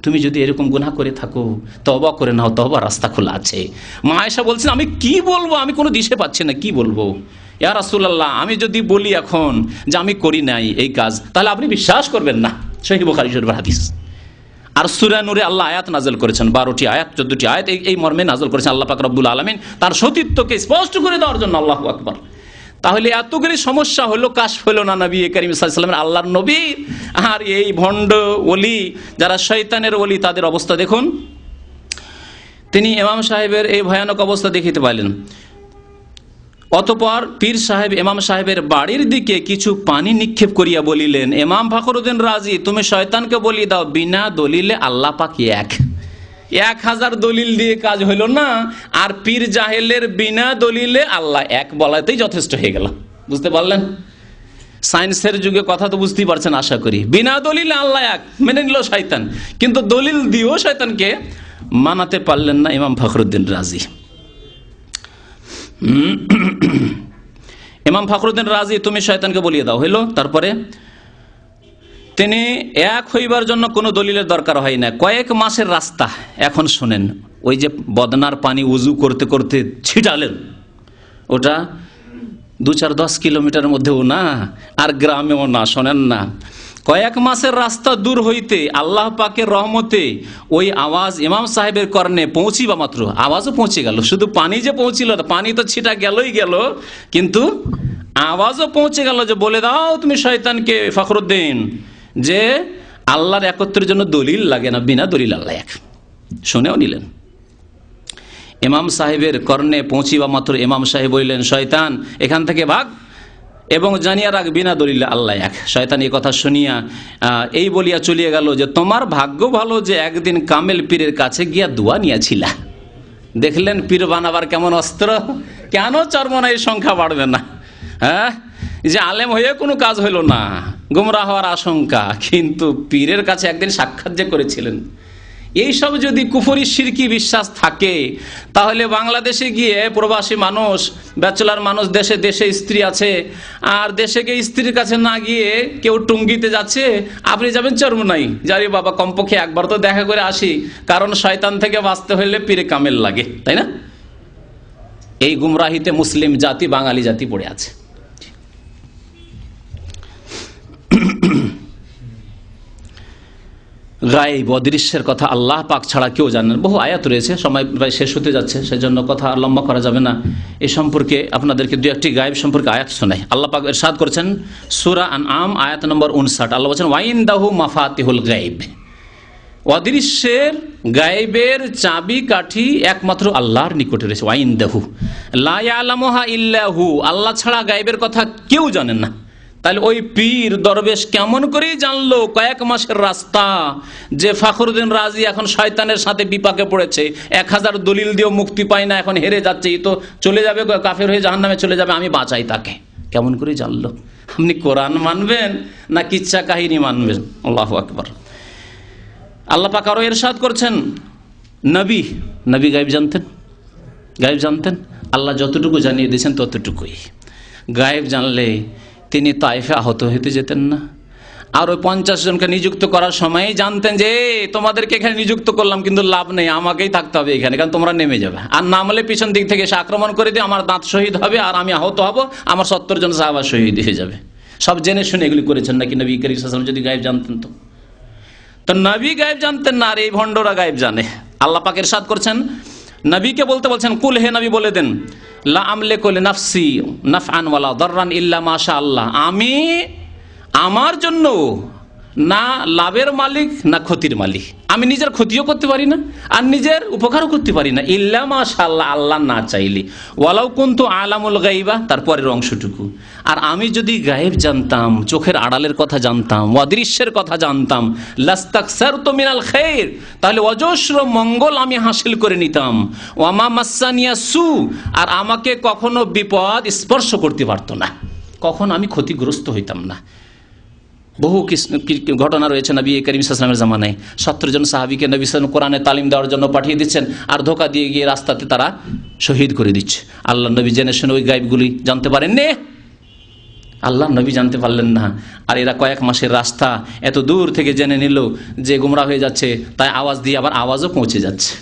তুমি যদি এরকম গুনাহ করে থাকো, তওবা করে নাও, তওবার রাস্তা খোলা আছে। মা আয়েশা বলছেন, আমি কি বলবো, আমি কোনো দিশে পাচ্ছি না, কি বলবো। ইয়া রাসূলুল্লাহ, আমি যদি বলি এখন যে আমি করি নাই এই কাজ, তাহলে আপনি বিশ্বাস করবেন না। সহিহ বুখারী শরীফের হাদিস। আর সূরা নূরে আল্লাহ আয়াত নাযিল করেছেন, 12টি আয়াত, 14টি আয়াত এই মর্মে নাযিল করেছেন আল্লাহ পাক রব্বুল আলামিন তার সতীত্বকে স্পষ্ট করে দেওয়ার জন্য। আল্লাহু আকবার। তাহলে এতগুলি সমস্যা হলো, কাশফ হলো না নবী করিম সাল্লাল্লাহু আলাইহি ওয়াসাল্লামের, আল্লাহর নবী। আর এই ভণ্ড ওলি, যারা শয়তানের ওলি, তাদের অবস্থা দেখুন। তিনি ইমাম সাহেবের এই ভয়ানক অবস্থা দেখিতে পাইলেন। অতঃপর পীর সাহেব ইমাম সাহেবের বাড়ির দিকে কিছু পানি নিক্ষেপ করিয়া বলিলেন, ইমাম ফখরুদ্দিন রাজি, তুমি শয়তানকে বলিয়ে দাও, বিনা দলিলে আল্লাহ পাক এক। 1000 দলিল দিয়ে কাজ হইল না, আর পীর জাহেলের বিনা দলিলে আল্লাহ এক বলাতেই যথেষ্ট হয়ে গেল। বুঝতে পারলেন? সায়েন্সের যুগে কথা তো বুঝতেই পারছেন আশা করি। বিনা দলিলে আল্লাহ এক মেনে নিল শয়তান, কিন্তু দলিল দিয়েও শয়তানকে মানাতে পারলেন না ইমাম ফখরুদ্দিন রাজি। ইমাম ফখরুদ্দিন রাজি, তুমি শয়তানকে বলিয়ে দাও, হইল। তারপরে তিনি এক হইবার জন্য কোনো দলিলের দরকার হয় না, কয়েক মাসের রাস্তা। এখন শোনেন, ওই যে বদনার পানি উজু করতে করতে ছিটালেন, ওটা 2-4-10 কিলোমিটারের মধ্যেও না, আর গ্রামেও না। শোনেন না, কয়েক মাসের রাস্তা দূর হইতে আল্লাহ পাকের রহমতে ওই আওয়াজ ইমাম সাহেবের কর্ণে পৌঁছিবা মাত্র আওয়াজও পৌঁছে গেল। শুধু পানি যে পৌঁছিল, পানি তো ছিটা গেলই গেল, কিন্তু আওয়াজও পৌঁছে গেল যে বলে দাও তুমি শয়তানকে ফখরুদ্দিন যে আল্লাহর একত্রের জন্য দলিল লাগে না, বিনা দলিল আল্লাহ এক। শুনেও নিলেন। ইমাম সাহেবের কর্ণে পৌঁছিবা মাত্র ইমাম সাহেব বললেন, শয়তান এখান থেকে ভাগ, এবং জানিয়া রাখ বিনা দলিলে আল্লাহ এক। শয়তান এই কথা শুনিয়া এই বলিয়া চলিয়া গেল যে তোমার ভাগ্য ভালো যে একদিন কামেল পীরের কাছে গিয়া দোয়া নিয়েছিলা। দেখলেন পীর বানাবার কেমন অস্ত্র, কেন চরমনাই সংখ্যা বাড়বে না। হ্যাঁ, যে আলেম হয়ে কোনো কাজ হইল না, গুমরা হওয়ার আশঙ্কা, কিন্তু পীরের কাছে একদিন সাক্ষাৎ যে করেছিলেন। এইসব যদি কুফরি শিরকি বিশ্বাস থাকে, তাহলে বাংলাদেশে গিয়ে প্রবাসী মানুষ, ব্যাচেলার মানুষ, দেশে দেশে স্ত্রী আছে, আর দেশে গিয়ে স্ত্রীর কাছে না গিয়ে কেউ টুঙ্গিতে যাচ্ছে, আপনি যাবেন চরমনাই, যারি বাবা কমপক্ষে একবার তো দেখা করে আসি, কারণ শয়তান থেকে বাঁচতে হলে পীরে কামেল লাগে, তাই না? এই গুমরাহিতে মুসলিম জাতি, বাঙালি জাতি পড়ে আছে। গায়েব অদৃশ্যের কথা আল্লাহ পাক ছাড়া কেউ জানেন। বহু আয়াত রয়েছে, সময় প্রায় শেষ হতে যাচ্ছে, সেজন্য কথা লম্বা করা যাবে না। এই সম্পর্কে আপনাদেরকে 2-1টি গায়েব সম্পর্কে আয়াত শোনাই। আল্লাহ পাক ইরশাদ করেছেন সূরা আনআম আয়াত নম্বর 59। আল্লাহ বলেছেন, ওয়াইনদাহু মাফাতিহুল গায়ব, অদৃশ্যের গায়েবের চাবি কাঠি একমাত্র আল্লাহর নিকটে রয়েছে। ওয়াইনদাহু লা ইয়ালামুহা ইল্লাহু, আল্লাহ ছাড়া গায়েবের কথা কেউ জানেন না। তাহলে ওই পীর দরবেশ কেমন করে জানলো কয়েক মাসের রাস্তা যে ফখরুদ্দিন রাজি এখন শয়তানের সাথে বিপাকে পড়েছে, 1000 দলিল দিয়েও মুক্তি পায় না, এখন হেরে যাচ্ছে, এই তো চলে যাবে, কাফের হয়ে জাহান্নামে চলে যাবে, আমি বাঁচাই তাকে। কেমন করে জানলো? আপনি কোরআন মানবেন না কিচ্ছা কাহিনী মানবেন? আল্লাহু আকবার। আল্লাহ পাক আরো ইরশাদ করছেন, নবী গায়েব জানতেন, গায়েব জানতেন। আল্লাহ যতটুকু জানিয়ে দিয়েছেন ততটুকুই। গায়েব জানলে তিনি তায়েফে আহত হইতে যেতেন না। আর ওই 50 জনকে নিযুক্ত করার সময় জানতেন যে তোমাদেরকে এখানে নিযুক্ত করলাম, কিন্তু লাভ নেই, আমাকেই থাকতে হবে এখানে, কারণ তোমরা নেমে যাবে, আর নামলে পিছন দিক থেকে এসে আক্রমণ করে দিয়ে আমার দাঁত শহীদ হবে, আর আমি আহত হব, আমার 70 জন সাহাবা শহীদ হয়ে যাবে। সব জেনে শুনে এগুলি করেছেন নাকি নবী করিম সাল্লাল্লাহু আলাইহি ওয়াসাল্লাম যদি গায়েব জানতেন? তো নবী গায়েব জানতেন না, আর এই ভণ্ডরা গায়েব জানে। আল্লাহ পাক ইরশাদ করছেন, নবীকে বলতে বলছেন, কুল, হে নবী বলে দেন, লা আমলিকু লিনাফসি নাফআন ওয়ালা দাররান ইল্লা মাশা আল্লাহ, আমি আমার জন্য না লাভের মালিক না ক্ষতির মালিক, আমি নিজের ক্ষতিও করতে পারি না আর নিজের উপকারও করতে পারি না, ইল্লা মাশা আল্লাহ, আল্লাহ না চাইলে। ওয়ালাউ কুনতু আলামুল গায়বা, তারপরের অংশটুকু, আর আমি যদি গায়েব জানতাম, চোখের আড়ালের কথা জানতাম, অদৃশ্যের কথা জানতাম, লাস্তাকসারতু মিনাল খায়র, তাহলে অজস্র মঙ্গল আমি হাসিল করে নিতাম। ওয়ামা মাসানিয়া সু, আর আমাকে কখনো বিপদ স্পর্শ করতে পারতো না, কখনো আমি ক্ষতিগ্রস্ত হইতাম না। বহু ঘটনা রয়েছে নবী করিম সাল্লাল্লাহু আলাইহি ওয়াসাল্লামের জামানায়। 70 জন সাহাবীকে নবী সাল্লাল্লাহু আলাইহি ওয়াসাল্লাম কোরআনে তালিম দেওয়ার জন্য পাঠিয়ে দিচ্ছেন, আর ধোঁকা দিয়ে গিয়ে রাস্তাতে তারা শহীদ করে দিচ্ছে। আল্লাহ নবী জেনে শুনে ওই গায়েবগুলি জানতে পারেননি, আল্লাহ নবী জানতে পারলেন না। আর এরা কয়েক মাসের রাস্তা এত দূর থেকে জেনে নিল যে গুমরা হয়ে যাচ্ছে, তাই আওয়াজ দিয়ে আবার আওয়াজও পৌঁছে যাচ্ছে।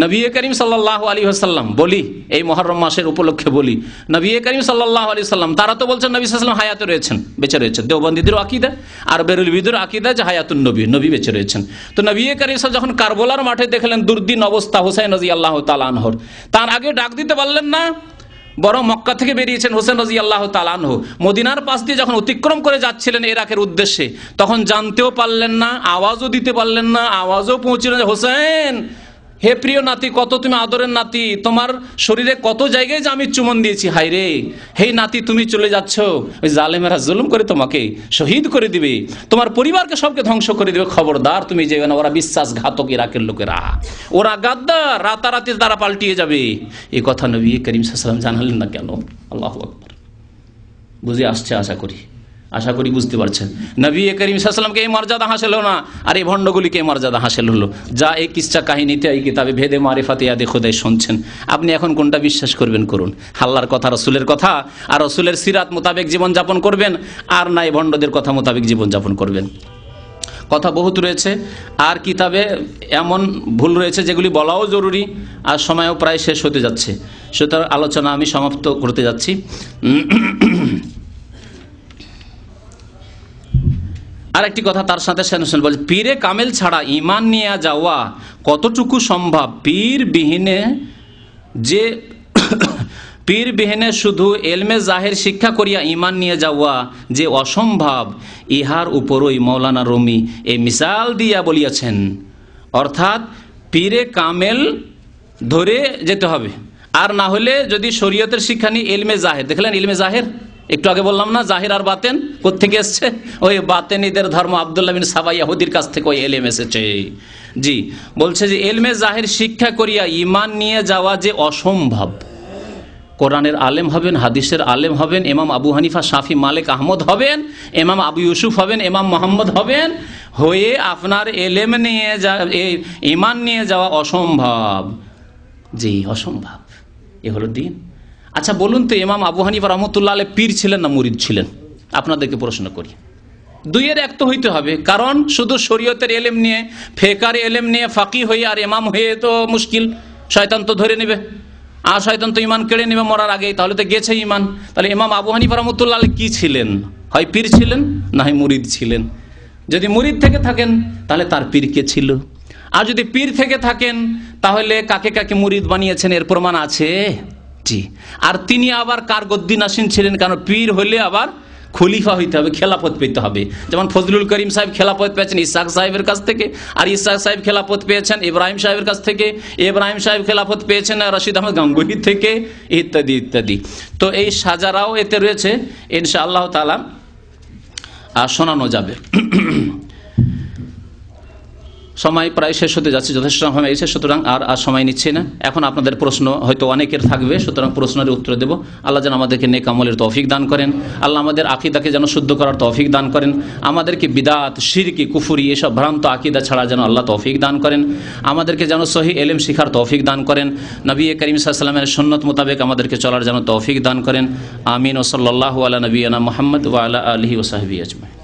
নবী করিম সাল্লাল্লাহু আলাইহি ওয়াসাল্লাম, বলি এই মুহররম মাসের উপলক্ষে বলি, নবী করিম সাল্লাল্লাহু আলাইহি ওয়াসাল্লাম তারা তো বলছেন নবী সাল্লাল্লাহু আলাইহি ওয়াসাল্লাম হায়াতে রয়েছেন, বেঁচে রয়েছেন। দেওবন্দীদের আকীদা আর বেরেলভীদের আকীদা যে হায়াতুন নবী, নবী বেঁচে রয়েছেন। তো নবী করিম সাল্লাল্লাহু যখন কারবালার মাঠে দেখলেন দুর্দিন অবস্থা হোসেন রাদিয়াল্লাহু তাআলা আনহুর, তার আগে ডাক দিতে পারলেন না, বরং মক্কা থেকে বেরিয়েছেন হোসেন রাদিয়াল্লাহু তাআলা আনহু। মদিনার পাশ দিয়ে যখন অতিক্রম করে যাচ্ছিলেন ইরাকের উদ্দেশ্যে, তখন জানতেও পারলেন না, আওয়াজও দিতে পারলেন না, আওয়াজও পৌঁছল না, হোসেন হে প্রিয় নাতি, কত তুমি আদরের নাতি, তোমার শরীরে কত জায়গায় যে আমি চুমন দিয়েছি, হায় রে হে নাতি তুমি চলে যাচ্ছ, ওই জালেমেরা জুলুম করে তোমাকে শহীদ করে দিবে, তোমার পরিবারকে সবকে ধ্বংস করে দিবে, খবরদার তুমি যেবে না, ওরা বিশ্বাসঘাতক ইরাকের লোকেরা, ওরা গাদ্দার, রাতারাতি তারা পাল্টিয়ে যাবে। এই কথা নবী করিম সাল্লাল্লাহু আলাইহি ওয়াসাল্লাম জানালেন না কেন? আল্লাহু আকবার। বুঝে আসছে আশা করি বুঝতে পারছেন। নবী করিম সাল্লাল্লাহু আলাইহি ওয়াসাল্লামকে এই মর্যাদা হাসিল হলো না, আর এই ভণ্ডগুলিকে এই মর্যাদা হাসিল হলো। যা এই কিসসা কাহিনীতে এই কিতাবে ভেদে মারিফাতে ইয়াদে খোদাই শুনছেন, আপনি এখন কোনটা বিশ্বাস করবেন করুন? আল্লাহর কথা, রসুলের কথা আর রসুলের সিরাত মোতাবেক জীবনযাপন করবেন, আর না এই ভণ্ডদের কথা মোতাবেক জীবনযাপন করবেন? কথা বহুত রয়েছে, আর কিতাবে এমন ভুল রয়েছে যেগুলি বলাও জরুরি, আর সময়ও প্রায় শেষ হতে যাচ্ছে, সুতরাং আলোচনা আমি সমাপ্ত করতে যাচ্ছি। আর একটি কথা তার সাথে বলছে, পীরে কামেল ছাড়া ঈমান নিয়ে যাওয়া কতটুকু সম্ভব? পীর বিহীনে শুধু এলমে জাহের শিক্ষা করিয়া ঈমান নিয়ে যাওয়া যে অসম্ভব, ইহার উপরই মৌলানা রুমি এই মিসাল দিয়া বলিয়াছেন। অর্থাৎ পীরে কামেল ধরে যেতে হবে, আর না হলে যদি শরীয়তের শিক্ষা নিয়ে এলমে জাহের, দেখলেন ইলমে জাহের একটু আগে বললাম না, জাহির আর বাতেন কোত্থেকে এসছে? ওই বাতেনিদের ধর্ম আব্দুল্লাহ বিন সাবা ইহুদির কাছ থেকে ওই এলেম এসেছে। জি, বলছে যে এলমে জাহির শিক্ষা করিয়া ঈমান নিয়ে যাওয়া যে অসম্ভব। কোরআনের আলেম হবেন, হাদিসের আলেম হবেন, ইমাম আবু হানিফা, শাফি, মালিক, আহমদ হবেন, ইমাম আবু ইউসুফ হবেন, ইমাম মোহাম্মদ হবেন, হয়ে আপনার এলেম নিয়ে ঈমান নিয়ে যাওয়া অসম্ভব। জি, অসম্ভব। এ হলো দিন। আচ্ছা বলুন তো, ইমাম আবু হানিফা রহমতুল্লাহ আলাইহি পীর ছিলেন না মুরিদ ছিলেন? আপনাদেরকে প্রশ্ন করি। দুইয়ের এক তো হইতে হবে, কারণ শুধু শরীয়তের এলেম নিয়ে, ফেকার এলেম নিয়ে ফাকি হয়ে আর ইমাম হয়ে তো মুশকিল, শয়তান তো ধরে নেবে, আর শয়তান তো ইমান কেড়ে নেবে মরার আগেই, তাহলে তো গেছে ইমান। তাহলে ইমাম আবু হানিফা রহমতুল্লাহ আলাইহি কি ছিলেন? হয় পীর ছিলেন, না হয় মুরিদ ছিলেন। যদি মুরিদ থেকে থাকেন তাহলে তার পীর কে ছিল, আর যদি পীর থেকে থাকেন তাহলে কাকে কাকে মুরিদ বানিয়েছেন এর প্রমাণ আছে? জি। আর তিনি আবার কার গদ্দিনাসীন ছিলেন? কারণ পীর হলে আবার খলিফা হইতে হবে, খেলাফত পেতে হবে। যেমন ফজলুল করিম সাহেব খেলাফত পেয়েছেন ইসহাক সাহেবের কাছ থেকে, আর ইসহাক সাহেব খেলাফত পেয়েছেন ইব্রাহিম সাহেবের কাছ থেকে, ইব্রাহিম সাহেব খেলাফত পেয়েছেন রশিদ আহমদ গাঙ্গুহি থেকে, ইত্যাদি ইত্যাদি। তো এই সাজারাও এতে রয়েছে, ইনশাআল্লাহ তাআলা শোনানো যাবে। সময় প্রায় শেষ হতে যাচ্ছে, যথেষ্ট সময় হয়েছে, সুতরাং আর সময় নিচ্ছে না। এখন আপনাদের প্রশ্ন হয়তো অনেকের থাকবে, সুতরাং প্রশ্নের উত্তর দেব। আল্লাহ যেন আমাদেরকে নেক আমলের তৌফিক দান করেন, আল্লাহ আমাদের আকীদাকে যেন শুদ্ধ করার তৌফিক দান করেন, আমাদেরকে বিদআত, শিরকি, কুফরি এসব ভ্রান্ত আকীদা ছাড়া যেন আল্লাহ তৌফিক দান করেন, আমাদেরকে যেন সহি ইলম শিখার তৌফিক দান করেন, নবী করিম সাল্লাল্লাহু আলাইহি ওয়াসাল্লামের সুন্নাত মোতাবেক আমাদেরকে চলার যেন তৌফিক দান করেন। আমিন। ওয়া সাল্লাল্লাহু আলা নবিয়িনা মুহাম্মদ ওয়া আলা আলিহি ওয়া সাহবিহি আজমাইন।